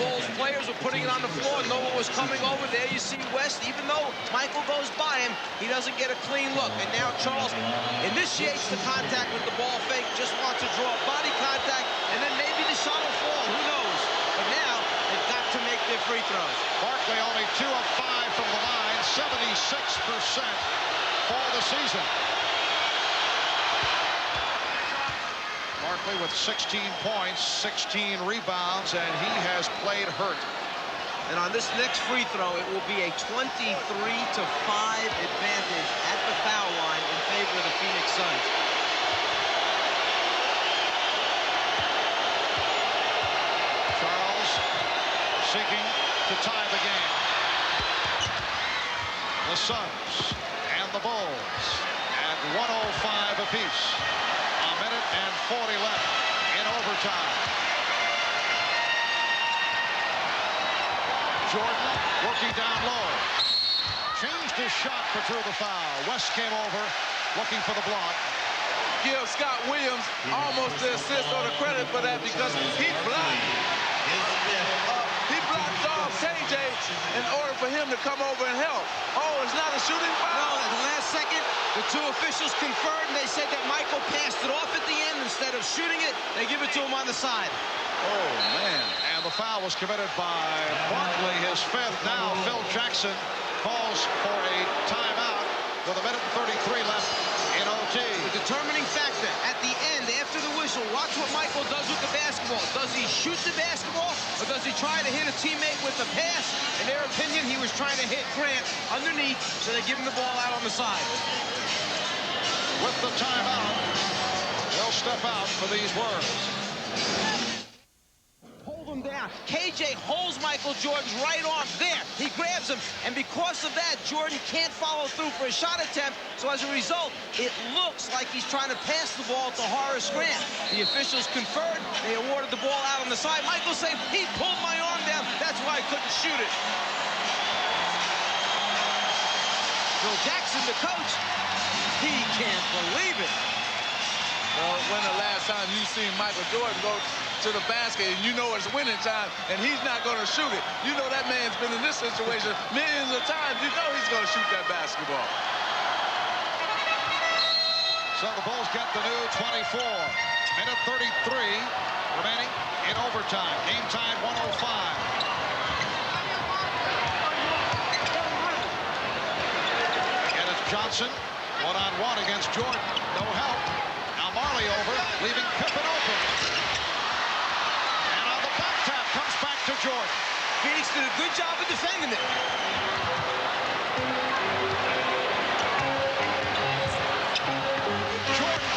Bulls players were putting it on the floor. No one was coming over there. You see West, even though Michael goes by him, he doesn't get a clean look. And now Charles initiates the contact with the ball fake, just wants to draw body contact, and then maybe the shot will fall. Who knows? But now they've got to make their free throws. Barkley only 2 of 5 from the line, 76% for the season. Barkley with 16 points, 16 rebounds, and he has played hurt. And on this next free throw, it will be a 23-5 advantage at the foul line in favor of the Phoenix Suns. Charles seeking to tie the game. The Suns and the Bulls at 105 apiece. A minute and 40 left in overtime. Jordan working down low. Changed his shot but drew the foul. West came over looking for the block. Give Scott Williams almost the assist or the credit for that because he blocked off KJ in order for him to come over and help. Oh, it's not a shooting foul? No, at the last second, the two officials conferred, and they said that Michael passed it off at the end. Instead of shooting it, they give it to him on the side. Oh, man. And the foul was committed by Barkley, his fifth. Now Phil Jackson calls for a timeout with a minute and 33 left in OT. The determining factor at the end, after the whistle, watch what Michael does with the basketball. Does he shoot the basketball, or does he try to hit a teammate with the pass? In their opinion, he was trying to hit Grant underneath, so they give him the ball out on the side. With the timeout, they'll step out for these words. Hold him down. KJ holds Michael Jordan's right arm there. He grabs him, and because of that, Jordan can't follow through for a shot attempt. So as a result, it looks like he's trying to pass the ball to Horace Grant. The officials conferred. They awarded the ball out on the side. Michael saying, he pulled my arm down. That's why I couldn't shoot it. Phil Jackson, the coach, he can't believe it. Well, when the last time you seen Michael Jordan go to the basket and you know it's winning time and he's not going to shoot it? You know that man's been in this situation millions of times. You know he's going to shoot that basketball. So the Bulls get the new 24. Minute 33 remaining in overtime. Game time 105. And it's Johnson one-on-one against Jordan. No help. Now Marley over, leaving Pippen open. And on the back tap comes back to Jordan. Phoenix did a good job of defending it. Jordan.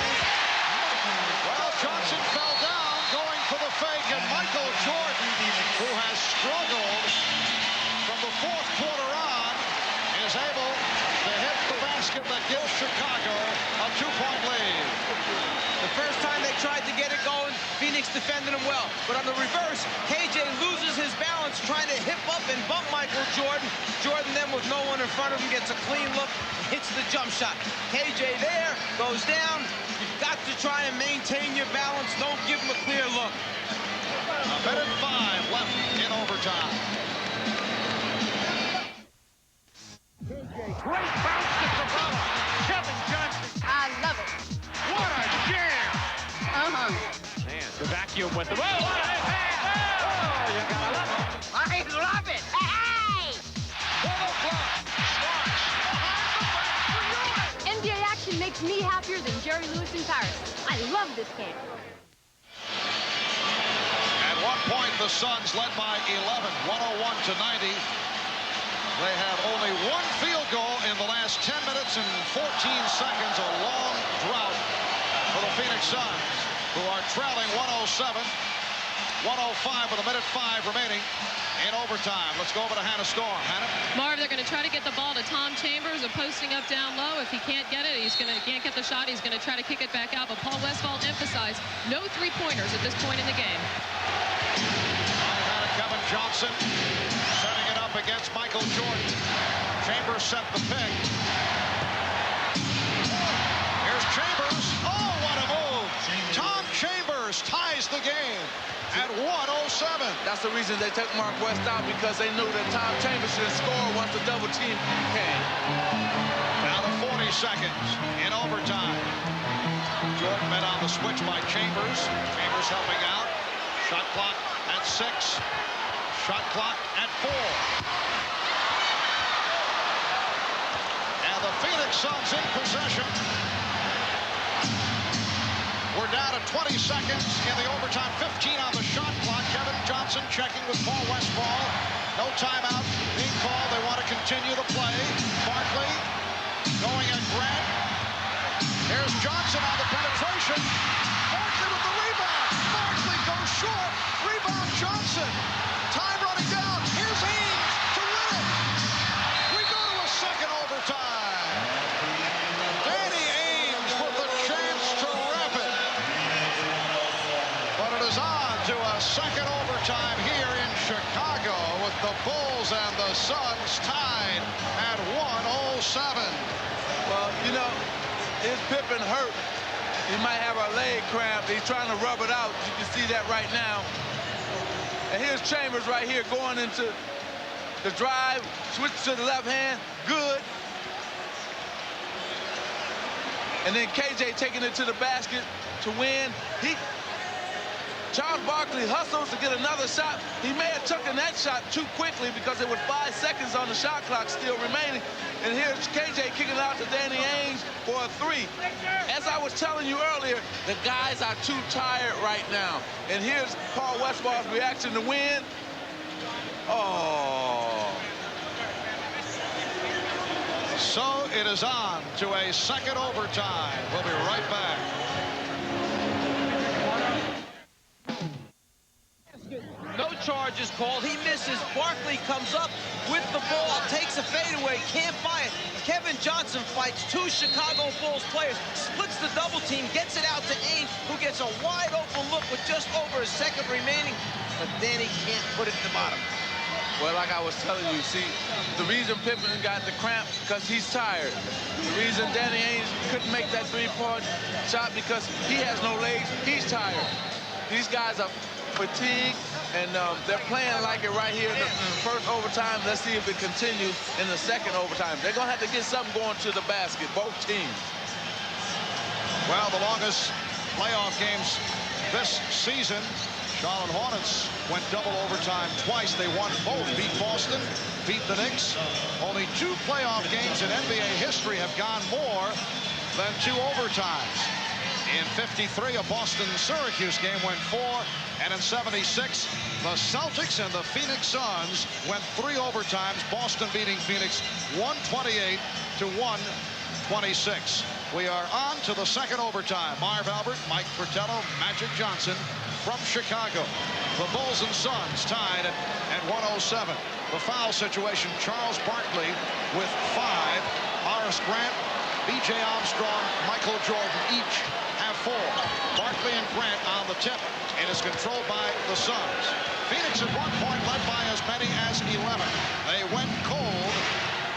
Well, Johnson fell down going for the fake, and Michael Jordan, who has struggled from the fourth quarter on, is able to hit the basket that gives Chicago a 2-point lead. The first time they tried to get it going, Phoenix defended him well. But on the reverse, KJ loses his balance trying to hip up and bump Michael Jordan. Jordan then, with no one in front of him, gets a clean look, hits the jump shot. KJ there, goes down. You've got to try and maintain your balance. Don't give him a clear look. A minute 5 left in overtime. Great bounce to Fratello. Kevin Johnson. I love it. What a jam. Man, the vacuum with the... Oh, what a pass. Oh, you gotta love it. I love it. Hey! NBA action makes makes me happier than Jerry Lewis in Paris. I love this game. At one point, the Suns led by 11, 101-90. They have only one field goal in the last 10 minutes and 14 seconds, a long drought for the Phoenix Suns, who are trailing 107, 105 with a minute 5 remaining in overtime. Let's go over to Hannah Storm. Hannah? Marv, they're going to try to get the ball to Tom Chambers, a posting up down low. If he can't get it, can't get the shot, he's going to try to kick it back out. But Paul Westphal emphasized no three-pointers at this point in the game. Kevin Johnson setting it up against Michael Jordan. Chambers set the pick. Here's Chambers. Oh, what a move. Tom Chambers ties the game at 107. That's the reason they took Mark West out, because they knew that Tom Chambers should score once the double team came. Now to 40 seconds in overtime. Jordan met on the switch by Chambers. Chambers helping out. Shot clock at 6. Shot clock at 4. And the Phoenix Suns in possession. We're down to 20 seconds in the overtime. 15 on the shot clock. Kevin Johnson checking with Paul Westphal. No timeout being called. They want to continue the play. Barkley going at Grant. Here's Johnson on the penetration. Barkley with the rebound. Barkley goes short. Rebound Johnson. Time running down. Here's Ames to win it. We go to a second overtime. Danny Ames with a chance to wrap it. But it is on to a second overtime here in Chicago with the Bulls and the Suns tied at 107. Well, you know, is Pippen hurt? He might have a leg cramp. He's trying to rub it out. You can see that right now. And here's Chambers right here going into the drive. Switch to the left hand. Good. And then KJ taking it to the basket to win. Charles Barkley hustles to get another shot. He may have taken that shot too quickly because there were 5 seconds on the shot clock still remaining. And here's KJ kicking out to Danny Ainge for a 3. As I was telling you earlier, the guys are too tired right now. And here's Paul Westphal's reaction to win. Oh. So it is on to a second overtime. We'll be right back. No charges called. He misses. Barkley comes up with the ball, takes a fadeaway, can't find it. Kevin Johnson fights 2 Chicago Bulls players, splits the double team, gets it out to Ainge, who gets a wide open look with just over a second remaining, but then he can't put it in the bottom. Well, like I was telling you, see, the reason Pippen got the cramp because he's tired. The reason Danny Ainge couldn't make that 3-point shot because he has no legs, he's tired. These guys are fatigued, and they're playing like it right here in the first overtime. Let's see if it continues in the second overtime. They're going to have to get something going to the basket, both teams. Well, the longest playoff games this season, Charlotte Hornets went double overtime twice. They won both, beat Boston, beat the Knicks. Only 2 playoff games in NBA history have gone more than 2 overtimes. In 53, a Boston-Syracuse game went 4, and in 76, the Celtics and the Phoenix Suns went 3 overtimes, Boston beating Phoenix 128 to 126. We are on to the second overtime. Marv Albert, Mike Fratello, Magic Johnson from Chicago. The Bulls and Suns tied at 107. The foul situation, Charles Barkley with 5. Horace Grant, B.J. Armstrong, Michael Jordan each have 4. Barkley and Grant on the tip. It is controlled by the Suns. Phoenix at one point led by as many as 11. They went cold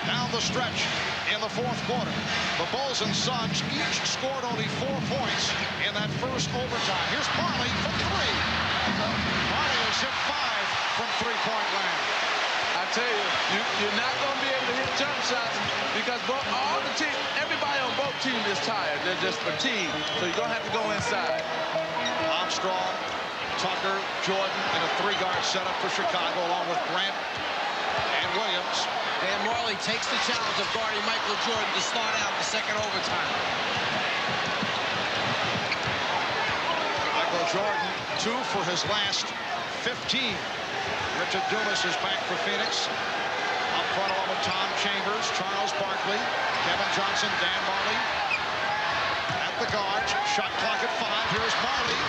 down the stretch in the fourth quarter. The Bulls and Suns each scored only 4 points in that first overtime. Here's Parley from 3. Parley has hit 5 from 3-point land. I tell you, you're not going to be able to hit jump shots because everybody on both teams is tired. They're just fatigued. So you're going to have to go inside. Armstrong, Tucker, Jordan in a 3-guard setup for Chicago along with Grant and Williams. Dan Marley Barkley takes the challenge of guarding Michael Jordan to start out the second overtime. Michael Jordan, 2 for his last 15. Richard Dumas is back for Phoenix. Up front along with Tom Chambers, Charles Barkley, Kevin Johnson, Dan Marley. At the guards, shot clock at 5. Here's Marley.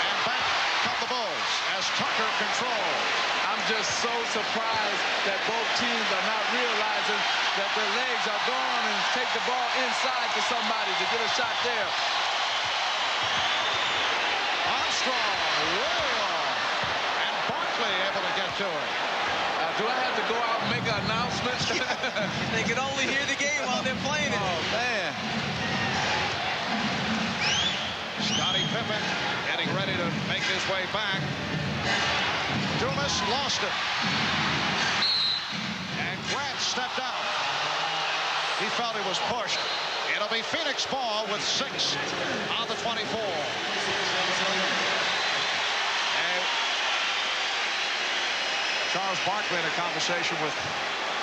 And back come the Bulls as Tucker controls. I'm just so surprised that both teams are not realizing that their legs are gone and take the ball inside to somebody to get a shot there. Armstrong, and Barkley able to get to it. Do I have to go out and make an announcement? They can only hear the game while they're playing it. Oh, man. Scottie Pippen getting ready to make his way back. Dumas lost it. And Grant stepped out. He felt he was pushed. It'll be Phoenix ball with 6 on the 24. And Charles Barkley in a conversation with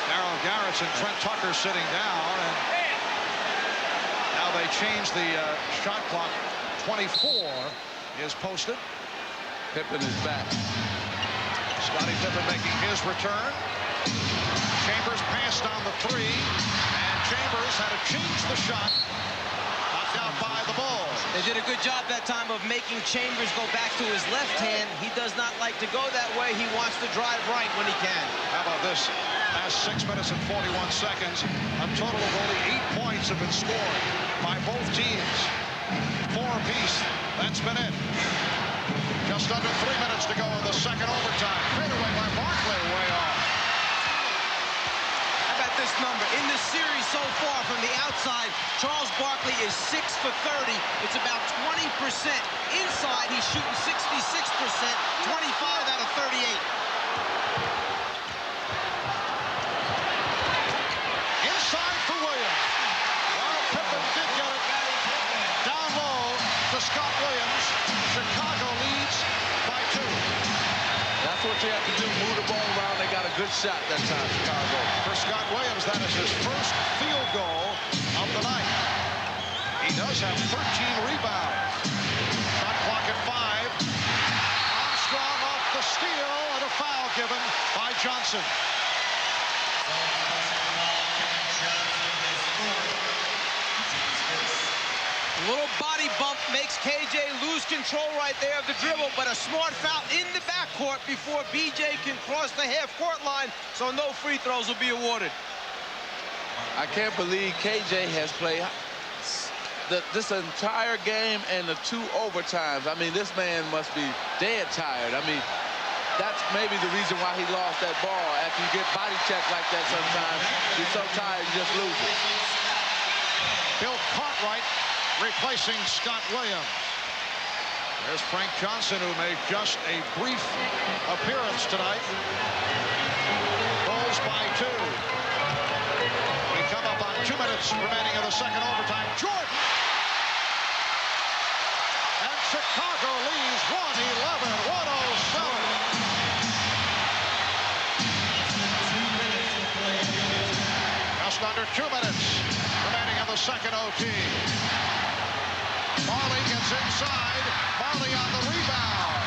Darryl Garretts and Trent Tucker sitting down. And now they changed the shot clock. 24 is posted. Pippen is back. Scottie Pippen making his return. Chambers passed on the 3, and Chambers had to change the shot. Knocked out by the Bulls. They did a good job that time of making Chambers go back to his left hand. He does not like to go that way. He wants to drive right when he can. How about this? Last 6 minutes and 41 seconds. A total of only 8 points have been scored by both teams. 4 apiece. That's been it. Just under 3 minutes to go in the second overtime. Fadeaway by Barkley, way off. How about this number? In this series so far from the outside, Charles Barkley is 6 for 30. It's about 20%. Inside, he's shooting 66%, 25 out of 38. Inside for Williams. Well, Pippen did get it. Down low to Scott Williams. Chicago leads by 2. That's what you have to do, move the ball around. They got a good shot that time, Chicago. For Scott Williams, that is his first field goal of the night. He does have 13 rebounds. Shot clock at 5. Armstrong off the steal and a foul given by Johnson. A little body bump makes KJ lose control right there of the dribble, but a smart foul in the backcourt before BJ can cross the half-court line, so no free throws will be awarded. I can't believe KJ has played this entire game and the 2 overtimes. I mean, this man must be dead tired. I mean, that's maybe the reason why he lost that ball. After you get body checked like that sometimes, you're so tired you just lose it. Bill Cartwright replacing Scott Williams. There's Frank Johnson, who made just a brief appearance tonight. Bulls by 2. We come up on 2 minutes remaining of the second overtime. Jordan! And Chicago leads 111-107. Just under 2 minutes remaining of the second OT. Marley gets inside. Marley on the rebound.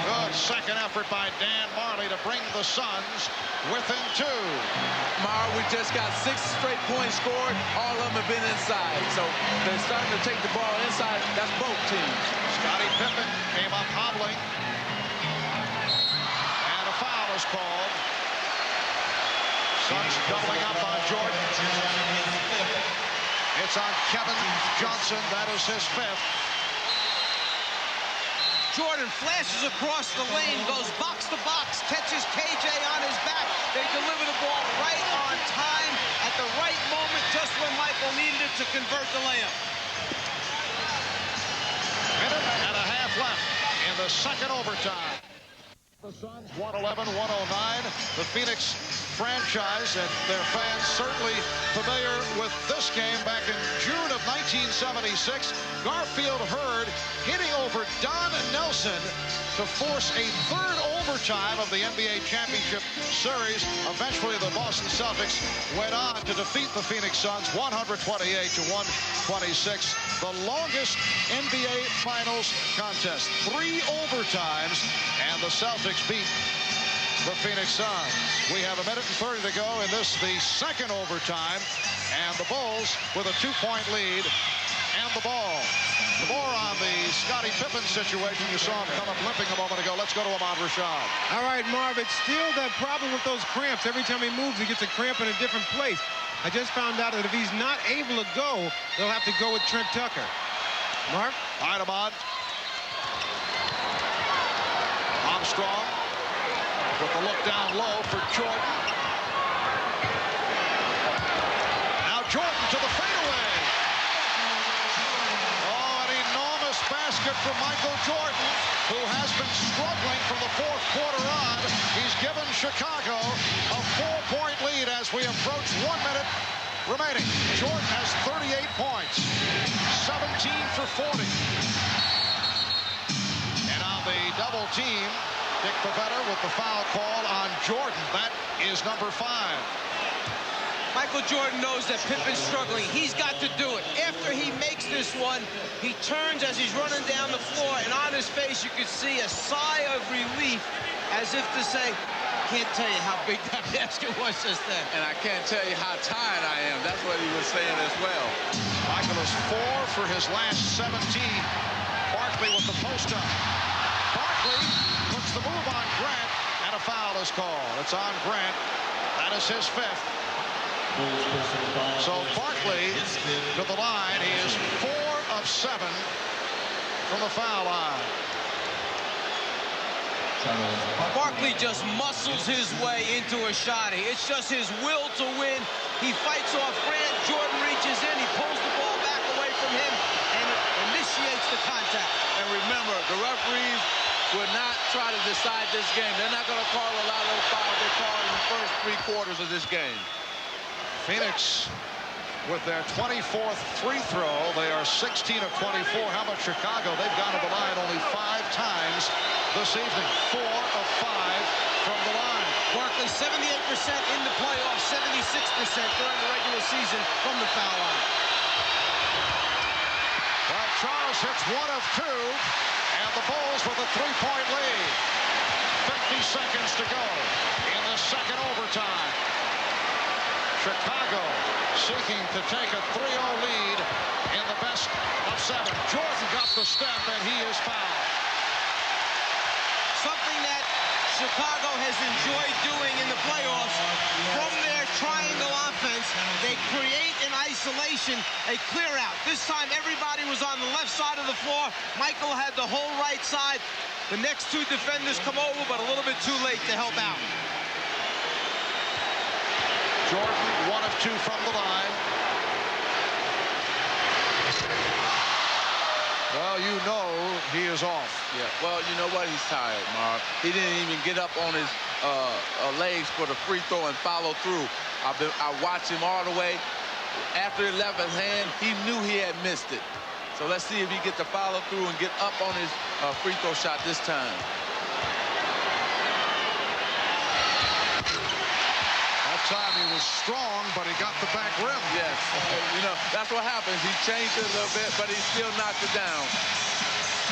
Good second effort by Dan Marley to bring the Suns within 2. Marv, we just got 6 straight points scored. All of them have been inside. So they're starting to take the ball inside. That's both teams. Scottie Pippen came up hobbling. And a foul is called. Suns doubling up on Jordan. It's on Kevin Johnson. That is his 5th. Jordan flashes across the lane, goes box to box, catches KJ on his back. They deliver the ball right on time at the right moment, just when Michael needed it to convert the layup. Minute and a half left in the second overtime. The Suns 111-109. The Phoenix franchise and their fans certainly familiar with this game back in June of 1976. Garfield Hurd hitting over Don Nelson to force a third overtime of the NBA Championship Series. Eventually, the Boston Celtics went on to defeat the Phoenix Suns 128-126. The longest NBA Finals contest. 3 overtimes, and the Celtics beat the Phoenix Suns. We have 1:30 to go in this, the second overtime, and the Bulls with a 2-point lead and the ball. More on the Scottie Pippen situation. You saw him come up limping a moment ago. Let's go to Ahmad Rashad. All right, Marv, it's still that problem with those cramps. Every time he moves, he gets a cramp in a different place. I just found out that if he's not able to go, they'll have to go with Trent Tucker. Marv? All right, Ahmad. Armstrong with the look down low for Jordan. Now Jordan to the fadeaway. Oh, an enormous basket from Michael Jordan, who has been struggling from the fourth quarter on. He's given Chicago a 4-point lead as we approach 1 minute remaining. Jordan has 38 points, 17 for 40. And on the double team, Dick Pavetta with the foul call on Jordan. That is number 5. Michael Jordan knows that Pippen's struggling. He's got to do it. After he makes this one, he turns as he's running down the floor, and on his face you could see a sigh of relief, as if to say, can't tell you how big that basket was just then. And I can't tell you how tired I am. That's what he was saying as well. Michael is 4 for his last 17. Barkley with the post up. Barkley puts the move on Grant, and a foul is called. It's on Grant. That is his 5th. So Barkley to the line. He is 4 of 7 from the foul line. Barkley just muscles his way into a shot. It's just his will to win. He fights off Grant. Jordan reaches in. He pulls the ball back away from him and initiates the contact. And remember, the referees will not try to decide this game. They're not going to call a lot of those fouls they call in the first 3 quarters of this game. Phoenix with their 24th free throw. They are 16 of 24. How about Chicago? They've gone to the line only 5 times this evening. 4 of 5 from the line. Barkley 78% in the playoffs, 76% during the regular season from the foul line. Well, Charles hits 1 of 2, and the Bulls with a 3-point lead. 50 seconds to go in the second overtime. Chicago seeking to take a 3-0 lead in the best of 7. Jordan got the step, and he is fouled. Something that Chicago has enjoyed doing in the playoffs. From their triangle offense, they create an isolation, a clear out. This time, everybody was on the left side of the floor. Michael had the whole right side. The next 2 defenders come over, but a little bit too late to help out. Jordan, 1 of 2 from the line. Well, you know he is off. Yeah, well, you know what? He's tired, Marv. He didn't even get up on his legs for the free throw and follow through. I watched him all the way. After the 11th hand, he knew he had missed it. So let's see if he gets to follow through and get up on his free throw shot this time. Time he was strong, but he got the back rim. Yes, you know, that's what happens. He changed it a little bit, but he still knocked it down.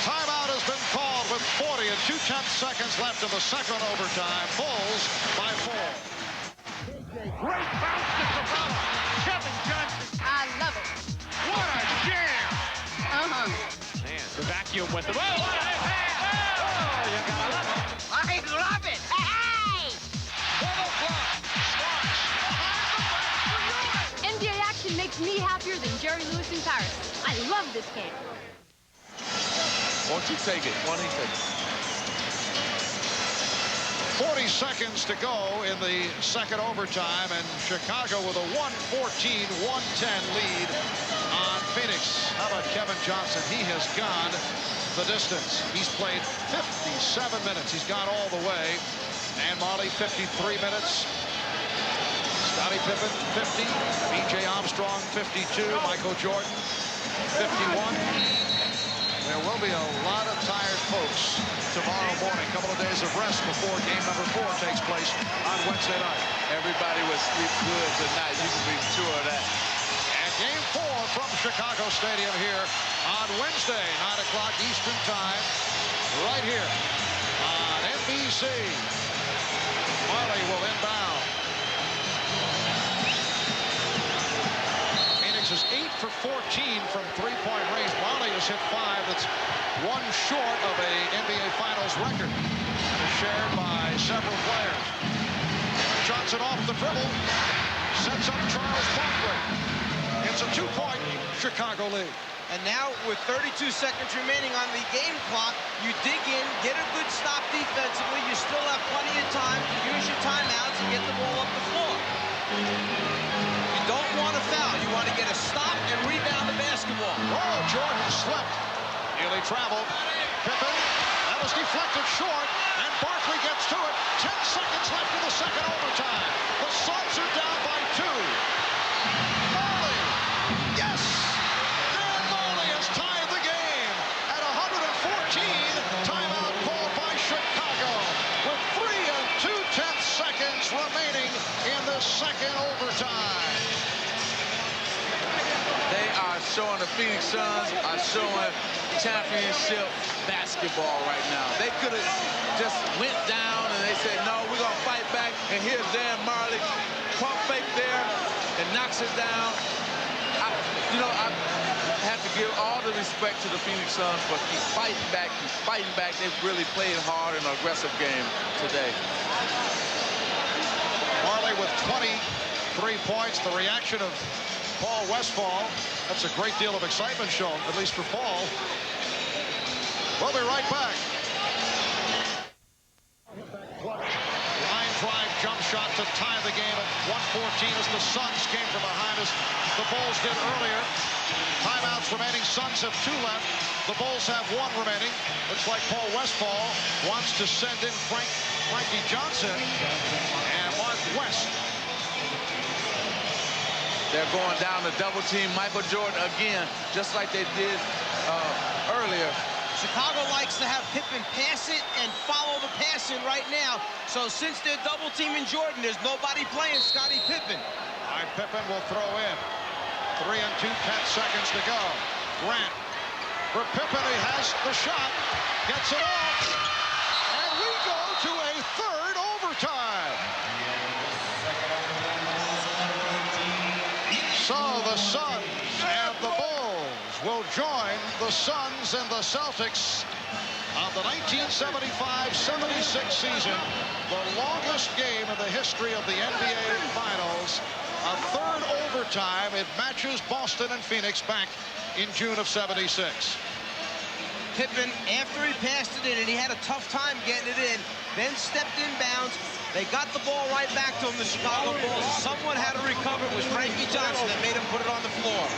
Timeout has been called with 40 and 2/10 seconds left in the second overtime. Bulls by 4. Great bounce to Fratello. Kevin Johnson. I love it. What a jam. Man, the vacuum with the... Oh, you gotta love it. I love it. Hey! NBA action makes me happier than Jerry Lewis in Paris. I love this game. Won't you take it? Won't he take it? 40 seconds to go in the second overtime, and Chicago with a 114-110 lead on Phoenix. How about Kevin Johnson? He has gone the distance. He's played 57 minutes. He's gone all the way. And Molly, 53 minutes. Scottie Pippen, 50. B.J. Armstrong, 52. Michael Jordan, 51. there will be a lot of tired folks tomorrow morning. A couple of days of rest before game number 4 takes place on Wednesday night. Everybody will sleep good tonight. You can be sure of that. And game 4 from Chicago Stadium here on Wednesday, 9 o'clock Eastern Time, right here on NBC. Marley will inbound. Phoenix is 8 for 14 from three-point range. Marley has hit 5. That's one short of a NBA Finals record. And is shared by several players. Johnson off the dribble. Sets up Charles Barkley. It's a 2-point Chicago lead. And now with 32 seconds remaining on the game clock, you dig in, get a good stop defensively. You still have plenty of time to use your timeouts and get the ball up the floor. You don't want to foul. You want to get a stop and rebound the basketball. Oh, Jordan slipped. Nearly traveled. Pippen. That was deflected short. And Barkley gets to it. 10 seconds left in the second overtime. The Suns are down by 2. Marley. Yes. Dan Marley has tied the game at 114. Timeout called by Chicago with 3 2/10 seconds remaining in the second overtime. They are showing, the Phoenix Suns are showing championship basketball right now. They could have just went down and they said, no, we're going to fight back. And here's Dan Marley, pump fake there and knocks it down. I have to give all the respect to the Phoenix Suns for keep fighting back, They've really played hard and aggressive game today. Marley with 23 points. The reaction of Paul Westphal. That's a great deal of excitement shown, at least for Paul. We'll be right back. Line drive jump shot to tie the game at 1:14 as the Suns came from behind us. The Bulls did earlier. Timeouts remaining. Suns have 2 left. The Bulls have 1 remaining. Looks like Paul Westphal wants to send in Frankie Johnson and Mark West. They're going down to double team Michael Jordan again, just like they did earlier. Chicago likes to have Pippen pass it and follow the passing right now. So since they're double teaming Jordan, there's nobody playing Scottie Pippen. All right, Pippen will throw in. 3 2/10 seconds to go. Grant for Pippen. He has the shot. Gets it off. And we go to a 3rd overtime. So the Suns and the Bulls will join the Suns and the Celtics of the 1975-76 season. The longest game in the history of the NBA Finals. A 3rd overtime. It matches Boston and Phoenix back in June of '76. Pippen, after he passed it in, and he had a tough time getting it in, then stepped inbounds. They got the ball right back to him, the Chicago Bulls. Someone had to recover. It was Frankie Johnson that made him put it on the floor.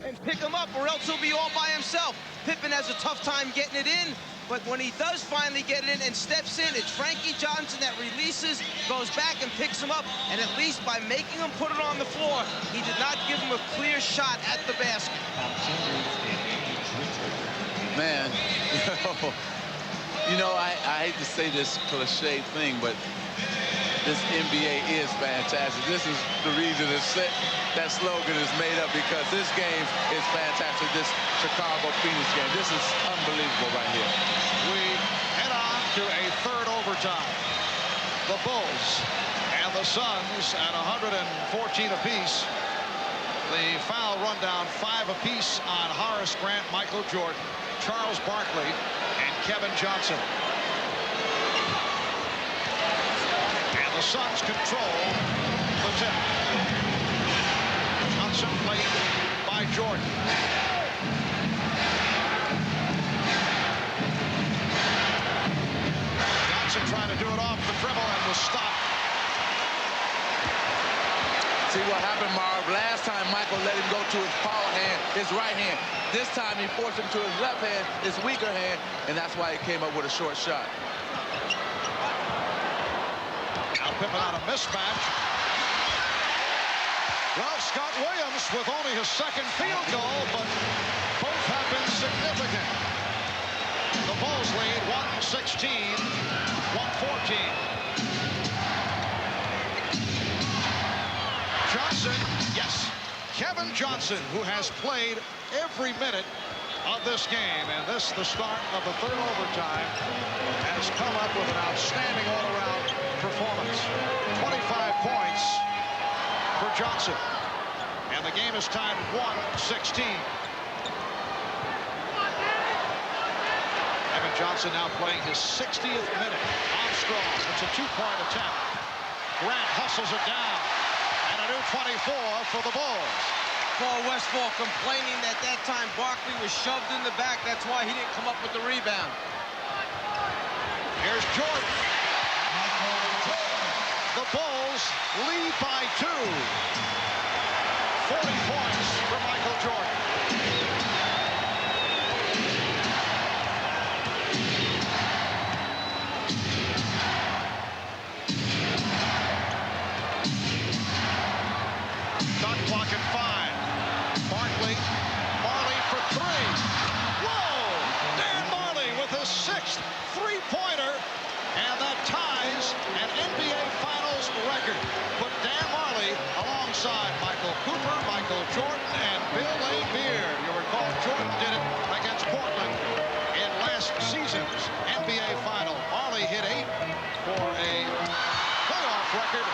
And pick him up, or else he'll be all by himself. Pippen has a tough time getting it in, but when he does finally get it in and steps in, it's Frankie Johnson that releases, goes back and picks him up, and at least by making him put it on the floor, he did not give him a clear shot at the basket. Man, I hate to say this cliche thing, but this NBA is fantastic. This is the reason that slogan is made up, because this game is fantastic. This Chicago-Phoenix game. This is unbelievable right here. We head on to a 3rd overtime. The Bulls and the Suns at 114 apiece. The foul rundown, 5 apiece on Horace Grant, Michael Jordan, Charles Barkley, and Kevin Johnson. And the Suns control the tip. Johnson played by Jordan. Johnson trying to do it off the dribble and was stopped. See what happened, Marv? Last time Michael let him go to his power hand, his right hand. This time he forced him to his left hand, his weaker hand, and that's why he came up with a short shot. Now Pippen on a mismatch. Well, Scott Williams with only his second field goal, but both have been significant. The Bulls lead 116, 114. Johnson, yes, Kevin Johnson, who has played every minute of this game, and this, the start of the third overtime, has come up with an outstanding all-around performance. 25 points for Johnson, and the game is tied 1-16. Kevin Johnson now playing his 60th minute. Armstrong, it's a two-point attempt. Grant hustles it down, and a new 24 for the Bulls. Paul Westphal complaining that time Barkley was shoved in the back. That's why he didn't come up with the rebound. Here's Jordan. The Bulls lead by 2. 40 points for Michael Jordan. Shot clock at 5. Barkley, Marley for 3. Whoa! Dan Marley with his 6th three-pointer, and that ties an NBA Finals record. Put Dan Marley alongside Michael Cooper, Michael Jordan, and Bill Laimbeer. You recall Jordan did it against Portland in last season's NBA Final. Marley hit 8 for a playoff record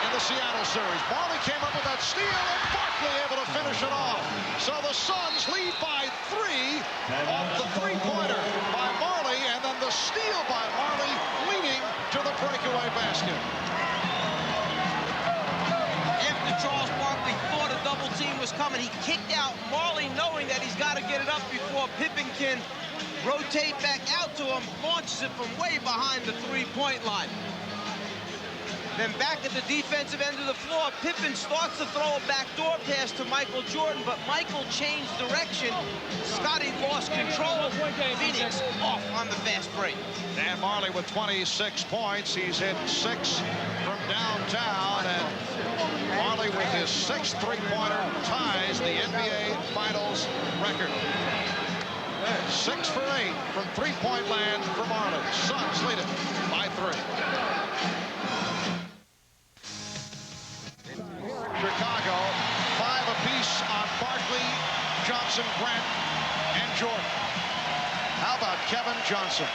in the Seattle series. Marley came up with that steal, and Barkley able to finish it off. So the Suns lead by 3 off the three-pointer by Marley, and then the steal by Marley leading to the breakaway basket. After Charles Barkley thought a double team was coming, he kicked out Marley, knowing that he's got to get it up before Pippen can rotate back out to him, launches it from way behind the three-point line. Then back at the defensive end of the floor, Pippen starts to throw a backdoor pass to Michael Jordan, but Michael changed direction. Scotty lost control. Phoenix off on the fast break. Dan Marley with 26 points. He's hit 6 from downtown, and Marley with his 6th three-pointer ties the NBA Finals record. 6 for 8 from three-point land for Marley. Suns lead it by 3. Chicago, 5 apiece on Barkley, Johnson, Grant, and Jordan. How about Kevin Johnson?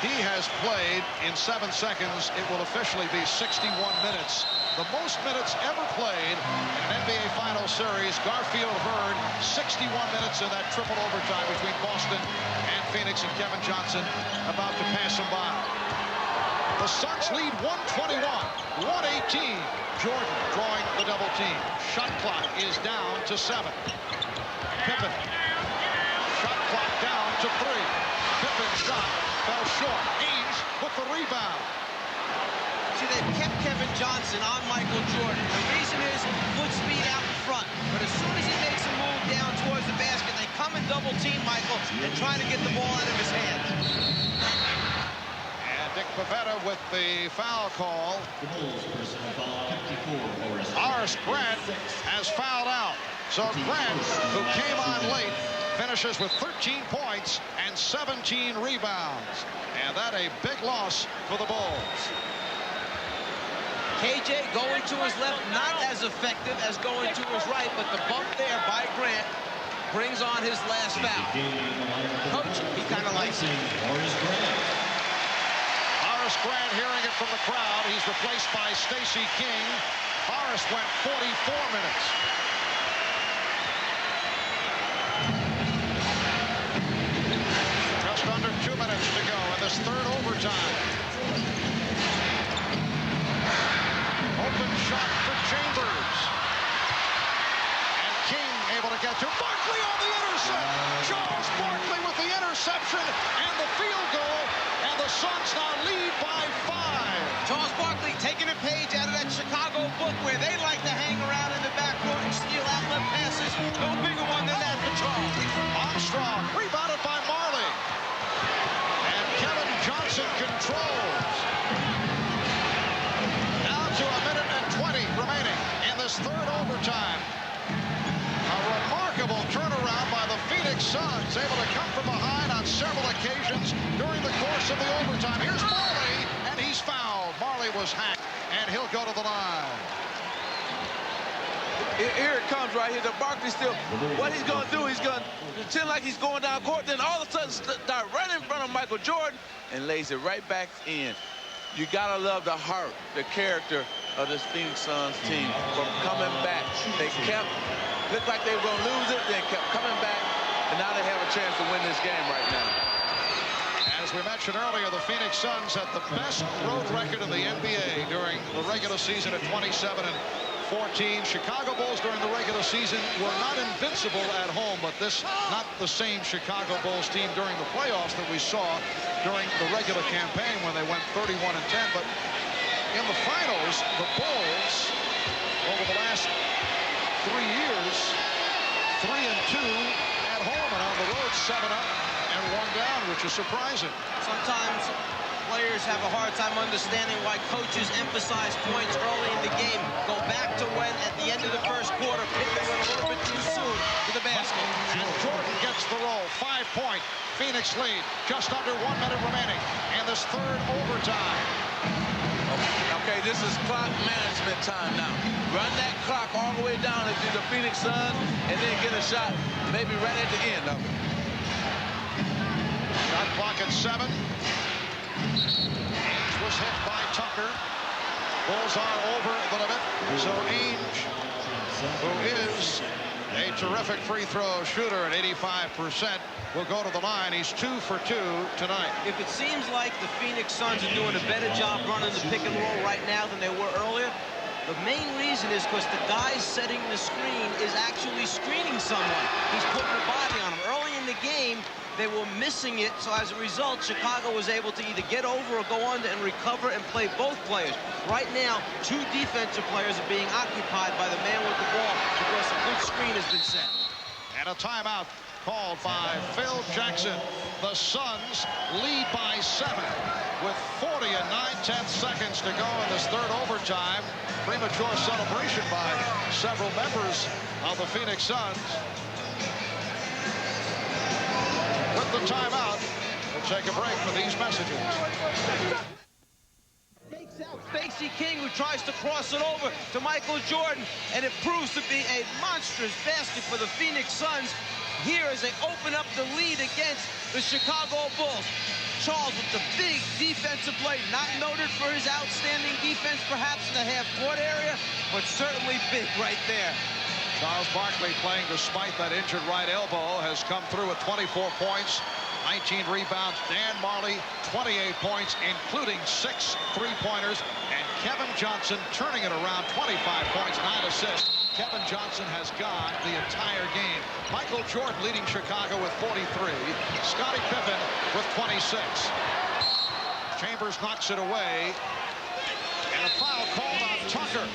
He has played in 7 seconds. It will officially be 61 minutes. The most minutes ever played in an NBA Finals series. Garfield Hurd, 61 minutes in that triple overtime between Boston and Phoenix, and Kevin Johnson about to pass him by. The Suns lead 121, 118. Jordan drawing the double team. Shot clock is down to 7. Pippen. Shot clock down to 3. Pippen's shot fell short. Ames with the rebound. See, they've kept Kevin Johnson on Michael Jordan. The reason is foot speed out in front. But as soon as he makes a move down towards the basket, they come and double team Michael and try to get the ball out of his hands. Dick Pavetta with the foul call. Horace Grant has fouled out. So Grant, who came on late, finishes with 13 points and 17 rebounds. And that a big loss for the Bulls. KJ going to his left, not as effective as going to his right, but the bump there by Grant brings on his last foul. Coach, he kind of likes it. Horace Grant hearing it from the crowd. He's replaced by Stacey King. Horace went 44 minutes. Just under 2 minutes to go in this third overtime. Open shot for Chambers. And King able to get to Barkley on the intercept. Charles Barkley with the interception and the field goal. And the Suns now lead by 5. Charles Barkley taking a page out of that Chicago book where they like to hang around in the backcourt and steal outlet passes. No bigger one than that for Charles. Armstrong rebounded by Marley. And Kevin Johnson controls. Now to 1 minute and 20 remaining in this this third overtime. A remarkable turnaround by the Phoenix Suns, able to come from behind on several occasions during the course of the overtime. Here's Marley, and he's fouled. Marley was hacked, and he'll go to the line. Here it comes right here. The Barkley still, what he's going to do, he's going to pretend like he's going down court, then all of a sudden dive right in front of Michael Jordan and lays it right back in. You got to love the heart, the character of this Phoenix Suns team from coming back. They kept, looked like they were going to lose it, then kept coming back, and now they have a chance to win this game right now. As we mentioned earlier, the Phoenix Suns had the best road record in the NBA during the regular season at 27-14. Chicago Bulls during the regular season were not invincible at home, but this not the same Chicago Bulls team during the playoffs that we saw during the regular campaign when they went 31-10. But in the finals, the Bulls over the last 3 years, 3-2 at home, and on the road 7-up and 1 down, which is surprising. Sometimes players have a hard time understanding why coaches emphasize points early in the game. Go back to when, at the end of the first quarter, Pippen went a little bit too soon to the basket. And Jordan gets the roll. 5-point Phoenix lead. Just under 1 minute remaining in this third overtime. Okay, this is clock management time now. Run that clock all the way down into the Phoenix Suns and then get a shot maybe right at the end of it. Shot clock at 7. Ainge was hit by Tucker. Bulls are over the limit. So Ainge, who is a terrific free throw shooter at 85%, will go to the line. He's 2 for 2 tonight. If it seems like the Phoenix Suns are doing a better job running the pick and roll right now than they were earlier, the main reason is because the guy setting the screen is actually screening someone. He's putting a body on him. Early in the game, they were missing it, so as a result, Chicago was able to either get over or go under and recover and play both players. Right now, 2 defensive players are being occupied by the man with the ball because a good screen has been set. And a timeout called by Phil Jackson. The Suns lead by 7 with 40 and 9/10 seconds to go in this third overtime. Premature celebration by several members of the Phoenix Suns. With the timeout, we'll take a break for these messages. Takes out Stacey King, who tries to cross it over to Michael Jordan, and it proves to be a monstrous basket for the Phoenix Suns here as they open up the lead against the Chicago Bulls. Charles with the big defensive play, not noted for his outstanding defense perhaps in the half-court area, but certainly big right there. Charles Barkley, playing despite that injured right elbow, has come through with 24 points, 19 rebounds. Dan Marley, 28 points, including 6 three-pointers. And Kevin Johnson turning it around, 25 points, 9 assists. Kevin Johnson has gone the entire game. Michael Jordan leading Chicago with 43. Scottie Pippen with 26. Chambers knocks it away. And a foul called on Tucker.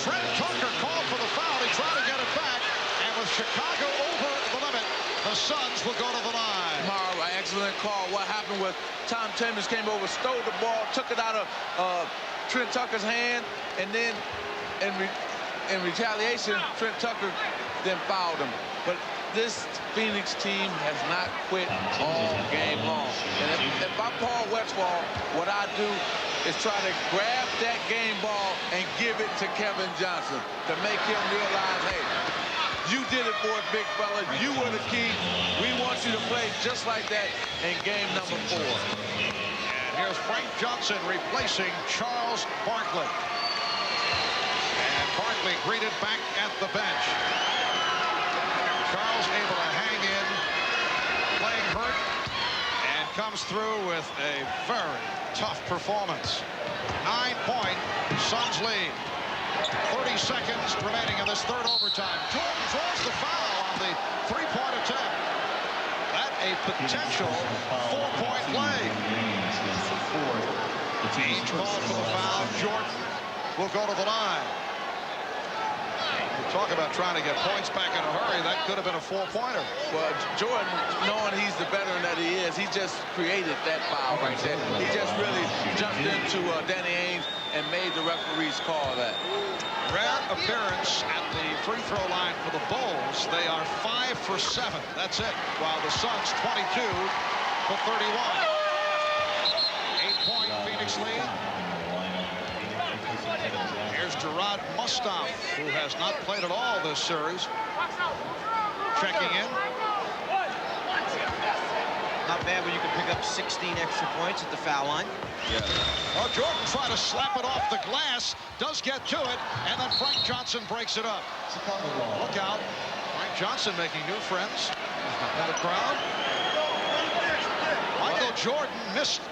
Fred Tucker called for the foul. He tried to get it back. And with Chicago over the limit, the Suns will go to the line. Marv, an excellent call. What happened was Tom Chambers came over, stole the ball, took it out of Trent Tucker's hand, and then in retaliation, Trent Tucker then fouled him. But this Phoenix team has not quit all game long. And if I'm Paul Westphal, what I do is try to grab that game ball and give it to Kevin Johnson to make him realize, hey, you did it for us, big fella. You were the key. We want you to play just like that in game number 4. And here's Frank Johnson replacing Charles Barkley. And Barkley greeted back at the bench. Charles able to hang in, playing hurt, and comes through with a very tough performance. 9-point Suns lead. 30 seconds remaining in this third overtime. Jordan draws the foul on the three-point attempt. That a potential 4-point play. Ainge called for the foul. Jordan will go to the line. Talk about trying to get points back in a hurry. That could have been a 4-pointer. Well, Jordan, knowing he's the veteran that he is, he just created that foul right there. He just really jumped into Danny Ainge, and made the referees call that. Rare appearance at the free throw line for the Bulls. They are 5 for 7. That's it. While the Suns 22 for 31. 8-point Phoenix lead. Here's Gerard Mustaf, who has not played at all this series. Checking in. Not bad when you can pick up 16 extra points at the foul line. Yeah. Oh, Jordan trying to slap it off the glass. Does get to it. And then Frank Johnson breaks it up. Look out. Frank Johnson making new friends in the crowd. Michael Jordan missed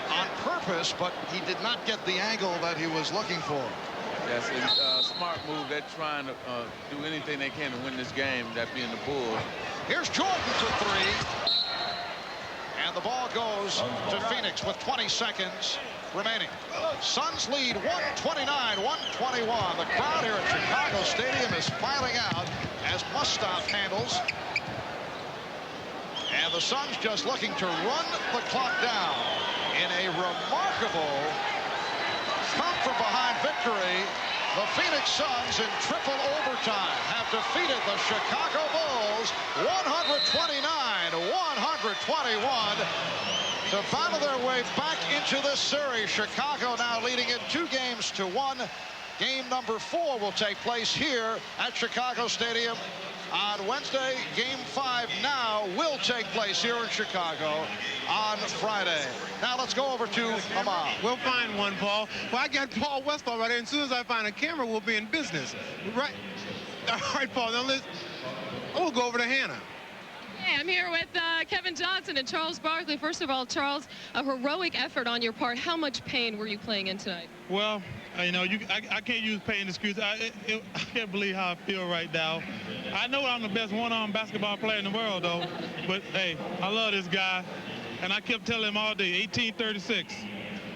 on purpose, but he did not get the angle that he was looking for. Yes, it's a smart move. They're trying to do anything they can to win this game, that being the Bulls. Here's Jordan to three. And the ball goes to Phoenix with 20 seconds remaining. Suns lead 129-121. The crowd here at Chicago Stadium is filing out as Mustaf handles. And the Suns just looking to run the clock down in a remarkable come-from-behind victory. The Phoenix Suns in triple overtime have defeated the Chicago Bulls 129-121 to battle their way back into this series. Chicago now leading it 2-1. Game number 4 will take place here at Chicago Stadium on Wednesday. Game 5 now will take place here in Chicago on Friday. Now let's go over to Ahmad. We'll find one, Paul. Well, I got Paul Westphal right here. And as soon as I find a camera, we'll be in business. Right. All right, Paul. Now we'll go over to Hannah. Hey, I'm here with Kevin Johnson and Charles Barkley. First of all, Charles, a heroic effort on your part. How much pain were you playing in tonight? Well, you know, I can't use pain excuse. I can't believe how I feel right now. I know I'm the best one-arm basketball player in the world, though. But, hey, I love this guy. And I kept telling him all day, 1836.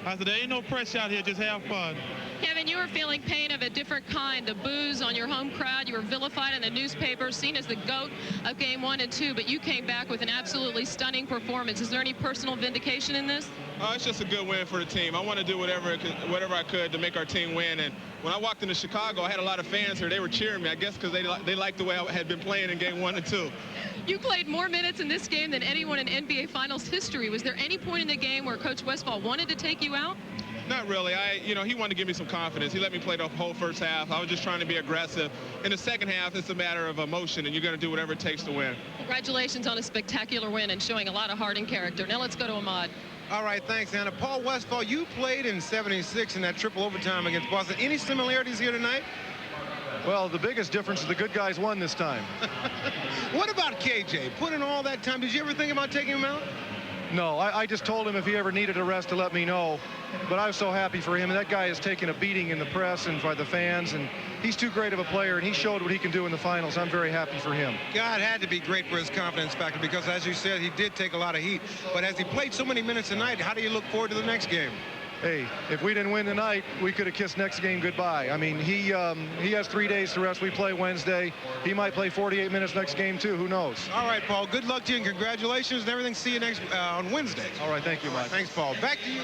I said, there ain't no pressure out here. Just have fun. Kevin, you were feeling pain of a different kind. The boos on your home crowd. You were vilified in the newspaper, seen as the GOAT of Game 1 and 2. But you came back with an absolutely stunning performance. Is there any personal vindication in this? It's just a good win for the team. I want to do whatever I could to make our team win. And when I walked into Chicago, I had a lot of fans here. They were cheering me, I guess, because they liked the way I had been playing in Game 1 and 2. You played more minutes in this game than anyone in NBA Finals history. Was there any point in the game where Coach Westphal wanted to take you out? Not really. He wanted to give me some confidence. He let me play the whole first half. I was just trying to be aggressive. In the second half, it's a matter of emotion, and you're going to do whatever it takes to win. Congratulations on a spectacular win and showing a lot of heart and character. Now let's go to Ahmad. All right, thanks, Hannah. Paul Westphal, you played in '76 in that triple overtime against Boston. Any similarities here tonight? Well, the biggest difference is the good guys won this time. What about KJ? Put in all that time. Did you ever think about taking him out? No, I just told him if he ever needed a rest to let me know. But I was so happy for him. And that guy has taken a beating in the press and by the fans. And he's too great of a player, and he showed what he can do in the finals. I'm very happy for him. God had to be great for his confidence factor because, as you said, he did take a lot of heat. But as he played so many minutes tonight, how do you look forward to the next game? Hey, if we didn't win tonight, we could have kissed next game goodbye. I mean, he has 3 days to rest. We play Wednesday. He might play 48 minutes next game, too. Who knows? All right, Paul. Good luck to you and congratulations and everything. See you next on Wednesday. All right, thank you, Mike. Thanks, Paul. Back to you.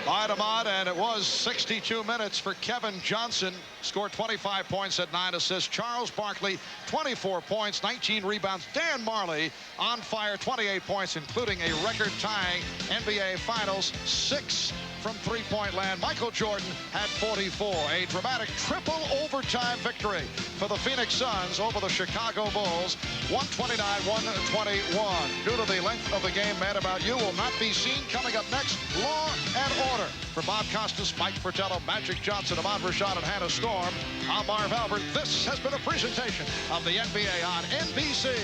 All right, Ahmad, and it was 62 minutes for Kevin Johnson. Scored 25 points at 9 assists. Charles Barkley, 24 points, 19 rebounds. Dan Marley on fire, 28 points, including a record-tying NBA Finals 6 from three-point land. Michael Jordan had 44. A dramatic triple overtime victory for the Phoenix Suns over the Chicago Bulls, 129-121. Due to the length of the game, Mad About You will not be seen. Coming up next, Law and Order. For Bob Costas, Mike Fratello, Magic Johnson, Ahmad, Rashad, and Hannah Storm, I'm Marv Albert. This has been a presentation of the NBA on NBC.